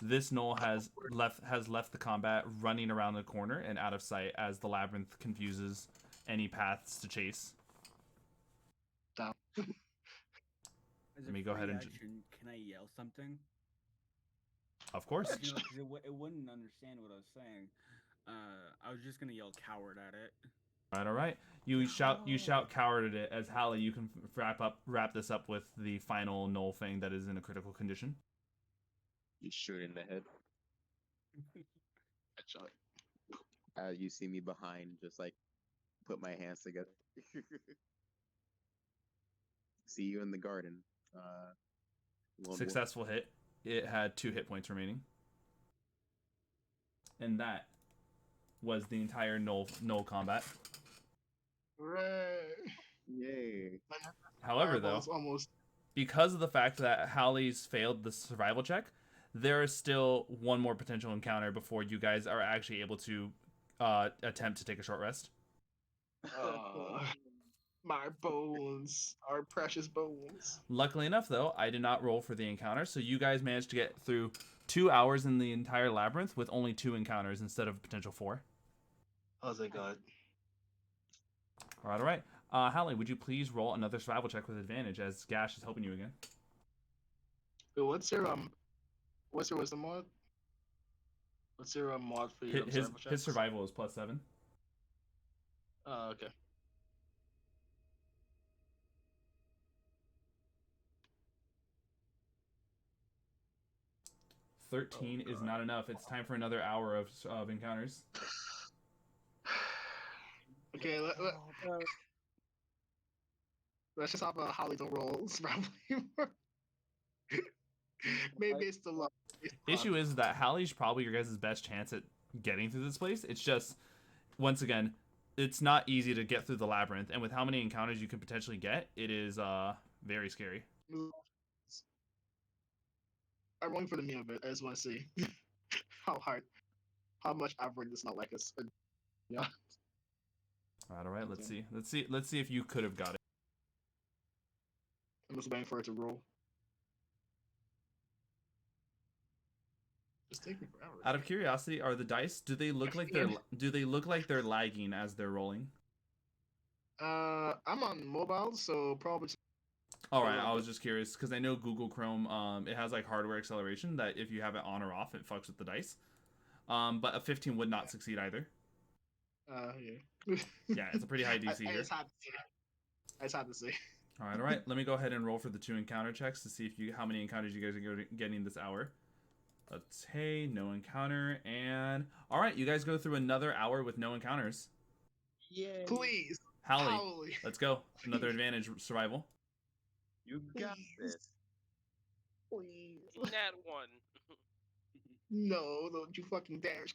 This Null has left the combat, running around the corner and out of sight as the labyrinth confuses any paths to chase. Down. Let me go ahead and. Can I yell something? Of course. You know, it wouldn't understand what I was saying. I was just gonna yell coward at it. All right. You shout coward at it as Hallie. You can wrap this up with the final Null Fang that is in a critical condition. You shoot in the head. Headshot. You see me behind, just like put my hands together. See you in the garden. Successful hit. It had 2 hit points remaining. And that was the entire null combat. Hooray! Yay. However, though, because of the fact that Hallie's failed the survival check, there is still one more potential encounter before you guys are actually able to attempt to take a short rest. My bones, our precious bones. Luckily enough, though, I did not roll for the encounter, so you guys managed to get through 2 hours in the entire labyrinth with only 2 encounters instead of potential 4. How's it going? All right. Hallie, would you please roll another survival check with advantage as Gash is helping you again? Wait, what's your wisdom mod? What's your mod for your survival checks? His survival is +7. Okay. 13 is not enough. It's time for another hour of encounters. Okay, let's just have a Holly don't roll probably. Maybe it's the luck. Issue is that Hallie's probably your guys' best chance at getting through this place. It's just, once again, it's not easy to get through the labyrinth, and with how many encounters you can potentially get, it is very scary. I'm rolling for the mean of it. I just want to see how much average this not like us. Yeah. All right. Let's see. Let's see if you could have got it. I'm just waiting for it to roll. It's taking forever. Out of curiosity, are the dice? Do they look like they're lagging as they're rolling? I'm on mobile, so probably. All right, I was just curious because I know Google Chrome, it has like hardware acceleration that if you have it on or off, it fucks with the dice. But a 15 would not succeed either. Yeah. Yeah, it's a pretty high DC here. I just had to see. All right. Let me go ahead and roll for the 2 encounter checks to see if how many encounters you guys are getting this hour. Let's no encounter, and all right, you guys go through another hour with no encounters. Yay. Please, Hallie, let's go. Another advantage survival. You got this. Please. Nat 1. No, don't you fucking dare.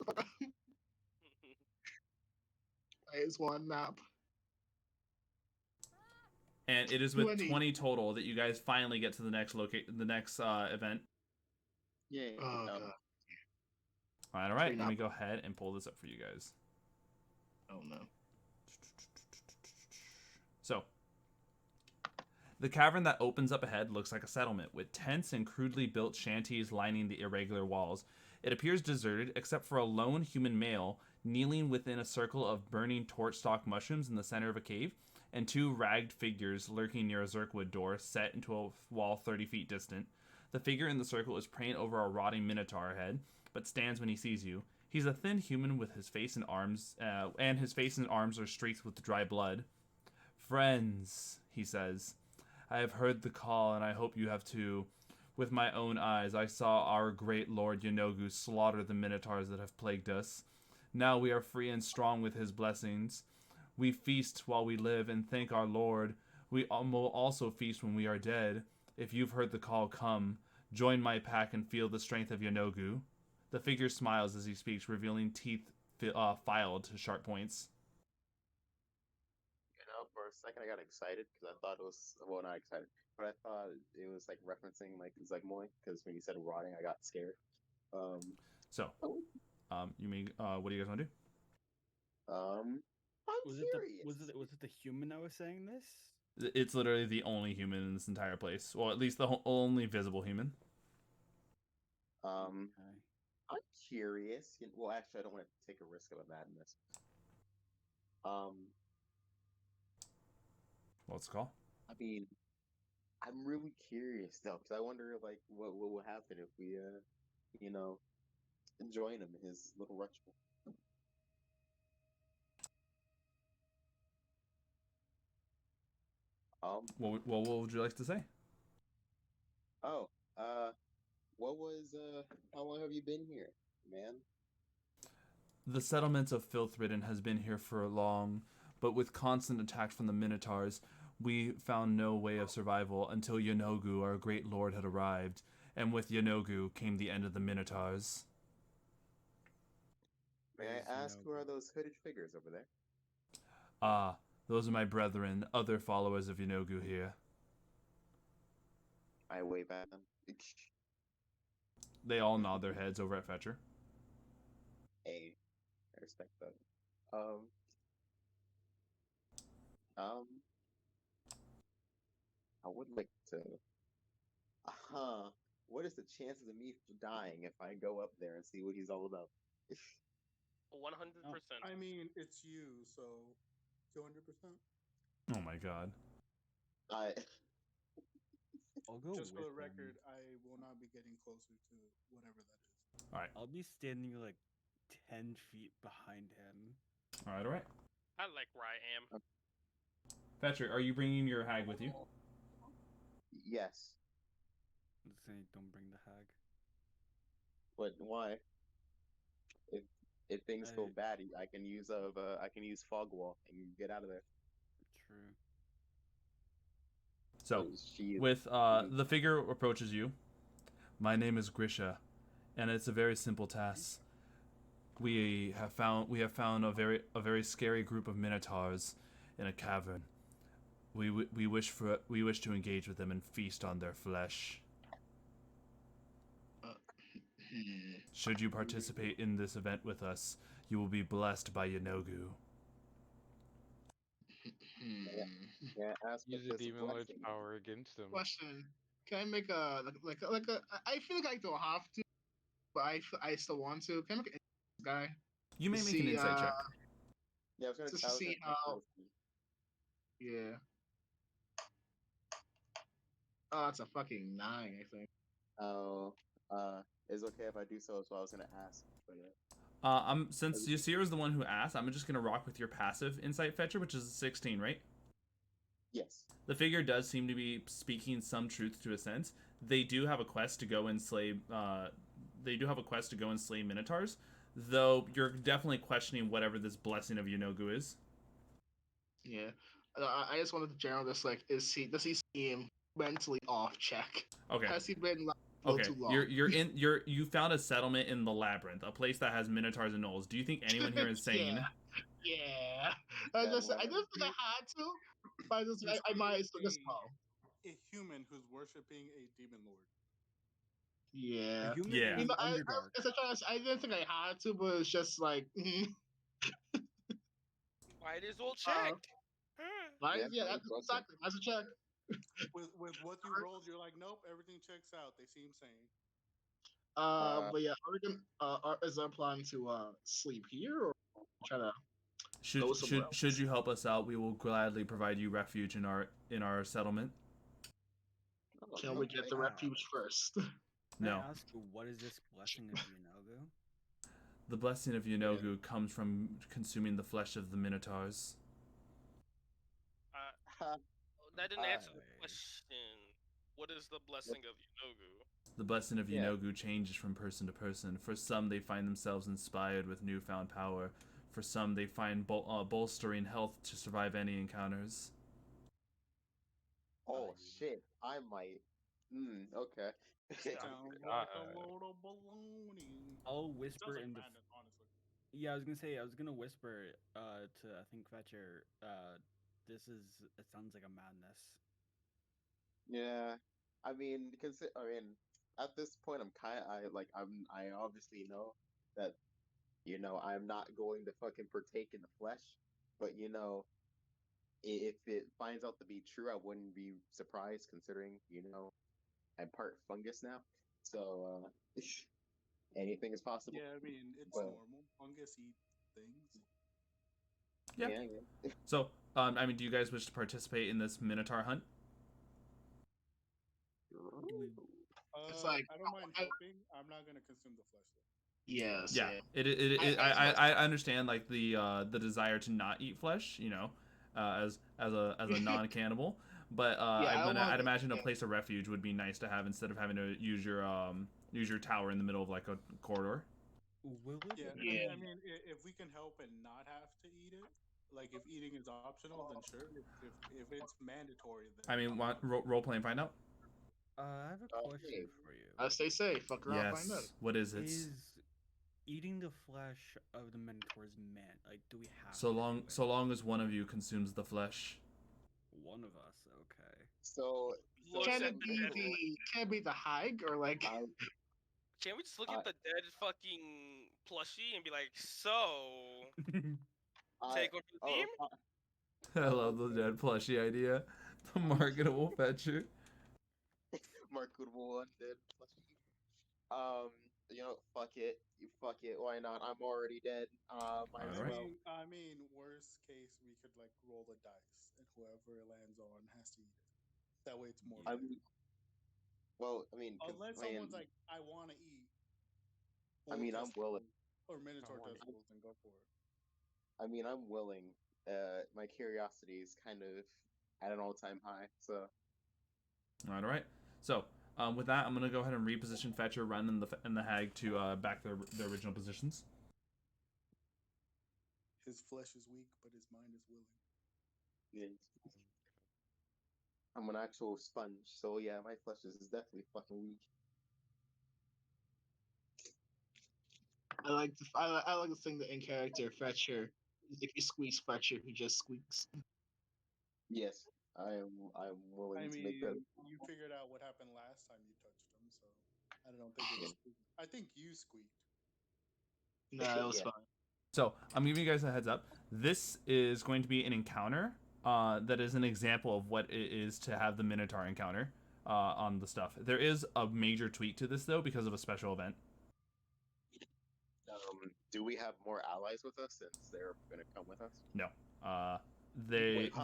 I just want a nap. And it is with 20 total that you guys finally get to the next event. Yay. Oh, God. All right. Let me go ahead and pull this up for you guys. Oh, no. So, the cavern that opens up ahead looks like a settlement, with tents and crudely built shanties lining the irregular walls. It appears deserted, except for a lone human male kneeling within a circle of burning torch-stalk mushrooms in the center of a cave, and 2 ragged figures lurking near a zirkwood door set into a wall 30 feet distant. The figure in the circle is praying over a rotting minotaur head, but stands when he sees you. He's a thin human with his face and arms, are streaked with dry blood. "Friends," he says, "I have heard the call, and I hope you have too. With my own eyes, I saw our great lord Yanogu slaughter the minotaurs that have plagued us. Now we are free and strong with his blessings. We feast while we live and thank our lord. We will also feast when we are dead. If you've heard the call, come. Join my pack and feel the strength of Yanogu." The figure smiles as he speaks, revealing teeth filed to sharp points. For a second, I got excited because I thought it was, well, not excited, but I thought it was like referencing like Zegmoy, because when you said rotting, I got scared. You mean what do you guys want to do? I'm curious. Was it the human I was saying this? It's literally the only human in this entire place. Well, at least the only visible human. I'm curious. Well, actually, I don't want to take a risk of a madness. What's the call? I mean, I'm really curious though, because I wonder like what will happen if we, join him in his little ritual. What would you like to say? Oh, what was how long have you been here, man? The settlement of Filthridden has been here for long, but with constant attacks from the Minotaurs, we found no way of survival until Yanogu, our great lord, had arrived, and with Yanogu came the end of the Minotaurs. May I ask who are those hooded figures over there? Ah, those are my brethren, other followers of Yanogu here. I wave at them. They all nod their heads over at Fetcher. Hey, I respect that. I would like to. What is the chances of me dying if I go up there and see what he's all about? 100%. I mean, it's you, so 200%. Oh my god. I'll go Just for with the record, him. I will not be getting closer to whatever that is. All right. I'll be standing like 10 feet behind him. All right. I like where I am. Fetcher, are you bringing your hag with you? Yes, Let's say don't bring the hag. but why? If if things go I- bad, I can use I can use fog wall and get out of there. True. So, She is. with the figure approaches you. My name is Grisha, and it's a very simple task. We have found a very scary group of minotaurs in a cavern. We wish to engage with them and feast on their flesh. Should you participate in this event with us, you will be blessed by Yanogu. Yeah, ask what Use a this demon lord's blessing. power against him. Question: Can I make a like a? I feel like I don't have to, but I still want to. Can I make an guy You to may make an see insight check. Yeah, just I to was see gonna how? Yeah. Oh, it's a fucking 9, I think. Oh, it's okay if I do so. So I was gonna ask, but Since Yasir is the one who asked, I'm just gonna rock with your passive insight fetcher, which is a 16, right? yes. The figure does seem to be speaking some truth to a sense. They do have a quest to go and slay. They do have a quest to go and slay minotaurs, though you're definitely questioning whatever this blessing of Yanogu is. Yeah. I just wanted to general this like, does he seem mentally off check? Okay. Has he been like, a little Okay, too long? you found a settlement in the labyrinth, a place that has minotaurs and gnolls. Do you think anyone here is sane? Yeah. I That didn't think one. I had to, but I might as well just call. A human who's worshiping a demon lord. Yeah. A human Yeah. in the I Underdark. I didn't think I had to, but it's just like, Might as well check. right? Yeah, Yeah, very that's close. exactly. That's a check. With what you rolled, you're like, nope, everything checks out. They seem sane. But yeah, are we gonna, is our plan to sleep here or try to go somewhere else? Should you help us out, we will gladly provide you refuge in our settlement. Oh, Can we get the okay. refuge first? May No. I ask, what is this blessing of Yanogu? The blessing of Yanogu comes from consuming the flesh of the minotaurs. That didn't answer the Alright. question. What is the blessing of Yanogu? The blessing of Yeah. Yanogu changes from person to person. For some, they find themselves inspired with newfound power. For some, they find bolstering health to survive any encounters. Oh shit! I might. Okay. Sounds God. like a load of baloney. I'll Sounds whisper like in the. madness, honestly. Yeah, I was gonna whisper to I think Fetcher. It sounds like a madness. Yeah, I mean, because at this point, I obviously know that I'm not going to fucking partake in the flesh, but if it finds out to be true, I wouldn't be surprised considering I'm part fungus now, so anything is possible. Yeah, I mean, it's But normal. Fungus eat things. Yeah. yeah. So, I mean, do you guys wish to participate in this minotaur hunt? Do we? It's like, I don't mind helping. I'm not gonna consume the flesh though. yes, Yeah. I understand like the desire to not eat flesh, as a non-cannibal. But I'd imagine a place of refuge would be nice to have instead of having to use your tower in the middle of like a corridor. Will it? Yeah, Yeah. I mean, if we can help and not have to eat it, like if eating is optional, then sure. If it's mandatory, then I mean, role play and find out. I have a question for you. As they say, fuck around, find out. Yes. What is it? Is eating the flesh of the minotaurs meant? Like, do we have So to do long it? so long as one of you consumes the flesh. One of us, okay. So Looks Can at it the be dead. can it be the hag or like? Can we just look at the dead fucking plushie and be like, so take over the team? I love the dead plushie idea. The marketable fetcher. marketable undead plushie. Fuck it. Fuck it. Why not? I'm already dead. Might as Alright. well. I mean, worst case, we could like roll the dice, and whoever it lands on has to eat it. That way, it's more. I fair. mean, well, Unless someone's like, I want to eat. I'm willing. Or Minotaur wanna testicles, then go for it. I'm willing, my curiosity is kind of at an all-time high. So All right. So with that, I'm gonna go ahead and reposition Fetcher, Run, and the Hag to back their original positions. His flesh is weak, but his mind is willing. yeah. I'm an actual sponge, so yeah, my flesh is definitely fucking weak. I like to sing the in character Fetcher. If you squeeze Fetcher, he just squeaks. Yes, I'm willing I to make that. mean, you figured out what happened last time you touched him, so I don't think it's. I think you squeaked. Nah, it was Yeah. fine. So I'm giving you guys a heads up. This is going to be an encounter that is an example of what it is to have the Minotaur encounter on the stuff. There is a major tweak to this though because of a special event. Do we have more allies with us since they're gonna come with us? No. They Wait, huh?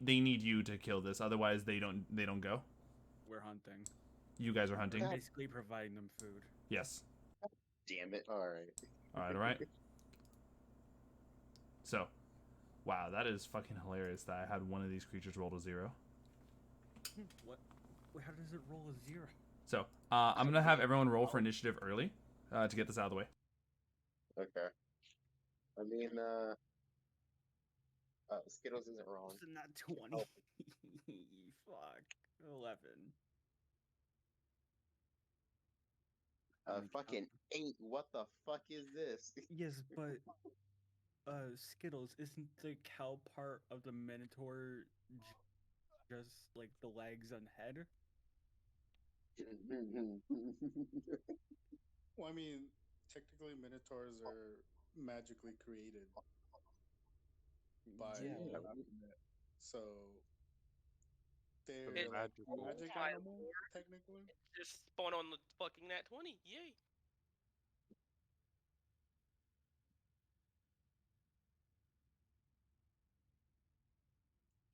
they need you to kill this, otherwise they don't go. We're hunting. You guys are hunting. We're basically providing them food. Yes. Damn it! All right. All right. So, wow, that is fucking hilarious that I had one of these creatures roll to 0. What? How does it roll a 0? So, I'm gonna have everyone roll for initiative early to get this out of the way. Okay. I mean, Skittles isn't wrong. It's not 20. Fuck. 11. Fucking 8. What the fuck is this? Yes, but Skittles, isn't the cow part of the Minotaur just like the legs and head? Well, I mean, technically, minotaurs are magically created by Yeah. Baphomet, so they're It's like magical. magic My animal, lord. technically. Just spawn on the fucking nat 20. Yay.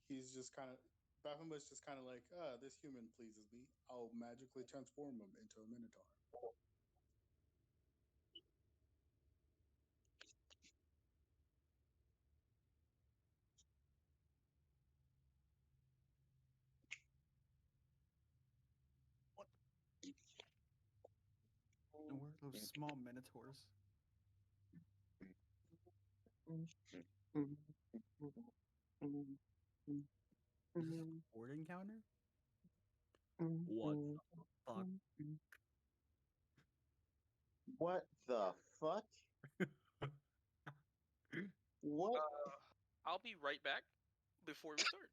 He's just kind of Baphomet's just kind of like, this human pleases me. I'll magically transform him into a minotaur. And where are those small Minotaurs? Is this a horde encounter? What the fuck? What the fuck? What? I'll be right back before we start.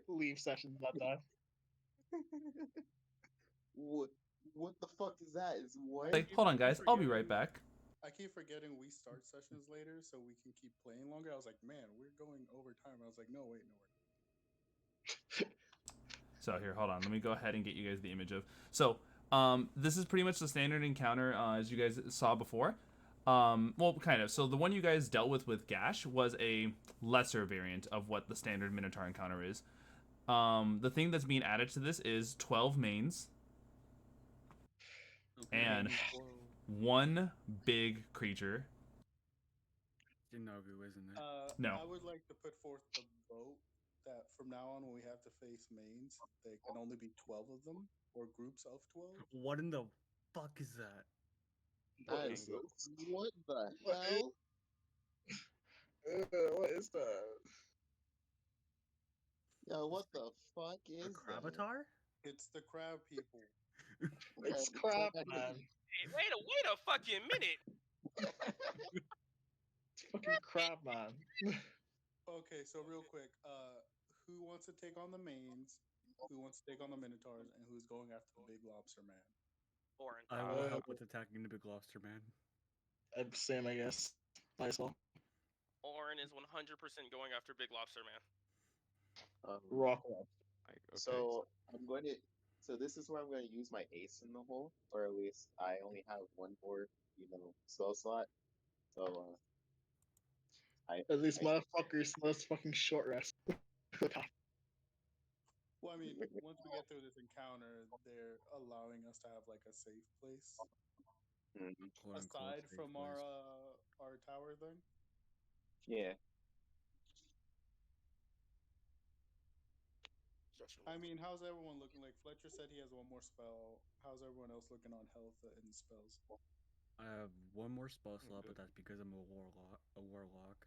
Leave session about that. What the fuck is that? Is what? Hey, hold on, guys. I'll be right back. I keep forgetting we start sessions later so we can keep playing longer. I was like, man, we're going over time. I was like, no, wait, no, we're not. So here, hold on. Let me go ahead and get you guys the image of. So this is pretty much the standard encounter as you guys saw before. Well, kind of. So the one you guys dealt with Gash was a lesser variant of what the standard Minotaur encounter is. The thing that's being added to this is 12 mains and one big creature. Jinogu, isn't it? No. I would like to put forth the vote that from now on, when we have to face mains, they can only be 12 of them or groups of 12. What in the fuck is that? That is, what the hell? What is that? Yo, what the fuck A is that? Cravatar? It's the crab people. It's crap, man. Hey, wait a fucking minute. It's fucking crap, man. Okay, so real quick, who wants to take on the mains? Who wants to take on the minotaurs? And who's going after the big lobster man? Oren. I will help with attacking the big lobster man. Same, I guess. Might as well. Oren is 100% going after Big Lobster Man. Rock. Okay. So I'm going to. So this is where I'm going to use my ace in the hole, or at least I only have one more, spell slot. So At least motherfuckers, let's fucking short rest. Well, I mean, once we get through this encounter, they're allowing us to have like a safe place Quote, unquote, aside safe from place. our tower thing. Yeah. Fletcher. I mean, how's everyone looking? Like Fletcher said, he has one more spell. How's everyone else looking on health and spells? I have one more spell I'm slot, good. but that's because I'm a warlock.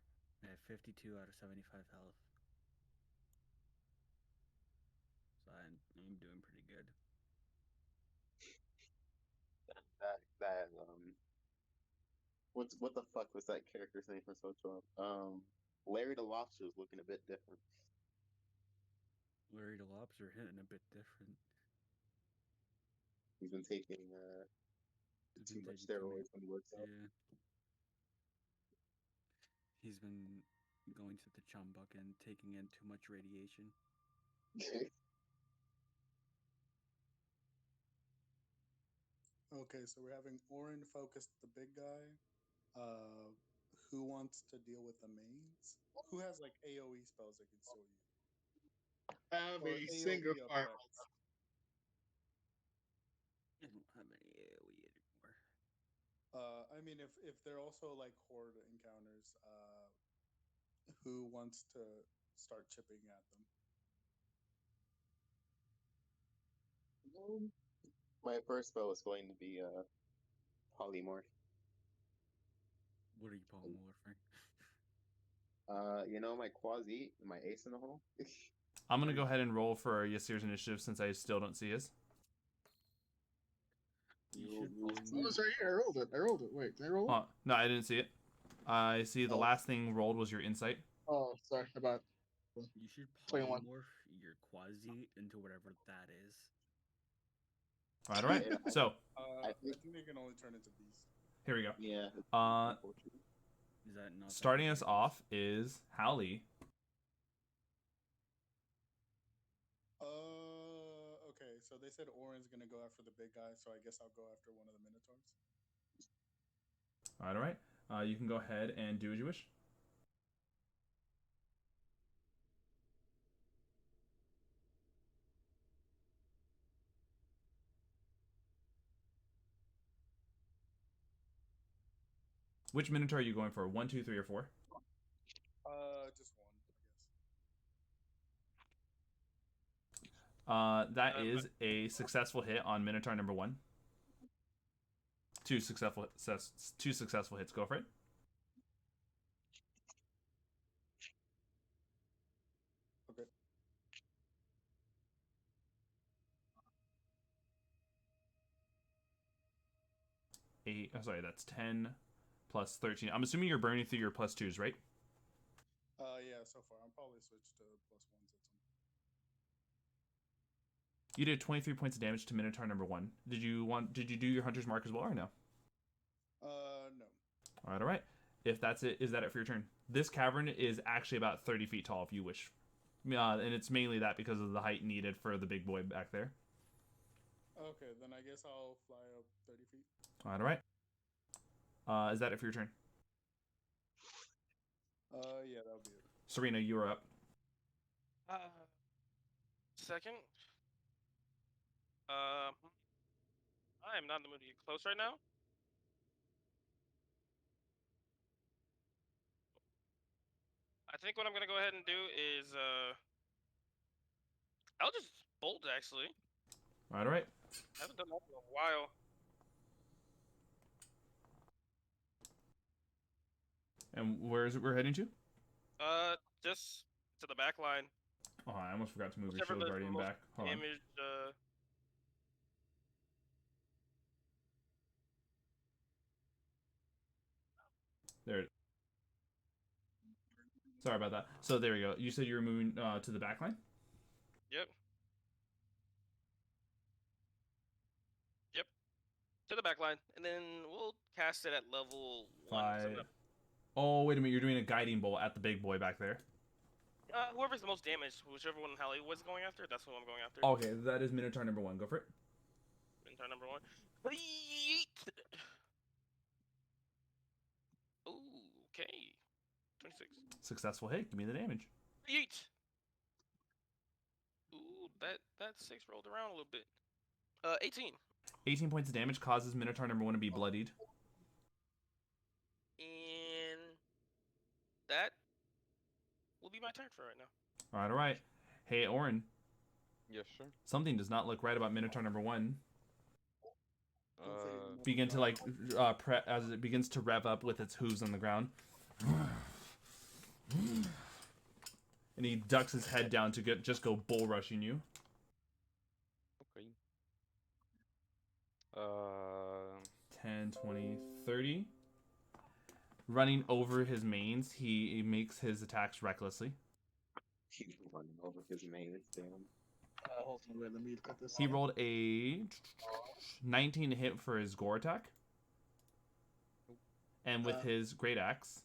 I have 52 out of 75 health, so I'm doing pretty good. What the fuck was that character's name from SpongeBob? Larry the Lobster is looking a bit different. Larry the Lobster hitting a bit different. He's been taking He's too been much taking too many. steroids when he works out. Yeah. He's been going to the chum bucket and taking in too much radiation. Okay, so we're having Oren focus the big guy. Who wants to deal with the mains? Who has like AOE spells they can still use? Have Or a single AOE fire. effects. I don't have any AoE anymore. I mean, if they're also like horde encounters, who wants to start chipping at them? My first spell is going to be polymorph. What are you polymorphing? You know my quasi, my ace in the hole. I'm gonna go ahead and roll for Yasir's initiative since I still don't see his. You You- should you- Oh, it's right here. I rolled it. Wait, did I roll it? Oh no, I didn't see it. I see the Oh. last thing rolled was your insight. Oh, sorry about. You should 21. polymorph your quasi into whatever that is. All right. Yeah, So I think- think they can only turn into beasts. here we go. Yeah. Is that not that Starting us ridiculous? off is Howley. Okay, so they said Oren's gonna go after the big guy, so I guess I'll go after one of the Minotaurs. All right. You can go ahead and do as you wish. Which Minotaur are you going for? 1, 2, 3, or 4? Just one, I guess. That is a successful hit on Minotaur number 1. Two successful hits. Go for it. Okay. Sorry, that's 10 plus 13. I'm assuming you're burning through your plus 2s, right? Yeah, so far I'll probably switch to plus ones at some point. You did 23 points of damage to Minotaur number 1. Did you do your Hunter's Mark as well or no? No. All right. If that's it, is that it for your turn? This cavern is actually about 30 feet tall if you wish. And it's mainly that because of the height needed for the big boy back there. Okay, then I guess I'll fly up 30 feet. All right. Is that it for your turn? Yeah, that'll be it. Surina, you are up. Second. I am not in the mood to get close right now. I think what I'm gonna go ahead and do is I'll just bolt actually. All right. I haven't done that in a while. And where is it we're heading to? Just to the back line. Oh, I almost forgot to move your Whichever shield does the guardian most back. Hold on. damage. There. Sorry about that. So there we go. You said you were moving to the back line? Yep. Yep. To the back line, and then we'll cast it at level 1. 'Cause I'm 5. not- Oh, wait a minute. You're doing a guiding bolt at the big boy back there. Whoever's the most damaged, whichever one Hallie was going after, that's what I'm going after. Okay, that is Minotaur number 1. Go for it. Turn number 1. Yeet! Ooh, okay. 26. Successful hit. Give me the damage. Yeet! Ooh, that 6 rolled around a little bit. 18. 18 points of damage causes Minotaur number 1 to be bloodied. And that will be my turn for right now. All right. Hey, Oren. Yes, sir. Something does not look right about Minotaur number 1. Don't say it anymore. Begin to as it begins to rev up with its hooves on the ground. And he ducks his head down to just go bull rushing you. Okay. 10, 20, 30. Running over his mains, he makes his attacks recklessly. He's running over his main. Damn. Hold on, wait, let me look at this. He rolled a 19 to hit for his gore attack. And with his great axe.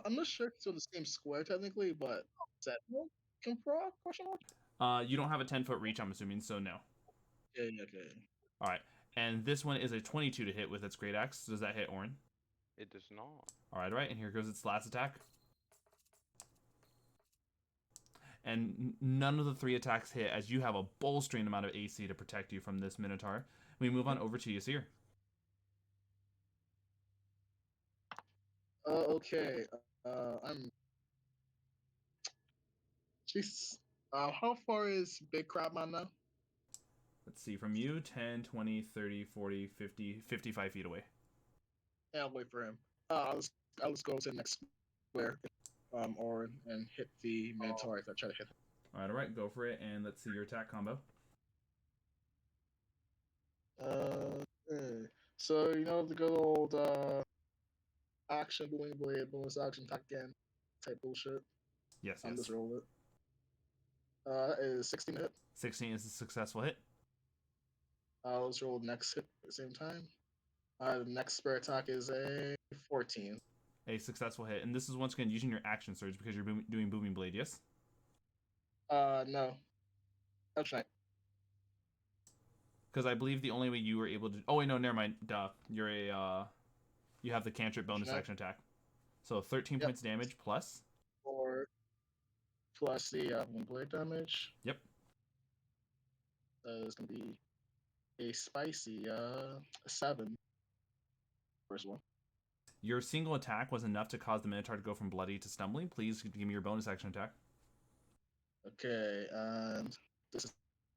I'm not sure if it's on the same square technically, but is that can proc? Question mark? You don't have a 10-foot reach, I'm assuming, so no. Yeah, okay. All right. And this one is a 22 to hit with its great axe. Does that hit Oren? it does not. All right. And here goes its last attack. And none of the 3 attacks hit, as you have a bolstering amount of AC to protect you from this Minotaur. We move on over to Yasir. Okay. I'm. Jeez. How far is Big Crabman now? Let's see, from you, 10, 20, 30, 40, 50, 55 feet away. Yeah, I'll wait for him. I'll just go to the next square, Oren, and hit the Minotaur if I try to hit him. All right, go for it, and let's see your attack combo. Okay. So, you know, the good old action, booming blade, bonus action, attack again type bullshit. Yes. Just roll it. Is 16 hit? 16 is a successful hit. Let's roll the next hit at the same time. The next spare attack is a 14. A successful hit. And this is once again using your action surge because you're doing Booming Blade, yes? No. That's right. Because I believe the only way you were able to... Oh, wait, no, never mind. Duh. You're a... You have the cantrip bonus action attack. So 13 points damage plus... 4 plus the blade damage. Yep. It's going to be a spicy 7. First one. Your single attack was enough to cause the Minotaur to go from bloody to stumbling. Please give me your bonus action attack. Okay, and this is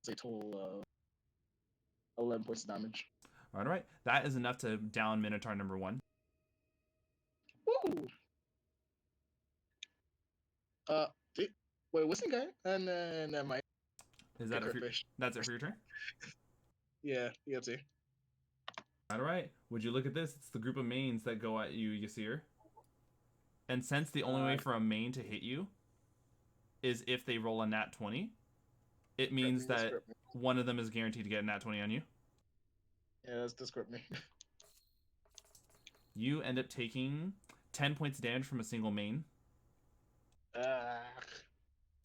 a total of 11 points of damage. All right. That is enough to down Minotaur number 1. Woo! Wait, what's the guy? And then my... Is that it for that's it for your turn? Yeah, you have to. All right. Would you look at this? It's the group of mains that go at you, Yasir. And since the only way for a main to hit you is if they roll a nat 20, it means that one of them is guaranteed to get a nat 20 on you. Yeah, that's descript me. You end up taking 10 points of damage from a single main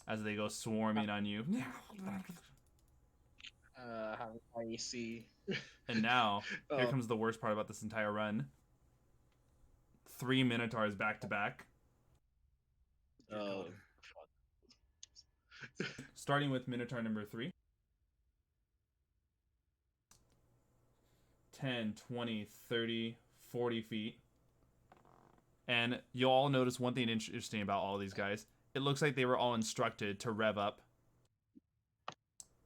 as they go swarming on you. How I see. And now, here comes the worst part about this entire run. 3 Minotaurs back to back. Oh. Starting with Minotaur number 3. 10, 20, 30, 40 feet. And you'll all notice one thing interesting about all these guys. It looks like they were all instructed to rev up.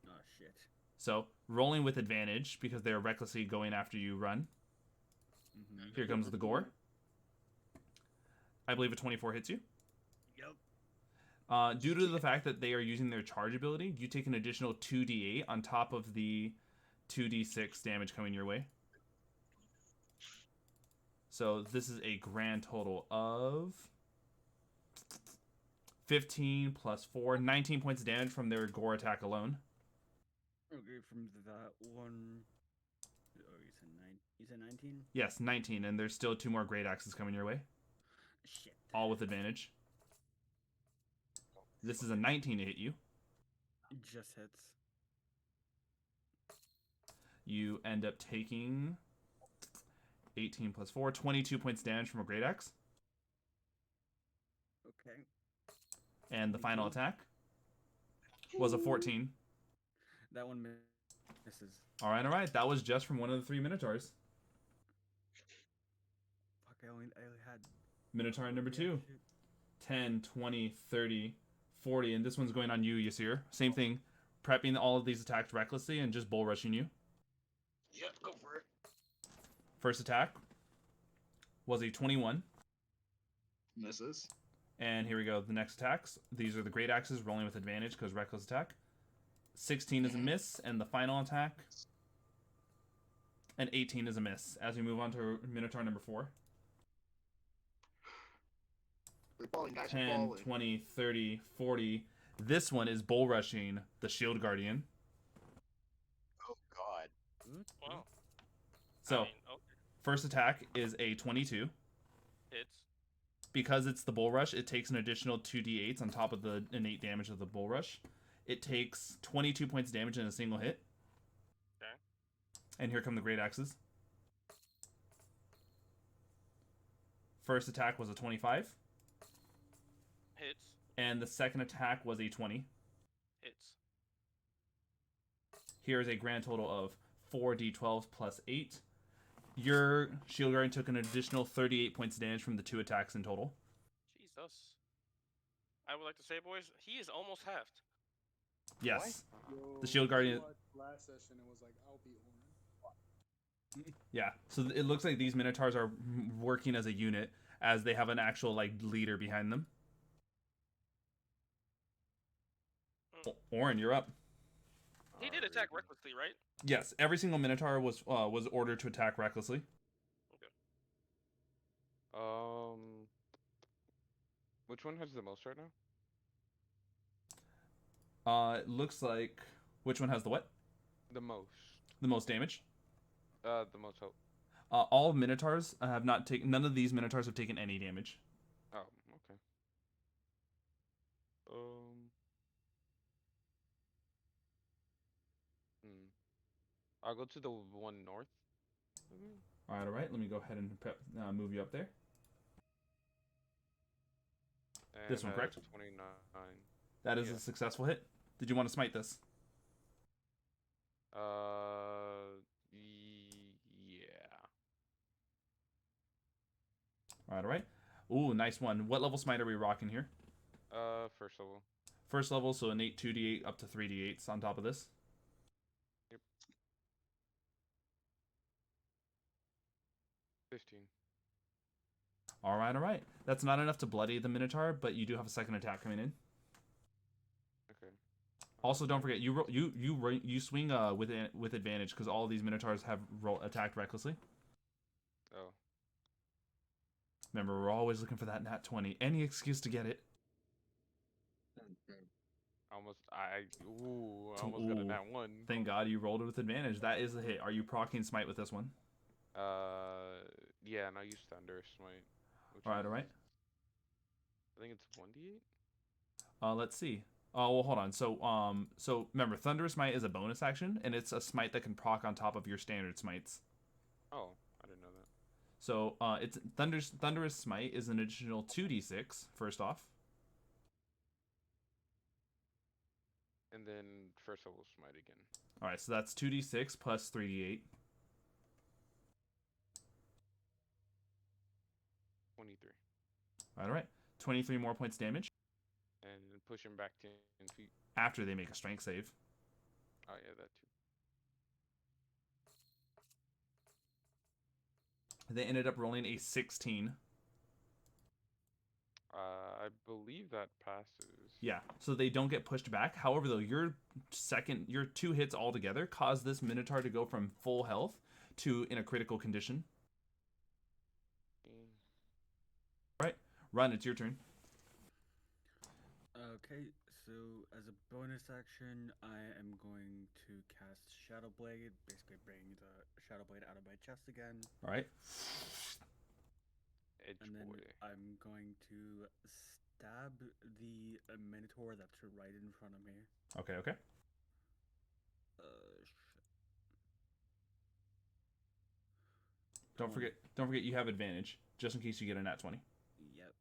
Oh, shit. So, rolling with advantage, because they're recklessly going after you, run. Mm-hmm. Here comes the gore. I believe a 24 hits you. Yep. Due to the fact that they are using their charge ability, you take an additional 2d8 on top of the 2d6 damage coming your way. So this is a grand total of 15 plus 4, 19 points of damage from their gore attack alone. Okay, from that one... Oh, you said 19? Yes, 19, and there's still 2 more great axes coming your way. Shit. All with advantage. This is a 19 to hit you. It just hits. You end up taking 18 plus 4, 22 points damage from a great axe. Okay. And the final attack was a 14. That one misses. All right. That was just from one of the 3 Minotaurs. Fuck, I only had... Minotaur number 2. 10, 20, 30, 40, and this one's going on you, Yasir. Same thing, prepping all of these attacks recklessly and just bull rushing you. Yeah, go for it. First attack was a 21. Misses. And here we go. The next attacks. These are the great axes rolling with advantage because reckless attack. 16 is a miss, and the final attack. And 18 is a miss. As we move on to Minotaur number 4. We're balling, guys. 10, 20, 30, 40. This one is bull rushing the Shield Guardian. Oh God. Wow. So, okay. first attack is a 22. Hits. Because it's the bull rush, it takes an additional 2d8s on top of the innate damage of the bull rush. It takes 22 points damage in a single hit. Okay. And here come the great axes. First attack was a 25. Hits. And the second attack was a 20. Hits. Here is a grand total of 4d12 plus 8. Your Shield Guardian took an additional 38 points of damage from the 2 attacks in total. Jesus. I would like to say, boys, he is almost halved. Yes. Yo, The Shield Guardian- I watched last session and was like, I'll beat Oren. Yeah. So it looks like these Minotaurs are working as a unit as they have an actual like leader behind them. Oren, you're up. He did attack recklessly, right? Yes, every single Minotaur was ordered to attack recklessly. Which one has the most right now? It looks like which one has the what? The most. The most damage. The most hope. All Minotaurs have not taken. None of these Minotaurs have taken any damage. Oh, okay. I'll go to the one north. All right. Let me go ahead and move you up there. And This one, correct? 29. That is a successful hit. Did you want to smite this? Yeah. All right. Ooh, nice one. What level smite are we rocking here? First level. First level, so innate 2d8 up to 3d8s on top of this. Yep. 15. All right. That's not enough to bloody the Minotaur, but you do have a second attack coming in. Okay. Also, don't forget you swing with advantage because all of these Minotaurs have attacked recklessly. Oh. Remember, we're always looking for that nat 20. Any excuse to get it. I almost got a nat 1. Thank God you rolled it with advantage. That is a hit. Are you proccing smite with this one? Yeah, and I use Thunder Smite. All right. I think it's 1d8. Let's see. Oh, well, hold on. So remember, Thunderous Smite is a bonus action, and it's a smite that can proc on top of your standard smites. Oh, I didn't know that. So it's Thunderous Smite is an additional 2d6 first off. And then first level Smite again. All right, so that's 2d6 plus 3d8. 23. All right, 23 more points damage And push him back 10 feet. after they make a strength save. Oh, yeah, that too. They ended up rolling a 16. I believe that passes. Yeah, so they don't get pushed back. However, though, your 2 hits altogether caused this Minotaur to go from full health to in a critical condition. Right, Run, it's your turn. Okay, so as a bonus action, I am going to cast Shadow Blade, basically bring the Shadow Blade out of my chest again. All right. Edge And then boy. I'm going to stab the Minotaur that's right in front of me. Okay. Shit. Don't forget you have advantage just in case you get a nat 20. Yep.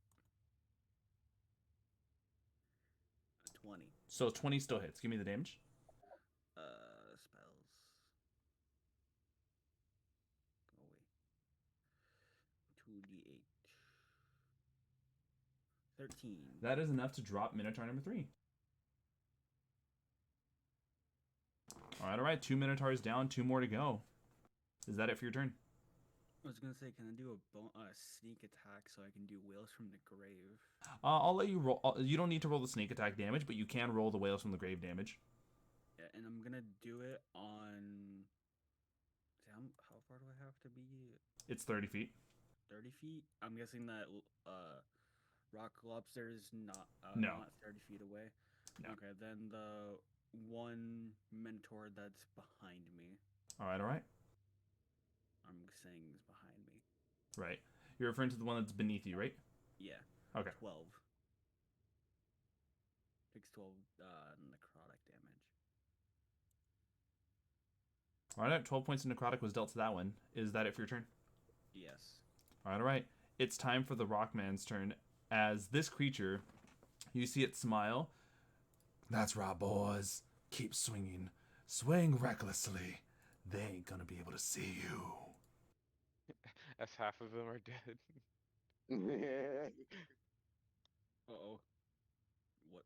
20. So 20 still hits. Give me the damage. Spells. Go away. 2d8. 13. That is enough to drop Minotaur number 3. All right. 2 Minotaurs down, 2 more to go. Is that it for your turn? I was gonna say, can I do a sneak attack so I can do Whales from the Grave? I'll let you roll. You don't need to roll the sneak attack damage, but you can roll the Whales from the Grave damage. Yeah, and I'm gonna do it on. How far do I have to be? It's 30 feet. 30 feet. I'm guessing that Rock Lobster is not No. not 30 feet away. No. Okay, then the one Minotaur that's behind me. All right. I'm saying is behind me. Right. You're referring to the one that's beneath you, right? Yeah. Okay. 12. Takes 12 necrotic damage. All right. 12 points of necrotic was dealt to that one. Is that it for your turn? Yes. All right. It's time for the Rockman's turn. As this creature, you see it smile. That's right, boys. Keep swinging. Swing recklessly. They ain't gonna be able to see you. As half of them are dead. Uh-oh. What?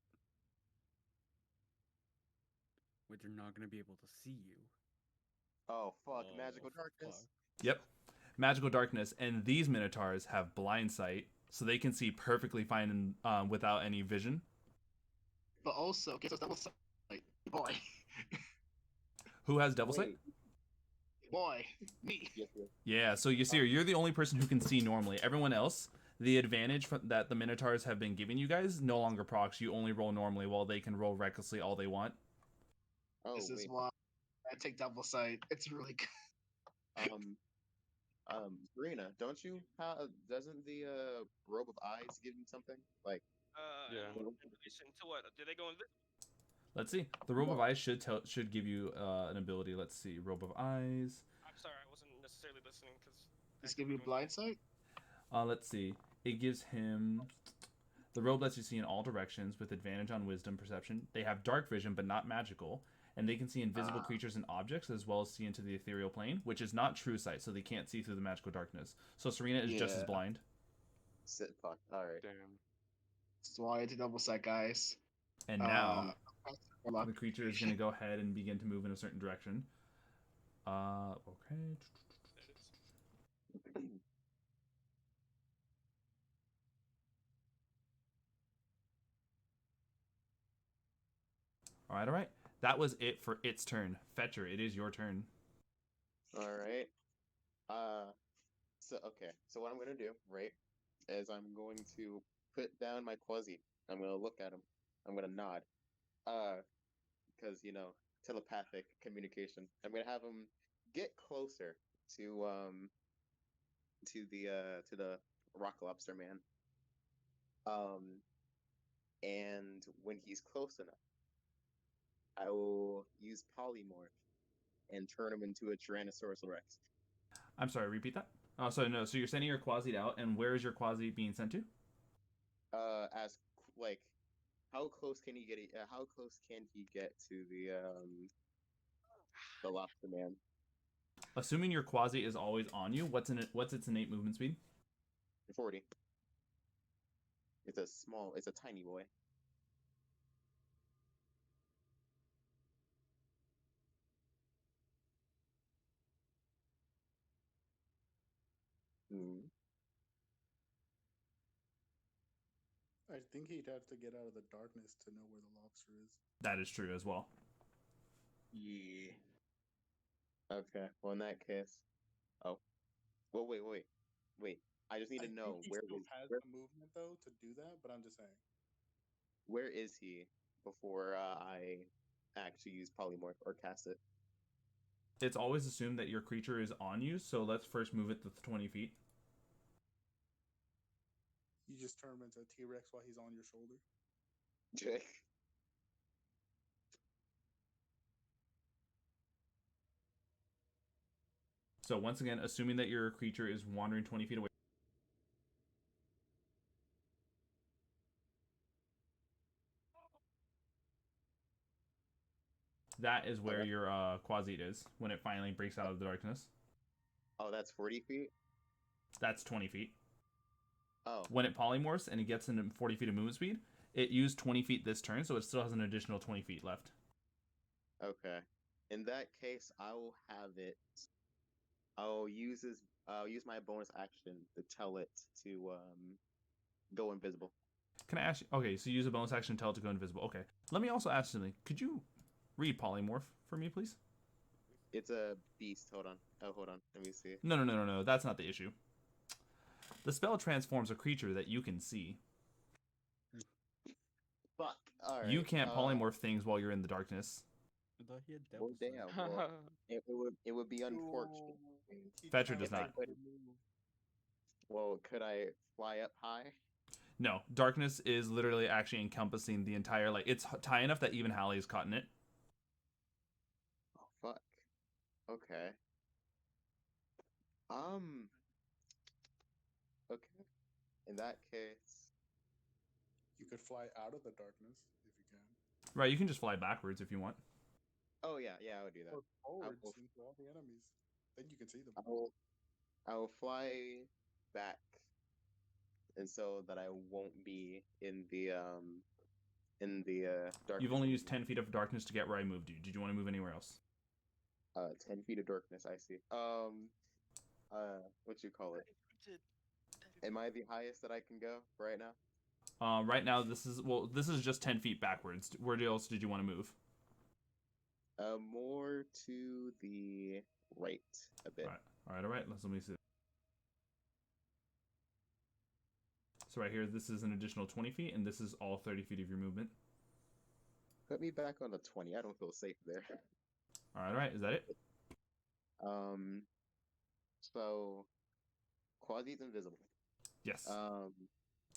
Wait, they're not gonna be able to see you. Oh fuck! Oh, Magical darkness. fuck. Yep. Magical darkness, and these Minotaurs have blind sight, so they can see perfectly fine without any vision. But also, okay, so double sight. Boy. Who has Devil Sight? Wait. Boy. Me. Yes, yes. Yeah, so Yasir, you're the only person who can see normally. Everyone else, the advantage that the Minotaurs have been giving you guys no longer procs. You only roll normally while they can roll recklessly all they want. Oh This is wait. why I take double sight. It's really good. Surina, don't you? Doesn't the robe of eyes give you something? Like, Yeah. In relation to what? Do they go invisible? Let's see. The Robe of Eyes should give you an ability. Let's see. Robe of Eyes. I'm sorry, I wasn't necessarily listening because. Just give you blind sight? Let's see. It gives him... The robe lets you see in all directions with advantage on wisdom perception. They have dark vision, but not magical. And they can see invisible creatures and objects, as well as see into the ethereal plane, which is not true sight, so they can't see through the magical darkness. So Surina is just as Yeah. blind. sit fuck. All right. Damn. That's why I take double sight, guys. And now, Hold on. the creature is going to go ahead and begin to move in a certain direction. Okay. All right. That was it for its turn. Fetcher, it is your turn. All right. So okay. So what I'm gonna do, right, is I'm going to put down my Quasi. I'm gonna look at him. I'm gonna nod. Because telepathic communication. I'm gonna have him get closer to the rock lobster man. And when he's close enough, I will use polymorph and turn him into a Tyrannosaurus Rex. I'm sorry, repeat that? Oh, so no. So you're sending your Quasi out, and where is your Quasi being sent to? As like, how close can he get? How close can he get to the lobster man? Assuming your Quasi is always on you, what's its innate movement speed? 40. It's a tiny boy. Hmm. I think he'd have to get out of the darkness to know where the lobster is. That is true as well. Yeah. Okay. Well, in that case, oh, well, wait. I just need to know he where still is has where the movement though to do that, but I'm just saying. where is he before I actually use polymorph or cast it? It's always assumed that your creature is on you, so let's first move it to 20 feet. You just turn him into a T-Rex while he's on your shoulder. So once again, assuming that your creature is wandering 20 feet away. That is where Okay. your Quasi is when it finally breaks out of the darkness. Oh, that's 40 feet. That's 20 feet. Oh, When it polymorphs and it gets into 40 feet of movement speed, it used 20 feet this turn, so it still has an additional 20 feet left. okay. In that case, I will have it. I'll use my bonus action to tell it to go invisible. Can I ask you? Okay, so you use a bonus action to tell it to go invisible. Okay. Let me also ask something. Could you read polymorph for me, please? It's a beast. Hold on. Oh, hold on. Let me see. No. That's not the issue. The spell transforms a creature that you can see. Fuck. All right. You can't polymorph things while you're in the darkness. I thought he had Well, devil damn. sight. Well, it would be unfortunate. Fetcher does not. Well, could I fly up high? No, darkness is literally actually encompassing the entire, like, it's high enough that even Hallie is caught in it. Oh fuck. Okay. Okay. In that case, You could fly out of the darkness if you can. Right, you can just fly backwards if you want. oh yeah, I would do that. Or forwards will- into all the enemies. Then you can see them. I will fly back, and so that I won't be in the darkness. You've only used 10 feet of darkness to get where I moved you. Did you want to move anywhere else? 10 feet of darkness. I see. What you call it? Am I the highest that I can go right now? Right now, this is just 10 feet backwards. Where else did you want to move? More to the right a bit. All right. Let me see. So right here, this is an additional 20 feet, and this is all 30 feet of your movement. Put me back on the 20. I don't feel safe there. All right. Is that it? So Quasi's invisible. Yes. Um,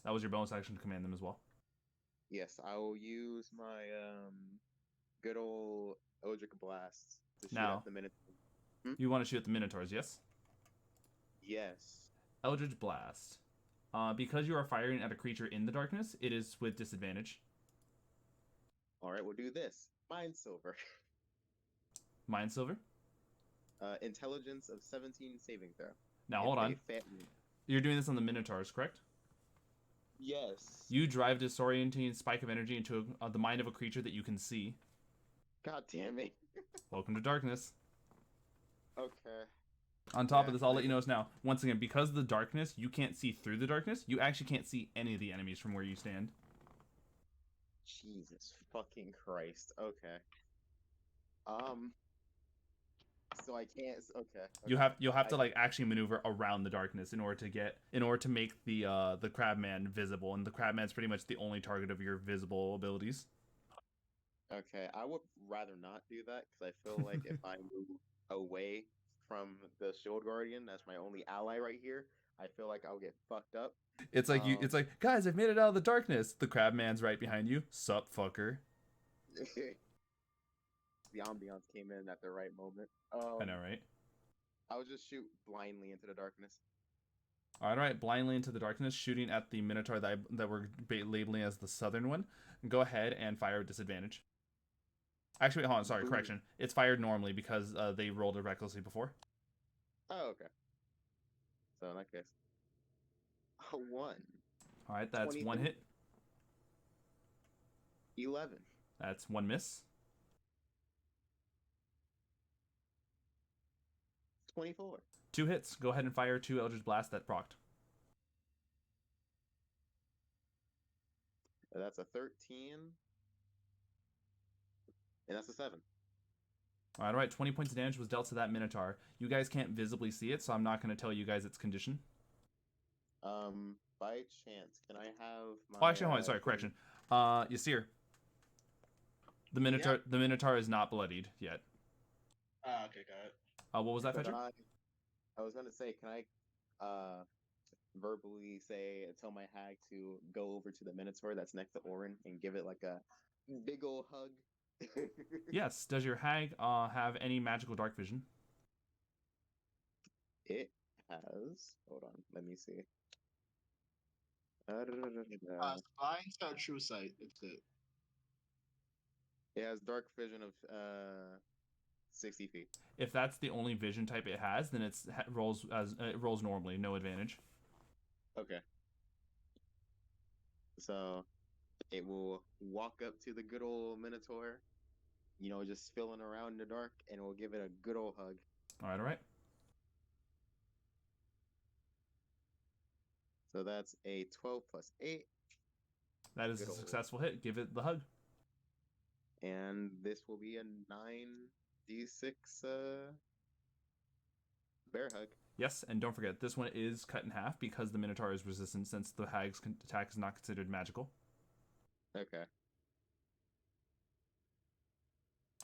That was your bonus action to command them as well. yes, I will use my good old Eldritch Blast to shoot Now. at the Minotaur. You want to shoot at the Minotaurs, yes? Yes. Eldritch Blast. Because you are firing at a creature in the darkness, it is with disadvantage. All right, we'll do this. Mind Silver. Mind Silver. Intelligence of 17 saving throw. Now If hold they on. fail- You're doing this on the Minotaurs, correct? Yes. You drive disorienting spike of energy into the mind of a creature that you can see. God damn it. Welcome to darkness. Okay. On top of Yeah, this, I'll let you know this now. Once again, because of the darkness, you can't see through the darkness. You actually can't see any of the enemies from where you stand. Jesus fucking Christ. Okay. So I can't. Okay. You'll have to like actually maneuver around the darkness in order to make the crabman visible, and the crabman's pretty much the only target of your visible abilities. Okay, I would rather not do that because I feel like if I move away from the Shield Guardian, that's my only ally right here, I feel like I'll get fucked up. It's like it's like, guys, I've made it out of the darkness. The crabman's right behind you. Sup, fucker. The ambiance came in at the right moment. I know, right? I'll just shoot blindly into the darkness. All right, blindly into the darkness, shooting at the Minotaur that we're labeling as the southern one. Go ahead and fire with disadvantage. Actually, hold on, sorry, correction. It's fired normally because they rolled it recklessly before. Oh, okay. So in that case, a 1. All right, that's 23. one hit. 11. That's one miss. 24. 2 hits. Go ahead and fire 2 Eldritch Blast that procced. That's a 13. And that's a 7. All right, 20 points of damage was dealt to that Minotaur. You guys can't visibly see it, so I'm not going to tell you guys its condition. By chance, can I have my... Oh, actually, hold on, sorry, correction. Yasir. The Minotaur is not bloodied yet. Okay, got it. What was that, Fetcher? I was gonna say, can I verbally tell my hag to go over to the Minotaur that's next to Oren and give it like a big ol' hug? Yes. Does your hag have any magical dark vision? It has. Hold on, let me see. Spine's got true sight. It's it. It has dark vision of 60 feet. If that's the only vision type it has, then it rolls normally, no advantage. Okay. So it will walk up to the good old Minotaur, just filling around in the dark, and we'll give it a good old hug. All right. So that's a 12 plus 8. That is Good a old. successful hit. Give it the hug. And this will be a 9d6 bear hug. Yes, and don't forget, this one is cut in half because the Minotaur is resistant since the hag's attack is not considered magical. Okay.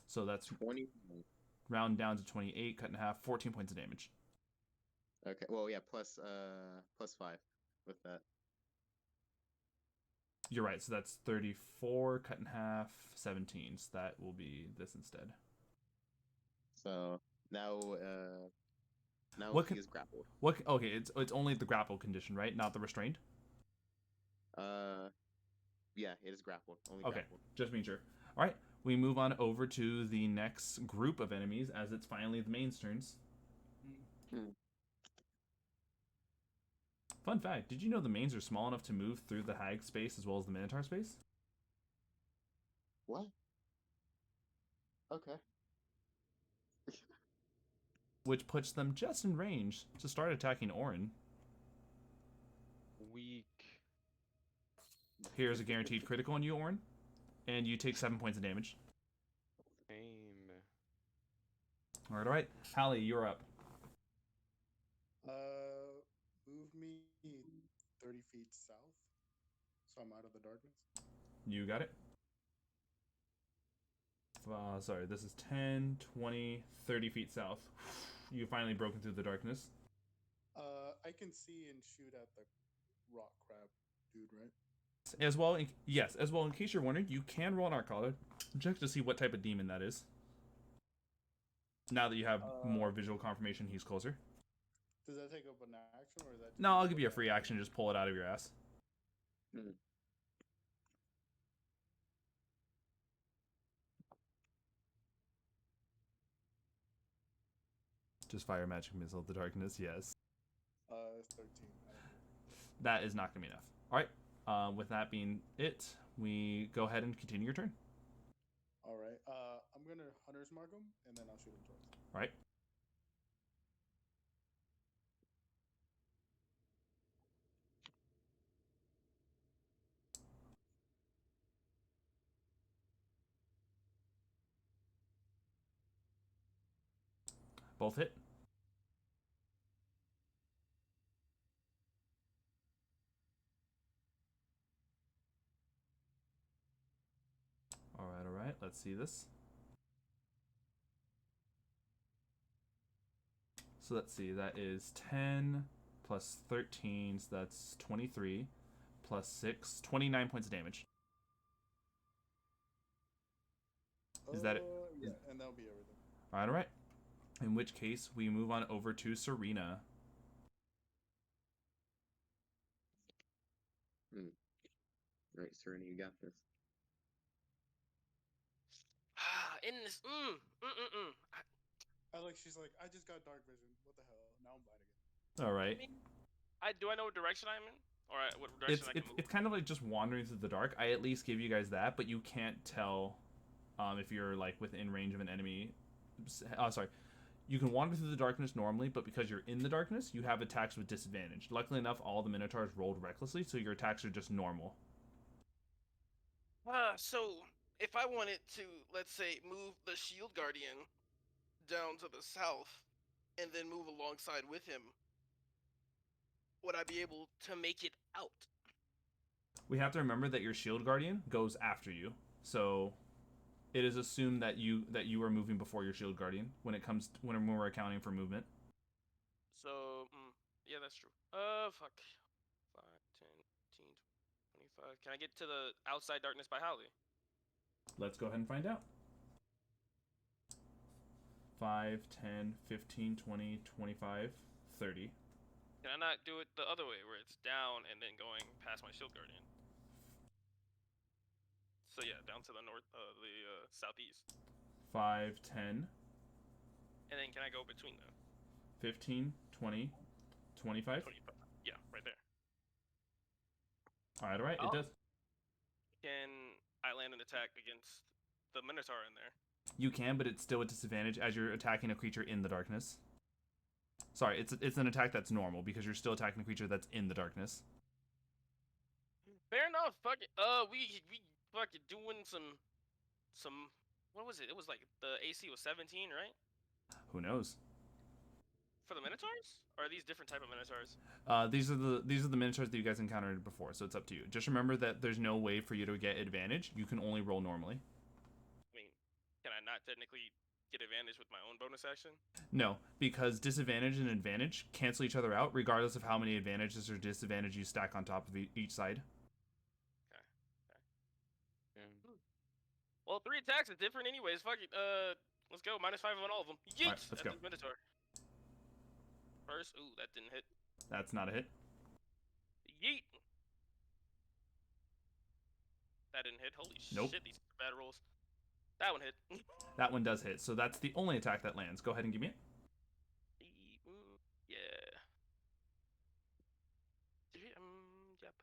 So that's 20. round down to 28, cut in half, 14 points of damage. Okay. Well, yeah, plus 5 with that. You're right, so that's 34, cut in half, 17. So that will be this instead. So now What he is grappled. Okay, it's only the grapple condition, right? Not the restrained? Yeah, it is grappled. Only Okay, grappled. just being sure. All right, we move on over to the next group of enemies as it's finally the main's turns. Fun fact, did you know the mains are small enough to move through the hag space as well as the Minotaur space? What? Okay. Which puts them just in range to start attacking Oren. Weak. Here's a guaranteed critical on you, Oren, and you take 7 points of damage. Aim. All right. Hallie, you're up. Move me 30 feet south, so I'm out of the darkness. You got it. Sorry, this is 10, 20, 30 feet south. You finally broken through the darkness. I can see and shoot at the rock crab dude, right? As well, in case you're wondering, you can roll an Arcana check to see what type of demon that is. Now that you have more visual confirmation, he's closer. Does that take up an action, or is that? No, I'll give you a free action. Just pull it out of your ass. Just fire magic missile of the darkness. Yes. It's 13. That is not gonna be enough. All right. With that being it, we go ahead and continue your turn. All right. I'm gonna hunter's mark him, and then I'll shoot him twice. All right. Both hit. All right. Let's see this. So let's see. That is 10 plus 13. So that's 23 plus 6. 29 points of damage. Is that it? Yeah, and that'll be everything. All right. In which case, we move on over to Surina. Right, Surina, you got this. In this, She's like, I just got dark vision. What the hell? Now I'm blind again. All right. Do I know what direction I'm in? Or what direction I can move? It's kind of like just wandering through the dark. I at least give you guys that, but you can't tell if you're like within range of an enemy. Sorry. You can wander through the darkness normally, but because you're in the darkness, you have attacks with disadvantage. Luckily enough, all the Minotaurs rolled recklessly, so your attacks are just normal. So if I wanted to, let's say, move the Shield Guardian down to the south, and then move alongside with him, would I be able to make it out? We have to remember that your Shield Guardian goes after you, so it is assumed that you are moving before your Shield Guardian when we're accounting for movement. So, yeah, that's true. Fuck. 5, 10, 15, 25. Can I get to the outside darkness by Holly? Let's go ahead and find out. 5, 10, 15, 20, 25, 30. Can I not do it the other way, where it's down and then going past my Shield Guardian? So yeah, down to the north, the southeast. 5, 10. And then can I go between them? 15, 20, 25? 25. Yeah, right there. All right. It does. can I land an attack against the Minotaur in there? You can, but it's still a disadvantage as you're attacking a creature in the darkness. Sorry, it's an attack that's normal because you're still attacking a creature that's in the darkness. Fair enough. Fuck it. We fucking doing some what was it? It was like the AC was 17, right? Who knows? For the Minotaurs? Or are these different type of Minotaurs? These are the minotaurs that you guys encountered before, so it's up to you. Just remember that there's no way for you to get advantage. You can only roll normally. I mean, can I not technically get advantage with my own bonus action? No, because disadvantage and advantage cancel each other out, regardless of how many advantages or disadvantage you stack on top of each side. Well, 3 attacks is different anyways. Fuck it. Let's go. -5 on all of them. Yeet! Alright, let's go. The Minotaur. First, ooh, that didn't hit. That's not a hit. Yeet! That didn't hit. Holy Nope. shit, these are bad rolls. That one hit. That one does hit, so that's the only attack that lands. Go ahead and give me it. Yeah. Yep.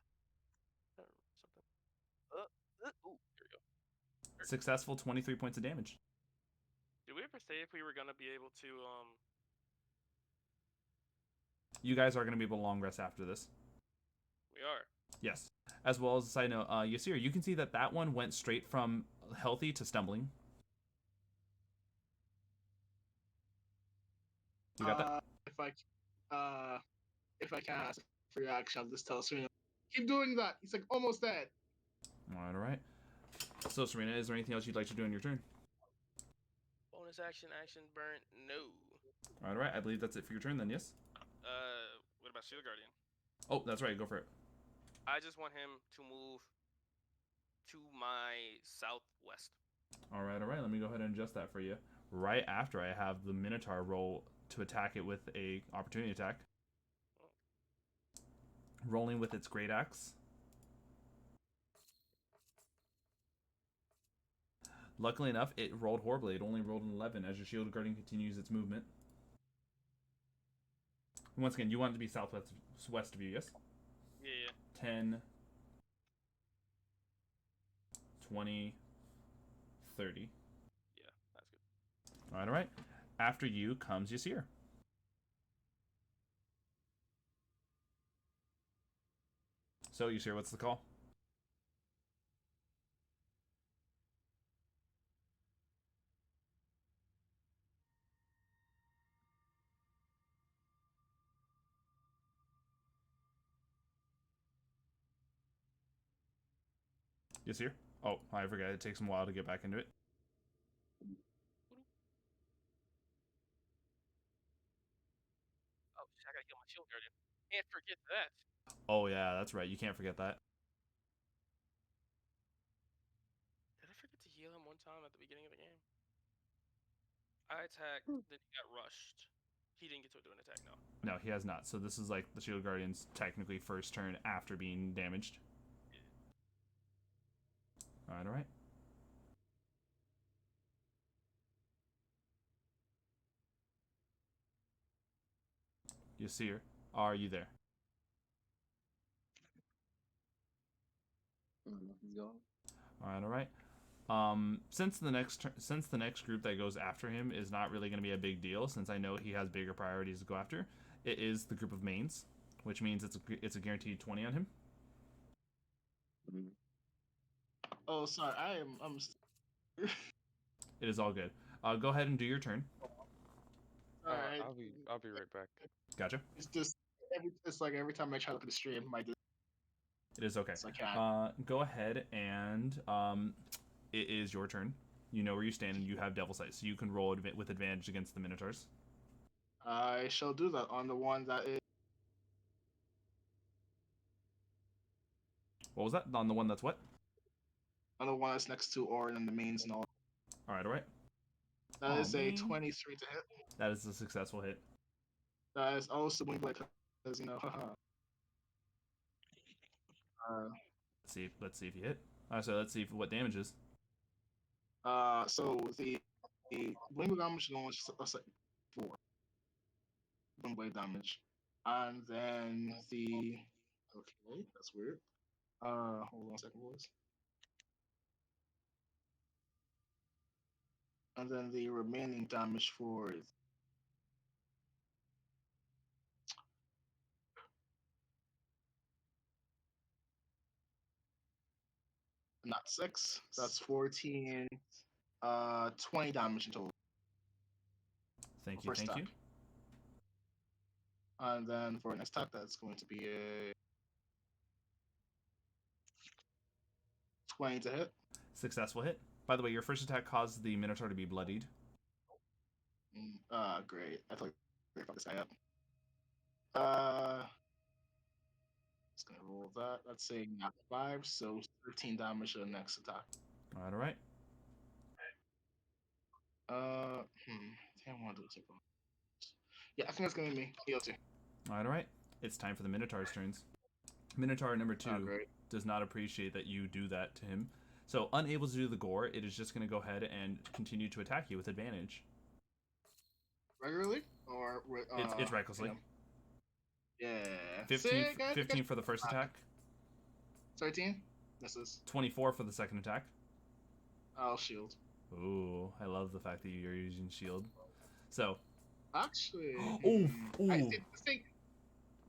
Something. Ooh, here we go. Successful 23 points of damage. Did we ever say if we were gonna be able to, You guys are going to be able to long rest after this. We are. Yes. As well as a side note, Yasir, you can see that one went straight from healthy to stumbling. You got that? If I can ask for your action, I'll just tell Surina, keep doing that. He's like almost dead. All right. So, Surina, is there anything else you'd like to do in your turn? Bonus action burn? No. All right. I believe that's it for your turn then, yes? What about Shield Guardian? Oh, that's right. Go for it. I just want him to move to my southwest. All right. Let me go ahead and adjust that for you. Right after I have the Minotaur roll to attack it with a opportunity attack. Rolling with its great axe. Luckily enough, it rolled horribly. It only rolled an 11 as your Shield Guardian continues its movement. Once again, you want it to be southwest of you, yes? Yeah. 10, 20, 30. Yeah, that's good. All right. After you comes Yasir. So, Yasir, what's the call? Yasir? Oh, I forgot. It takes him a while to get back into it. Oh, shit, I gotta heal my Shield Guardian. Can't forget that. Oh, yeah, that's right. You can't forget that. Did I forget to heal him one time at the beginning of the game? I attacked, then he got rushed. He didn't get to do an attack, no. No, he has not. So this is like the Shield Guardian's technically first turn after being damaged. Yeah. All right. Yasir, are you there? He's gone. All right. Since the next group that goes after him is not really going to be a big deal, since I know he has bigger priorities to go after, it is the group of mains, which means it's a guaranteed 20 on him. Mm-hmm. Oh, sorry. I'm. It is all good. Go ahead and do your turn. Alright. I'll be right back. Gotcha. It's just it's like every time I try to look at the stream, It is okay. It's like Go ahead and it is your turn. You know where you stand and you have Devil Sight, so you can roll with advantage against the Minotaurs. I shall do that on the one that is. What was that? On the one that's what? On the one that's next to Oren and the mains and all. All right. That is a man. 23 to hit. That is a successful hit. That is also Wing Blade, because Let's see if you hit. So let's see what damage is. So the Wing Blade damage is like 4. Wing Blade damage. And then the. Okay, that's weird. Hold on a second, boys. And then the remaining damage for not 6. That's 14. 20 damage in total. Thank you, First thank you. attack. And then for next attack, that's going to be a 20 to hit. Successful hit. By the way, your first attack caused the Minotaur to be bloodied. Great. I thought we fucked this guy up. Just gonna roll that. That's a nat 5, so 13 damage to the next attack. All right. Damn, I want to do this. Yeah, I think that's gonna be me. Heal 2. All right. It's time for the Minotaur's turns. Minotaur number 2 great. does not appreciate that you do that to him. So, unable to do the gore, it is just going to go ahead and continue to attack you with advantage. Regularly? Or with, It's recklessly. Yeah. 15, 15 for the first attack. 13? Misses. 24 for the second attack. I'll shield. Ooh, I love the fact that you're using shield. So. Actually. Ooh. The thing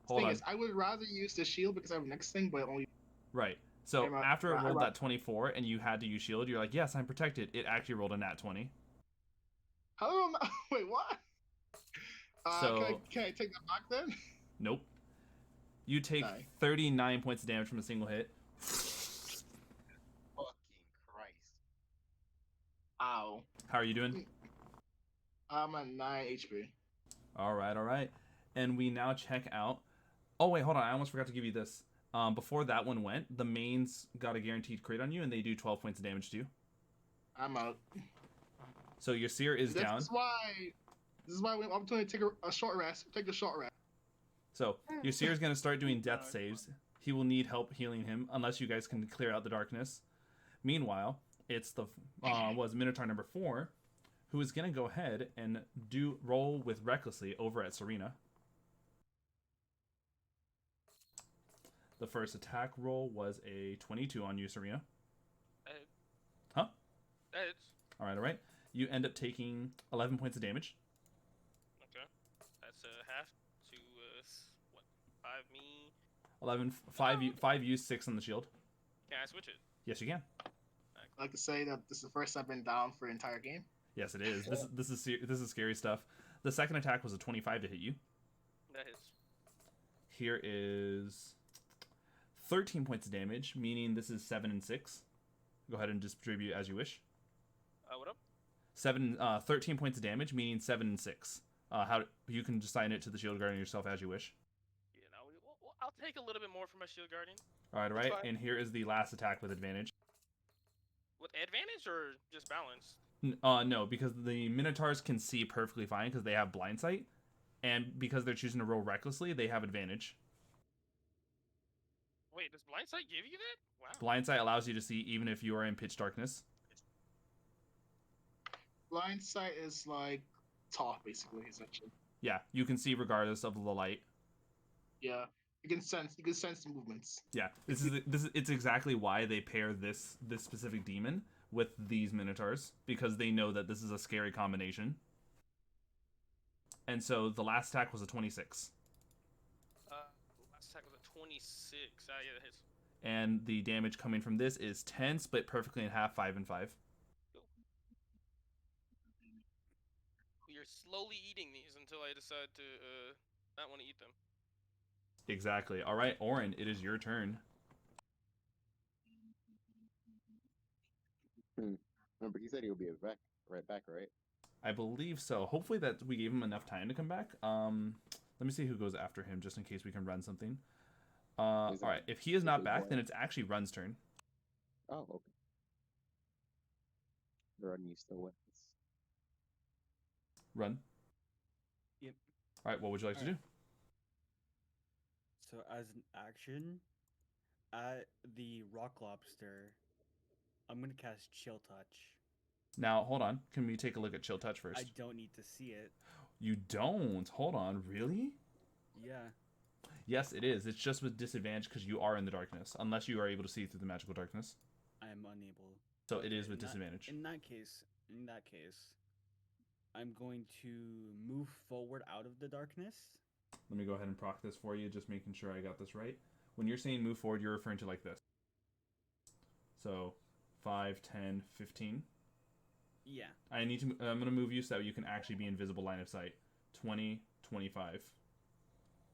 Hold on. is, I would rather use the shield because I have next thing, but only. Right. So after it rolled that 24 and you had to use shield, you're like, yes, I'm protected. It actually rolled a nat 20. How do I? Wait, what? So can I take that back then? Nope. You take 39 points of damage from a single hit. Fucking Christ. Ow. How are you doing? I'm at 9 HP. All right. And we now check out. Oh wait, hold on. I almost forgot to give you this. Before that one went, the mains got a guaranteed crit on you, and they do 12 points of damage to you. I'm out. So Yasir is down. This is why I'm going to take a short rest. Take a short rest. So Yasir is going to start doing death saves. He will need help healing him, unless you guys can clear out the darkness. Meanwhile, it's the Minotaur number 4, who is going to go ahead and roll with recklessly over at Surina. The first attack roll was a 22 on you, Surina. Huh? That hits. All right. You end up taking 11 points of damage. Okay. That's half to, 5 me? 11, 5 you, 6 on the shield. Can I switch it? Yes, you can. I like to say that this is the first I've been down for an entire game. Yes, it is. This is scary stuff. The second attack was a 25 to hit you. That hits. Here is 13 points of damage, meaning this is 7 and 6. Go ahead and distribute as you wish. What up? 13 points of damage, meaning 7 and 6. How you can assign it to the shield guardian yourself as you wish. You know, I'll take a little bit more from my shield guardian. All right. And here is the last attack with advantage. With advantage or just balance? No, because the Minotaurs can see perfectly fine because they have blind sight, and because they're choosing to roll recklessly, they have advantage. Wait, does blind sight give you that? Wow. Blind sight allows you to see even if you are in pitch darkness. Blind sight is like top, basically, essentially. Yeah, you can see regardless of the light. Yeah, you can sense the movements. Yeah, it's exactly why they pair this specific demon with these Minotaurs, because they know that this is a scary combination. And so the last attack was a 26. Last attack was a 26. Yeah, that hits. And the damage coming from this is 10, split perfectly in half, 5 and 5. You're slowly eating these until I decide to not want to eat them. Exactly. All right, Oren, it is your turn. Remember, he said he'll be right back, right? I believe so. Hopefully that we gave him enough time to come back. Let me see who goes after him, just in case we can run something. All right, if he is not back, then it's actually Run's turn. Oh, okay. Run, you still with us? Run. Yep. All right, what would you like to do? So as an action, at the rock lobster, I'm gonna cast Chill Touch. Now, hold on. Can we take a look at Chill Touch first? I don't need to see it. You don't? Hold on. Really? Yeah. Yes, it is. It's just with disadvantage because you are in the darkness, unless you are able to see through the magical darkness. I am unable. So it is with disadvantage. In that case, In that case, I'm going to move forward out of the darkness. Let me go ahead and proc this for you, just making sure I got this right. When you're saying move forward, you're referring to like this. So 5, 10, 15. Yeah. I'm going to move you so that you can actually be in visible line of sight. 20, 25. All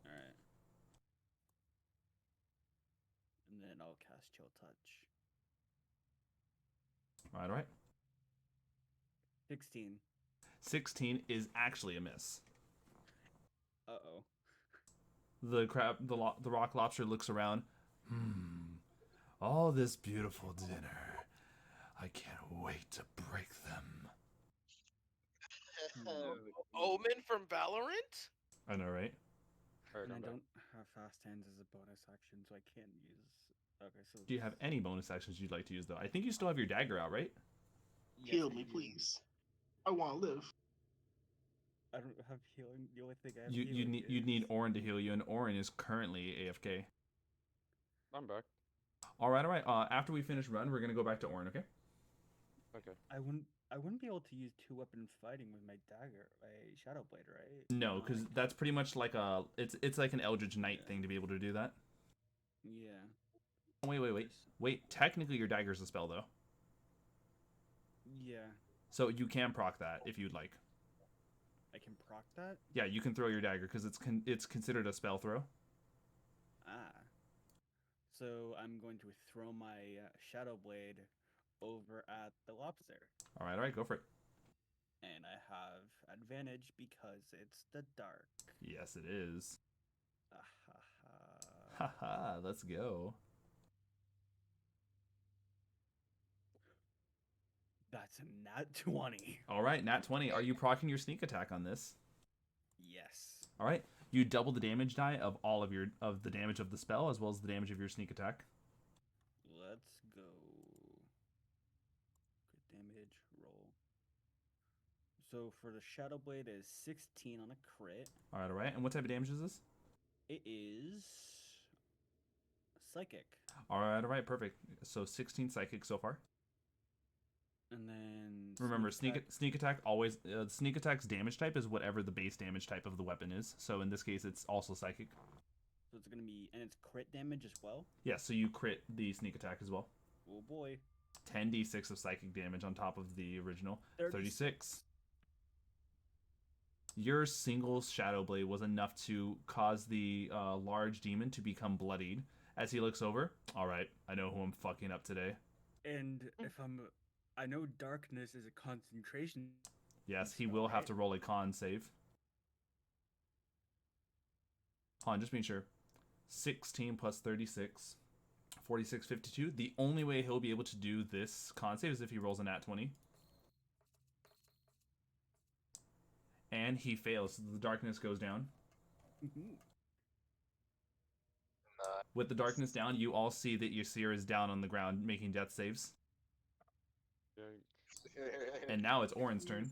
right. And then I'll cast Chill Touch. All right. 16. 16 is actually a miss. Uh-oh. The rock lobster looks around. All this beautiful dinner. I can't wait to break them. Omen from Valorant? I know, right? Alright, And I I'm back. don't have fast hands as a bonus action, so I can't use. Okay, so. Do you have any bonus actions you'd like to use, though? I think you still have your dagger out, right? Yes, Heal I me, do. please. I want to live. I don't have healing. The only thing I have You'd need Oren to heal you, and Oren is currently AFK. I'm back. All right. After we finish run, we're gonna go back to Oren, okay? Okay. I wouldn't be able to use 2-weapon fighting with my dagger, my Shadow Blade, right? No, because that's pretty much like it's like an Eldritch Knight thing to be able to do that. Yeah. Wait. Technically, your dagger's a spell, though. Yeah. So you can proc that if you'd like. I can proc that? Yeah, you can throw your dagger because it's considered a spell throw. Ah. So I'm going to throw my Shadow Blade over at the lobster. All right, go for it. And I have advantage because it's the dark. Yes, it is. Ah, Haha, let's go. That's a nat 20. All right, nat 20. Are you proccing your sneak attack on this? Yes. All right. You double the damage die of all of the damage of the spell as well as the damage of your sneak attack. Let's go. Good damage roll. So for the Shadow Blade is 16 on a crit. All right. And what type of damage is this? It is psychic. All right. Perfect. So 16 psychic so far. And then remember, sneak attack always sneak attack's damage type is whatever the base damage type of the weapon is. So in this case, it's also psychic. So it's gonna be, and it's crit damage as well. Yeah. So you crit the sneak attack as well. Oh boy. 10d6 of psychic damage on top of the original. 36. Your single Shadow Blade was enough to cause the large demon to become bloodied. As he looks over, all right, I know who I'm fucking up today. And if I know darkness is a concentration. Yes, he will have to roll a con save. Hold on, just being sure. 16 plus 36. 46, 52. The only way he'll be able to do this con save is if he rolls a nat 20. And he fails. The darkness goes down. With the darkness down, you all see that Yasir is down on the ground making death saves. And now it's Oren's turn.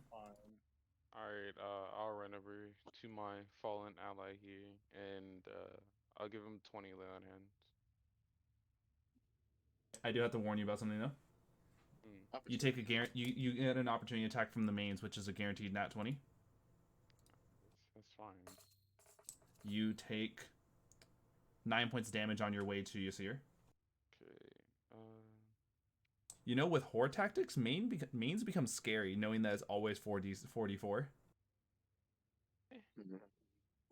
Alright, I'll run over to my fallen ally here, and I'll give him 20 lay on hands. I do have to warn you about something, though. You take you get an opportunity attack from the mains, which is a guaranteed nat 20. That's fine. You take 9 points damage on your way to Yasir. Okay. You know, with horde tactics, mains become scary, knowing that it's always 4d4.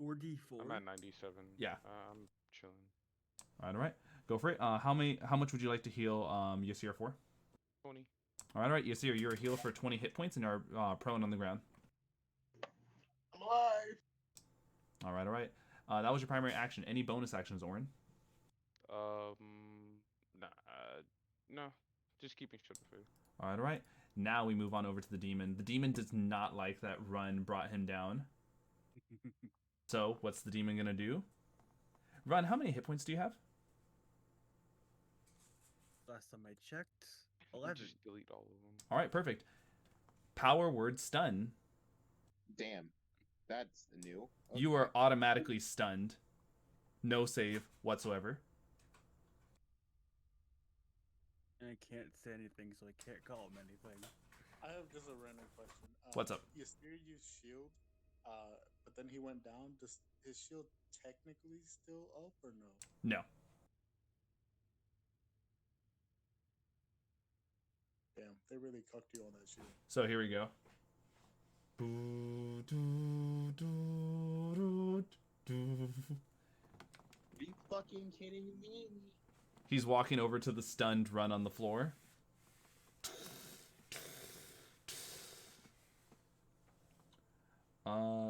4d4. I'm at 97. Yeah. I'm chilling. All right. Go for it. How much would you like to heal Yasir for? 20. All right, Yasir, you're a healer for 20 hit points and are prone on the ground. I'm alive. All right. That was your primary action. Any bonus actions, Oren? Nah, no. Just keeping shit of food. All right. Now we move on over to the demon. The demon does not like that run brought him down. So what's the demon gonna do? Run, how many hit points do you have? Last time I checked, 11. Just delete all of them. All right, perfect. Power word stun. Damn, that's new. Okay. You are automatically stunned. No save whatsoever. And I can't say anything, so I can't call him anything. I have just a random question. What's up? Yasir used shield, but then he went down. Does his shield technically still up or no? No. Damn, they really cucked you on that shield. So here we go. Are you fucking kidding me? He's walking over to the stunned run on the floor.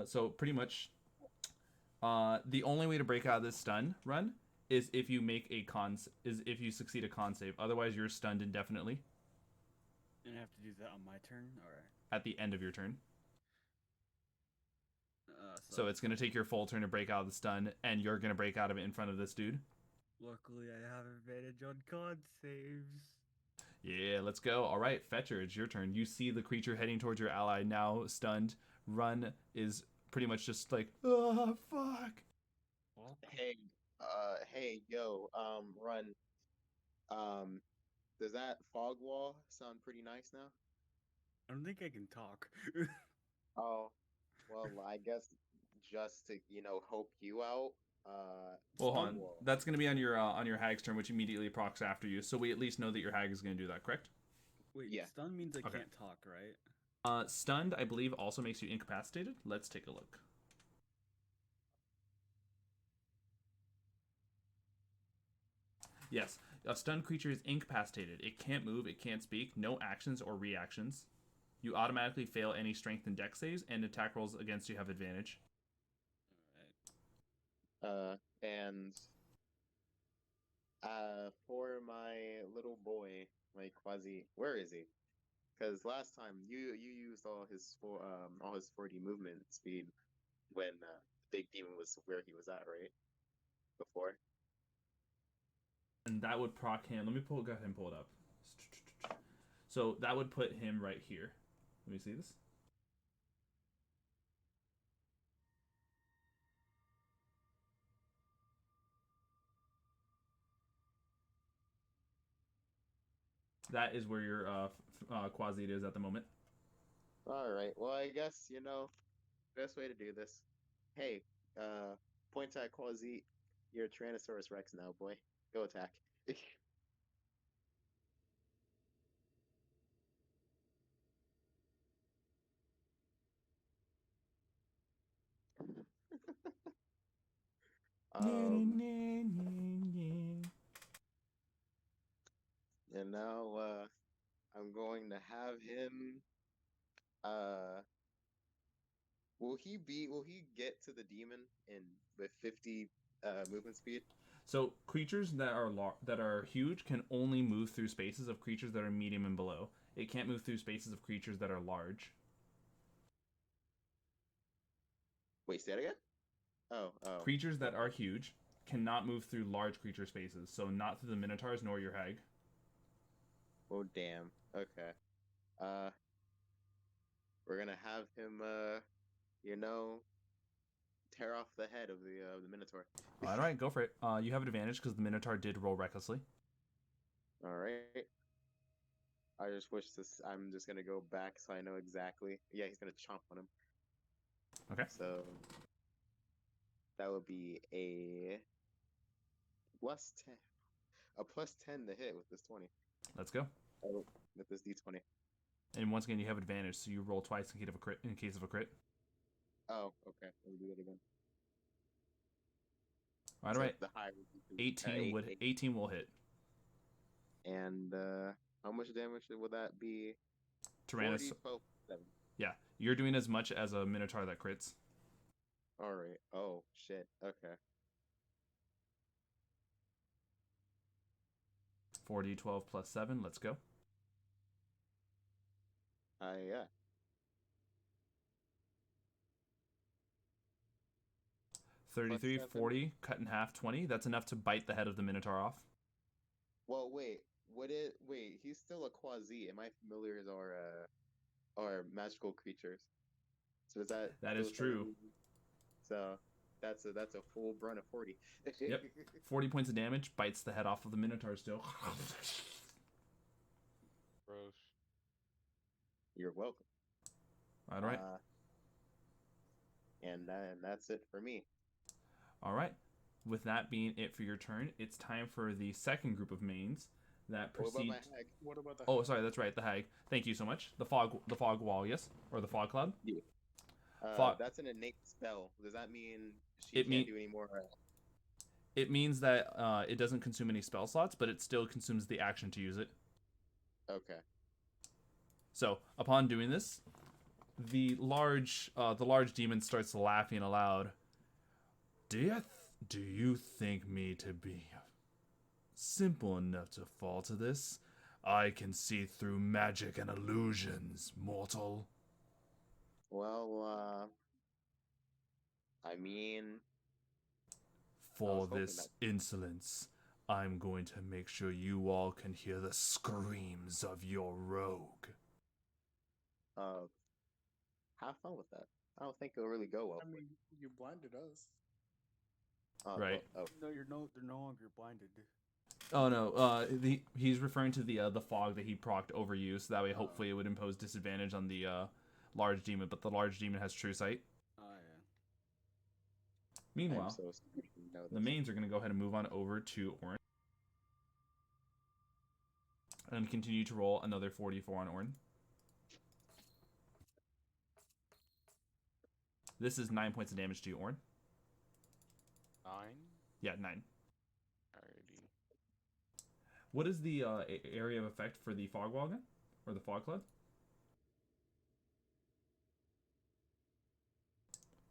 So pretty much, the only way to break out of this stun run is if you make a if you succeed a con save. Otherwise, you're stunned indefinitely And I have to do that on my turn, or at the end of your turn. so So it's gonna take your full turn to break out of the stun, and you're gonna break out of it in front of this dude. luckily I have advantage on con saves. Yeah, let's go. All right, Fetcher, it's your turn. You see the creature heading towards your ally, now stunned. Run is pretty much just like, oh, fuck. Well, Hey, yo, Run. Does that fog wall sound pretty nice now? I don't think I can talk. Oh, well, I guess just to, help you out, Well, hold fog on. wall. That's going to be on your hag's turn, which immediately procs after you. So we at least know that your hag is going to do that, correct? Wait, Yeah. stun means I Okay. can't talk, right? Stunned, I believe, also makes you incapacitated. Let's take a look. Yes, a stunned creature is incapacitated. It can't move, it can't speak, no actions or reactions. You automatically fail any strength and dex saves, and attack rolls against you have advantage. And for my little boy, my Quasi, where is he? Because last time you used all his 4D movement speed when Big Demon was where he was at, right? Before. And that would proc him. Let me go ahead and pull it up. So that would put him right here. Let me see this. That is where your Quasi is at the moment. All right. Well, I guess best way to do this. Hey, point at Quasi. You're a Tyrannosaurus Rex now, boy. Go attack. um, and now I'm going to have him. Uh, Will he get to the demon in with 50 movement speed? So creatures that are huge can only move through spaces of creatures that are medium and below. It can't move through spaces of creatures that are large. Wait, say that again? Oh. Creatures that are huge cannot move through large creature spaces, so not through the Minotaurs nor your hag. Oh, damn. Okay. We're gonna have him, tear off the head of the Minotaur. All right, go for it. You have advantage because the Minotaur did roll recklessly. All right. I just wish this. I'm just gonna go back so I know exactly. Yeah, he's gonna chomp on him. Okay. So that would be a +10, a +10 to hit with this 20. Let's go. Oh, with this D20. And once again, you have advantage, so you roll twice in case of a crit. In case of a crit. Oh, okay. Let me do that again. All So right. the higher 18 will hit. And how much damage would that be? Tyrannosaurus. 7. Yeah, you're doing as much as a Minotaur that crits. All right. Oh shit. Okay. 4d12 plus 7. Let's go. Yeah. 33, +7. 40, cut in half, 20. That's enough to bite the head of the Minotaur off. Well, wait. Wait? He's still a Quasi. And my familiars are magical creatures. So is that? That is those true. So that's a full brunt of 40. Yep. 40 points of damage, bites the head off of the Minotaur still. Gross. You're welcome. All right. And that's it for me. All right. With that being it for your turn, it's time for the second group of mains that What about proceed. my hag? What about the? Oh, sorry, that's right, the hag. Thank you so much. The fog wall, yes, or the fog cloud. Yeah. Fog. That's an innate spell. Does that mean she It can't mean- do any more? It means that it doesn't consume any spell slots, but it still consumes the action to use it. Okay. So upon doing this, the large demon starts laughing aloud. Do you think me to be simple enough to fall to this? I can see through magic and illusions, mortal. Well, I mean, For hoping this insolence, I'm going to make sure you all can hear the screams of your rogue. have fun with that. I don't think it'll really go well. I mean, you blinded us. Right. Well, No, they're no longer blinded. Oh no, he's referring to the fog that he procced over you, so that way hopefully it would impose disadvantage on the large demon, but the large demon has true sight. Oh yeah. Meanwhile, I'm so sorry to know the this. mains are going to go ahead and move on over to Oren. And continue to roll another 44 on Oren. This is 9 points of damage to you, Oren. 9. Yeah, 9. Alrighty. What is the area of effect for the fog wall again? Or the fog cloud?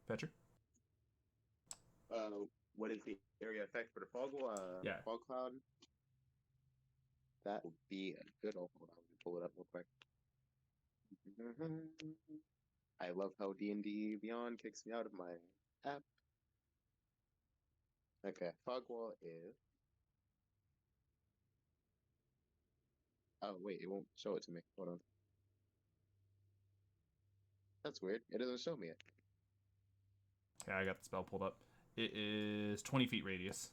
Fetcher? What is the area effect for the fog? Yeah. Fog cloud. That would be a good old. Hold on, let me pull it up real quick. I love how D&D Beyond kicks me out of my app. Okay, fog wall is. Oh wait, it won't show it to me. Hold on. That's weird. It doesn't show me it. Okay, I got the spell pulled up. It is 20 feet radius.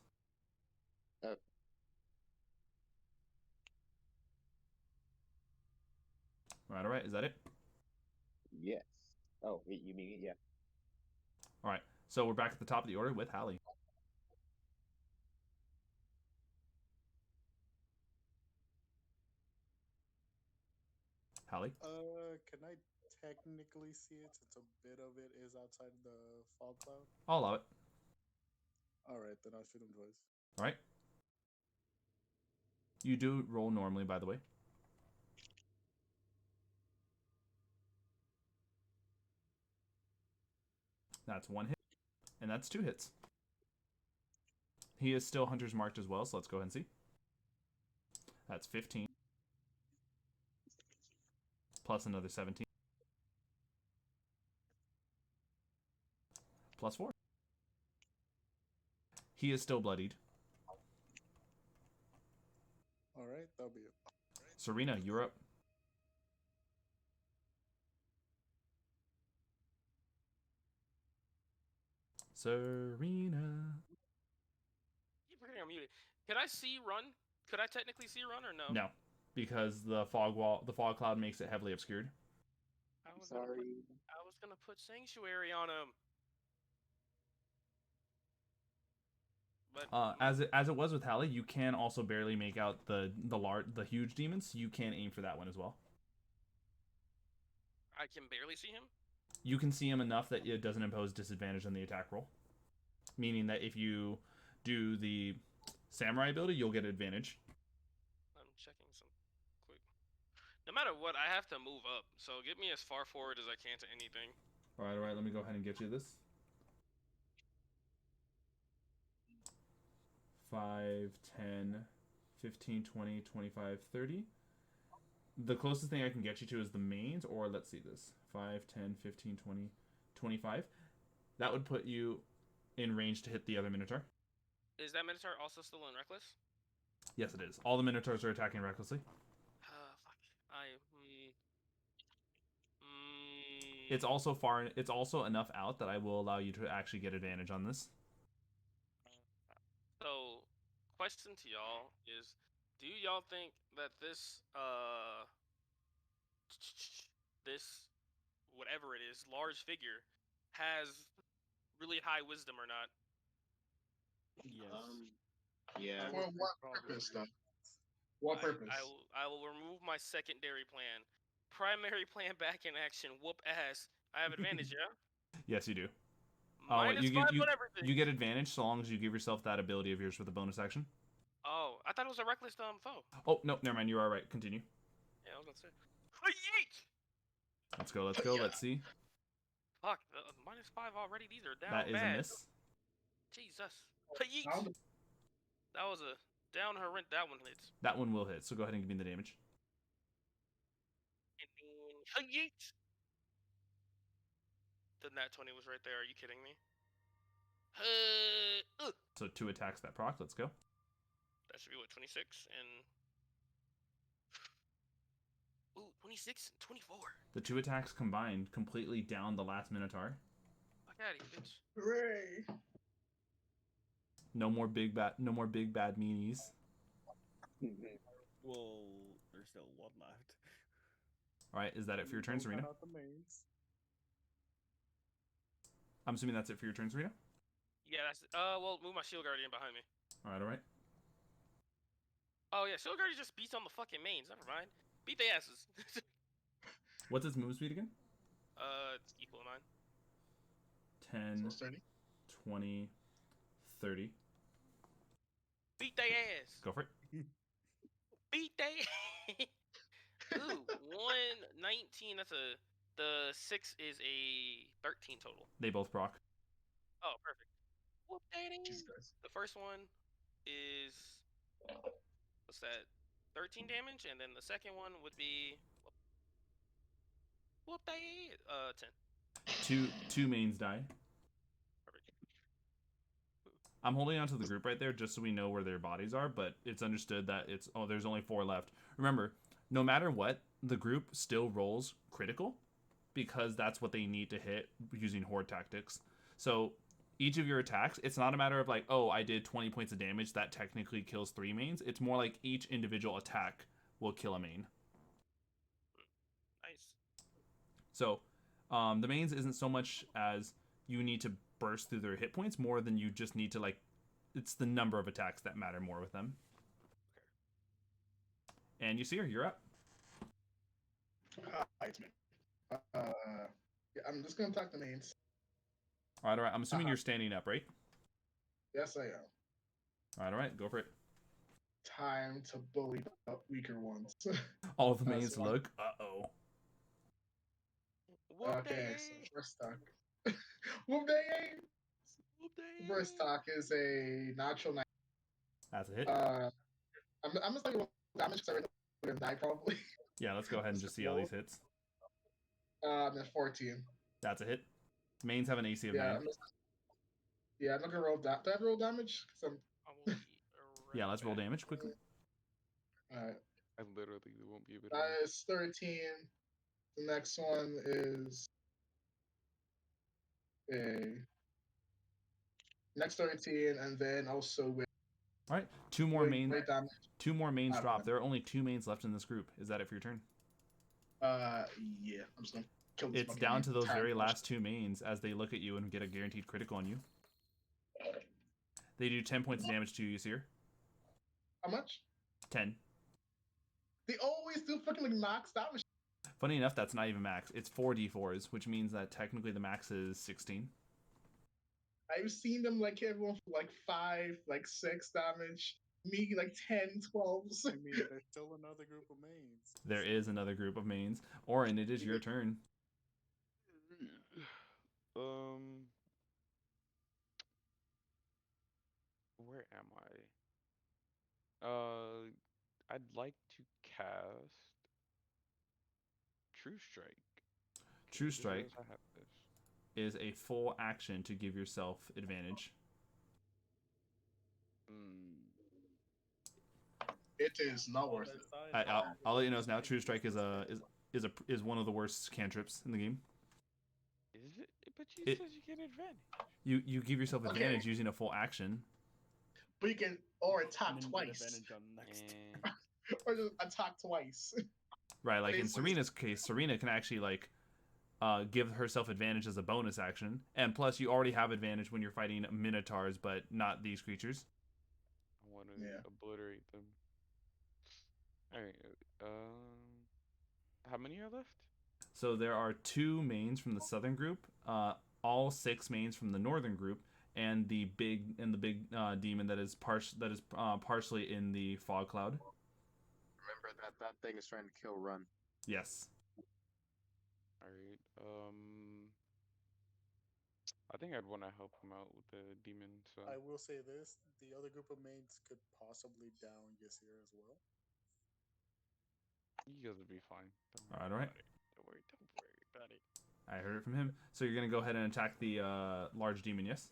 Oh. Alright, is that it? Yes. Oh, wait, you mean yeah. Alright, so we're back at the top of the order with Hallie. Hallie? Can I technically see it since a bit of it is outside the fog cloud? I'll allow it. Alright, then I'll shoot him twice. Alright. You do roll normally, by the way. That's 1 hit. And that's 2 hits. He is still Hunter's marked as well, so let's go ahead and see. That's 15. Plus another 17. Plus 4. He is still bloodied. Alright, that'll be it. Surina, you're up. Surina. Keep forgetting I'm muted. Can I see run? Could I technically see run or no? No, because the fog cloud makes it heavily obscured. I was Sorry. gonna put sanctuary on him. But As it was with Hallie, you can also barely make out the huge demons. You can aim for that one as well. I can barely see him. You can see him enough that it doesn't impose disadvantage on the attack roll. Meaning that if you do the samurai ability, you'll get advantage. I'm checking some quick. No matter what, I have to move up. So get me as far forward as I can to anything. Alright, let me go ahead and get you this. 5, 10, 15, 20, 25, 30. The closest thing I can get you to is the mains, or let's see this. 5, 10, 15, 20, 25. That would put you in range to hit the other Minotaur. Is that Minotaur also still in Reckless? Yes, it is. All the Minotaurs are attacking recklessly. Fuck. It's also enough out that I will allow you to actually get advantage on this. So, question to y'all is, do y'all think that this this, whatever it is, large figure has really high wisdom or not. Yes. Yeah. For what purpose, though? What purpose? I will remove my secondary plan. Primary plan back in action. Whoop ass. I have advantage, yeah? Yes, you do. Minus 5 on everything. You get advantage so long as you give yourself that ability of yours with a bonus action. Oh, I thought it was a reckless foe. Oh, no, never mind. You are right. Continue. Yeah, I was gonna say. Yeet! Let's go. Let's go. Let's see. Fuck, minus 5 already. These are down That is bad. a miss. Jesus. Yeet! That was a down her rent. That one hits. That one will hit. So go ahead and give me the damage. And yeet! The nat 20 was right there. Are you kidding me? So 2 attacks that proc. Let's go. That should be what, 26 and. Ooh, 26 and 24. The 2 attacks combined completely down the last Minotaur. Fuck out of here, bitch. Hooray! No more big bad meanies. Well, there's still one left. All right, is that it for your turn, Surina? I'm assuming that's it for your turn, Surina? Yeah, that's. Well, move my shield guardian behind me. All right, all right. Oh yeah, shield guardian just beats on the fucking mains. Never mind. Beat their asses. What's its move speed again? Equal to mine. 10, So 30. 20, 30. Beat their ass. Go for it. Beat they. Ooh, 119. That's a. The 6 is a 13 total. They both proc. Oh, perfect. Whoop that in. Jesus. The first one is. What's that? 13 damage, and then the second one would be. Whoop that. 10. Two mains die. Perfect. I'm holding on to the group right there just so we know where their bodies are, but it's understood that there's only 4 left. Remember, no matter what, the group still rolls critical because that's what they need to hit using horde tactics. So each of your attacks, it's not a matter of like, oh, I did 20 points of damage, that technically kills 3 mains. It's more like each individual attack will kill a main. Nice. So the mains isn't so much as you need to burst through their hit points more than you just need to like, it's the number of attacks that matter more with them. Okay. And Yasir, you're up. It's me. Yeah, I'm just gonna attack the mains. All right. I'm assuming you're standing up, right? Yes, I am. All right. Go for it. Time to bully the weaker ones. All of the mains look. Uh-oh. Okay, so first talk. Whoop day! First talk is a natural 9. That's a hit. I'm just like damage because I already gonna die probably. Yeah, let's go ahead and just see all these hits. Then 14. That's a hit. Mains have an AC of 9. I'm not gonna roll that. Do I have to roll damage? Yeah, let's roll damage quickly. Alright. I literally won't be able to. That is 13. The next one is a next 13, and then also with. All right, 2 more mains. Damage. 2 more mains drop. There are only 2 mains left in this group. Is that it for your turn? Yeah. I'm just gonna kill this. It's down to those very last 2 mains as they look at you and get a guaranteed critical on you. They do 10 points of damage to you, Yasir. How much? 10. They always do fucking like max damage. Funny enough, that's not even max. It's 4d4s, which means that technically the max is 16. I've seen them like everyone for like 5, like 6 damage. Me like 10, 12s. I mean, there's still another group of mains. There is another group of mains. Oren, it is your turn. Where am I? I'd like to cast True Strike. True Strike is a full action to give yourself advantage. It is not worth it. I'll let you know now. True Strike is one of the worst cantrips in the game. Is it? But you says you get advantage. You give yourself advantage using a full action. But you can attack twice. On next. Or just attack twice. Right, like in Basically- Serena's case, Surina can actually like give herself advantage as a bonus action, and plus you already have advantage when you're fighting minotaurs, but not these creatures. I want to Yeah. obliterate them. All right. How many are left? So there are 2 mains from the southern group, all 6 mains from the northern group, and the big demon that is partially in the fog cloud. Remember that thing is trying to kill Run. Yes. All right. I think I'd want to help him out with the demon. So I will say this: the other group of mains could possibly down Yasir as well. you guys will be fine. Don't worry All right. about it. Don't worry about it. I heard it from him. So you're gonna go ahead and attack the large demon, yes?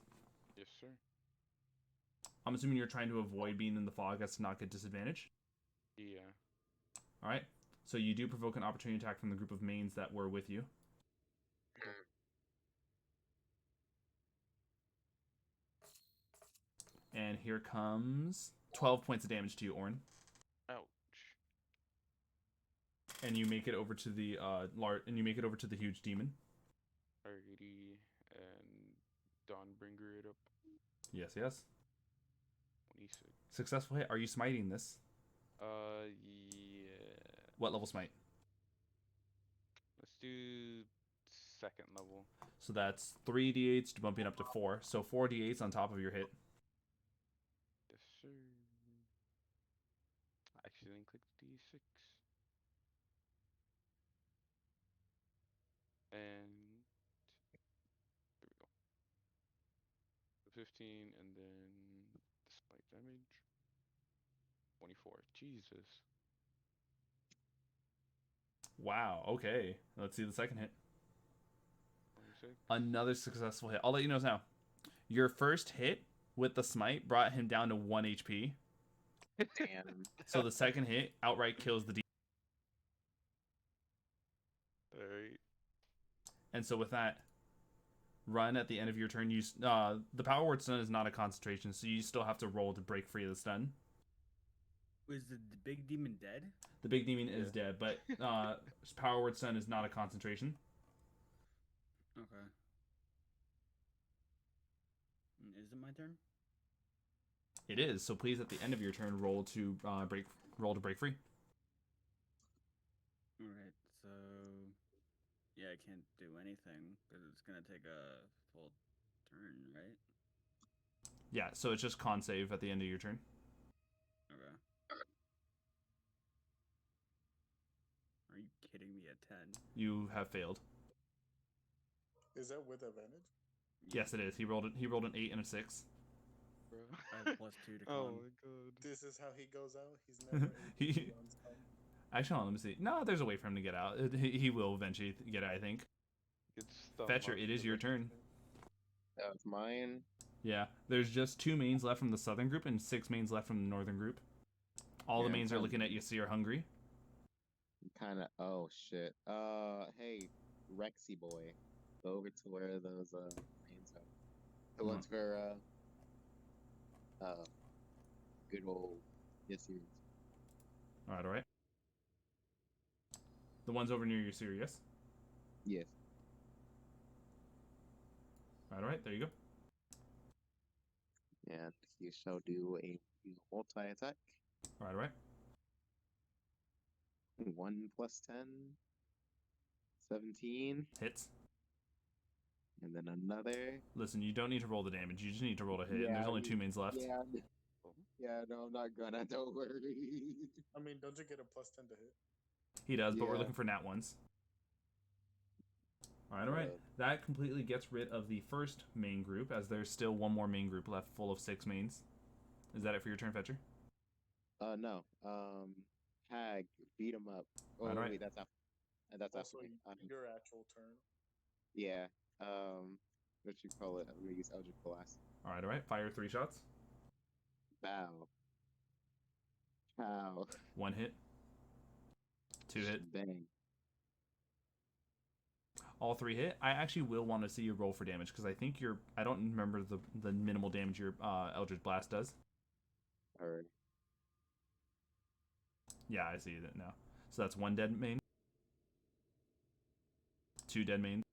Yes, sir. I'm assuming you're trying to avoid being in the fog as to not get disadvantage. Yeah. All right. So you do provoke an opportunity attack from the group of mains that were with you. And here comes 12 points of damage to you, Oren. Ouch. And you make it over to the huge demon. Alrighty, and Dawnbringer it up. Yes, yes. 26. Successful hit. Are you smiting this? Yeah. What level smite? Let's do second level. So that's 3d8s bumping up to 4. So 4d8s on top of your hit. Yes, sir. I accidentally clicked D6. And there we go. 15, and then the spike damage. 24. Jesus. Wow. Okay. Let's see the second hit. 26. Another successful hit. I'll let you know now. Your first hit with the smite brought him down to 1 HP. Damn. So the second hit outright kills the demon. Alright. And so with that, Run at the end of your turn. You the power word stun is not a concentration, so you still have to roll to break free of the stun. Was the big demon dead? The big demon is dead, but power word stun is not a concentration. Okay. Is it my turn? It is. So please, at the end of your turn, roll to break free. All right. So yeah, I can't do anything because it's gonna take a full turn, right? Yeah. So it's just con save at the end of your turn. Okay. Are you kidding me? At 10? You have failed. Is that with advantage? Yes, it is. He rolled an 8 and a 6. Bro. I have +2 to con. Oh my god. This is how he goes out. He's never able He- to run stun. Actually, hold on, let me see. No, there's a way for him to get out. He will eventually get it, I think. It's stun Fetcher, lock it is for your the- turn. That was mine. Yeah, there's just 2 mains left from the southern group and 6 mains left from the northern group. All the Yeah, mains are I'm looking at Yasir hungry. Kind of. Oh shit. Hey, Rexy boy, go over to where those mains are. The ones for good old Yasir. All right. The ones over near Yasir, yes? Yes. All right, there you go. And he shall do a multi attack. All right. 1 plus 10. 17. Hits. And then another. Listen, you don't need to roll the damage. You just need to roll to hit. And there's only 2 mains left. Yeah. Yeah, no, I'm not gonna. Don't worry. I mean, don't you get a +10 to hit? He does, but we're Yeah. looking for nat ones. All right. That completely gets rid of the first main group, as there's still one more main group left full of 6 mains. Is that it for your turn, Fetcher? No. Hag, beat him up. Oh, Alright. wait, that's after. That's Also, after me. your actual turn. Yeah. What you call it? I'm gonna use Eldritch Blast. All right. Fire 3 shots. Bow. Pow. 1 hit. 2 hit. Bang. All 3 hit. I actually will want to see you roll for damage because I think I don't remember the minimal damage your Eldritch Blast does. Alright. Yeah, I see it now. So that's 1 dead main. 2 dead mains.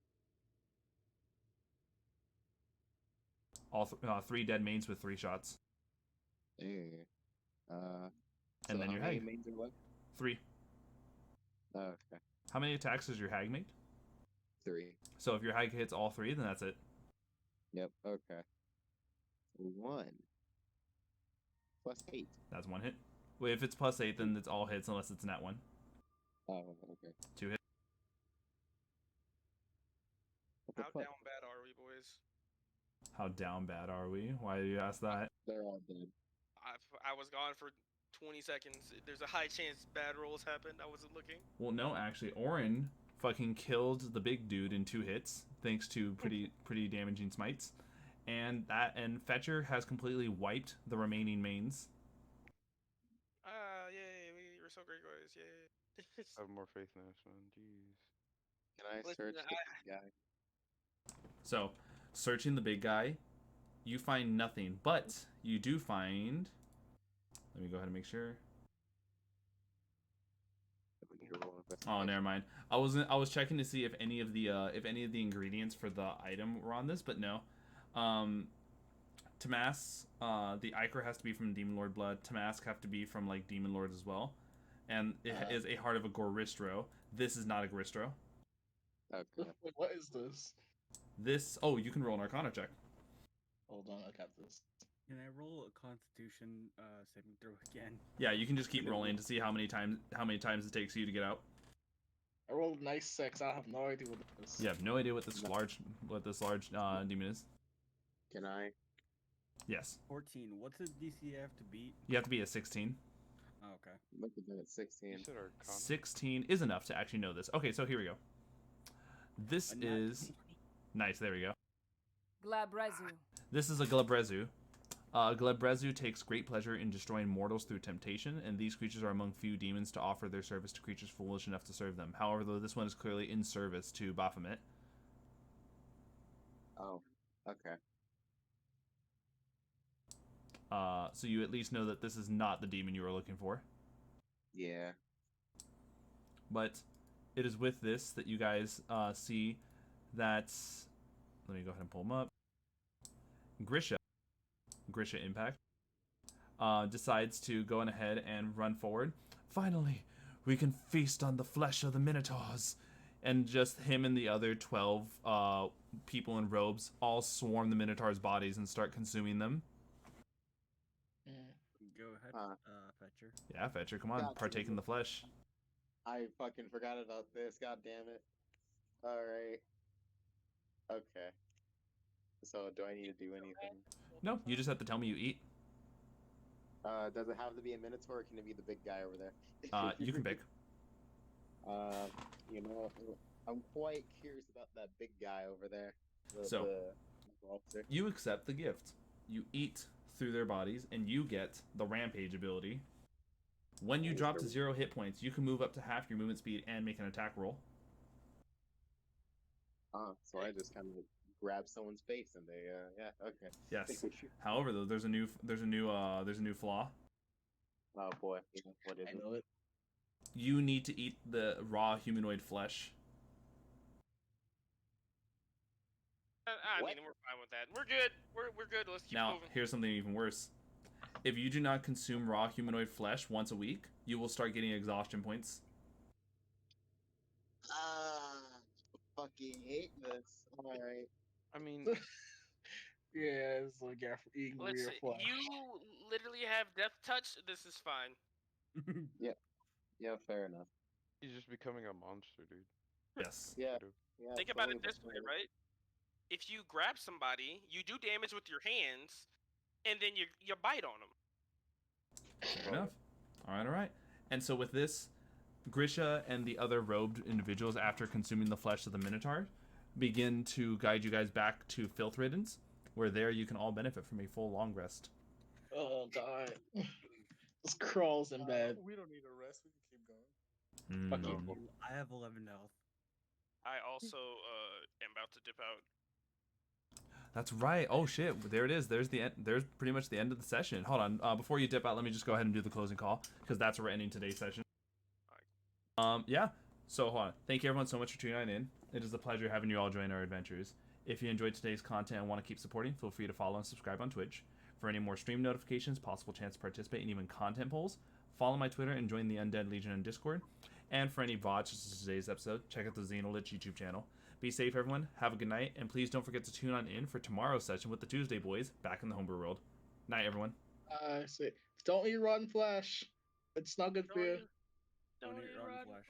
Three dead mains with 3 shots. Hey. And So then how your many hag. mains are left? 3. Oh, okay. How many attacks does your hag make? 3. So if your hag hits all 3, then that's it. Yep. Okay. 1 plus 8. That's 1 hit. Well, if it's plus 8, then it's all hits unless it's nat 1. Oh, okay. 2 hits. What the How fuck? down bad are we, boys? How down bad are we? Why do you ask that? They're all dead. I was gone for 20 seconds. There's a high chance bad rolls happened. I wasn't looking. Well, no, actually, Oren fucking killed the big dude in 2 hits, thanks to pretty damaging smites, and Fetcher has completely wiped the remaining mains. Yay! We're so great, guys! Yay! I have more faith in this one. Jeez. Can I Listen, search the big guy? So, searching the big guy, you find nothing, but you do find. Let me go ahead and make sure. Oh, never mind. I was checking to see if any of the ingredients for the item were on this, but no. Tamask, the Ichor has to be from Demon Lord blood. Tamask have to be from like Demon Lords as well, and it is a heart of a Goristro. This is not a Goristro. Okay. Wait, what is this? This you can roll an Arcana check. Hold on, I got this. Can I roll a Constitution saving throw again? Yeah, you can just keep rolling to see how many times it takes you to get out. I rolled a nice 6. I have no idea what this is. You have no idea what this large demon is. Can I? Yes. 14. What's the DC I have to beat? You have to be a 16. Oh, okay. Look at that at 16. You said Arcana? 16 is enough to actually know this. Okay, so here we go. This A nat is 20. nice. There we go. Glabrezu. This is a Glabrezu. Glabrezu takes great pleasure in destroying mortals through temptation, and these creatures are among few demons to offer their service to creatures foolish enough to serve them. However, though, this one is clearly in service to Baphomet. Oh, okay. So you at least know that this is not the demon you were looking for. Yeah. But it is with this that you guys see that. Let me go ahead and pull them up. Grisha Impact, decides to go on ahead and run forward. Finally, we can feast on the flesh of the Minotaurs. And just him and the other 12 people in robes all swarm the Minotaurs' bodies and start consuming them. Go ahead, Fetcher. Yeah, Fetcher, come on, God, partake in the flesh. I fucking forgot about this. God damn it. Alright. Okay. So, do I need to do anything? No, you just have to tell me you eat. Does it have to be a Minotaur, or can it be the big guy over there? You can pick. You know, I'm quite curious about that big guy over there. So, the officer. You accept the gift. You eat through their bodies, and you get the Rampage ability. When you drop to 0 hit points, you can move up to half your movement speed and make an attack roll. So I just kind of grab someone's face and they, yeah, okay. Yes. However, though, there's a new flaw. Oh boy, what is I it? know it. You need to eat the raw humanoid flesh. I mean, we're fine with that. We're good. We're good. Let's keep Now, moving. here's something even worse. If you do not consume raw humanoid flesh once a week, you will start getting exhaustion points. Fucking hate this. Alright. I mean, Yeah, it's like after eating real Listen, flesh. you literally have death touch. This is fine. Yeah, fair enough. he's just becoming a monster, dude. Yes. Yeah. What to do? Yeah, Think about it totally this way, fair. right? If you grab somebody, you do damage with your hands, and then you bite on them. Fair enough. All right. And so with this, Grisha and the other robed individuals, after consuming the flesh of the Minotaur, begin to guide you guys back to Filth Riddance, where there you can all benefit from a full long rest. Oh god. Just crawls in bed. We don't need a rest. We can keep going. Fucking I have 11 health. I also am about to dip out. That's right. Oh shit! There it is. There's the end. There's pretty much the end of the session. Hold on. Before you dip out, let me just go ahead and do the closing call because that's where we're ending today's session. Yeah. So hold on. Thank you everyone so much for tuning in. It is a pleasure having you all join our adventures. If you enjoyed today's content and want to keep supporting, feel free to follow and subscribe on Twitch. For any more stream notifications, possible chance to participate, and even content polls, follow my Twitter and join the Undead Legion in Discord. And for any VODs such as today's episode, check out the Xenolich YouTube channel. Be safe, everyone. Have a good night, and please don't forget to tune on in for tomorrow's session with the Tuesday Boys back in the Homebrew World. Night, everyone. Say, don't eat rotten flesh. It's not good for you. Don't eat rotten flesh.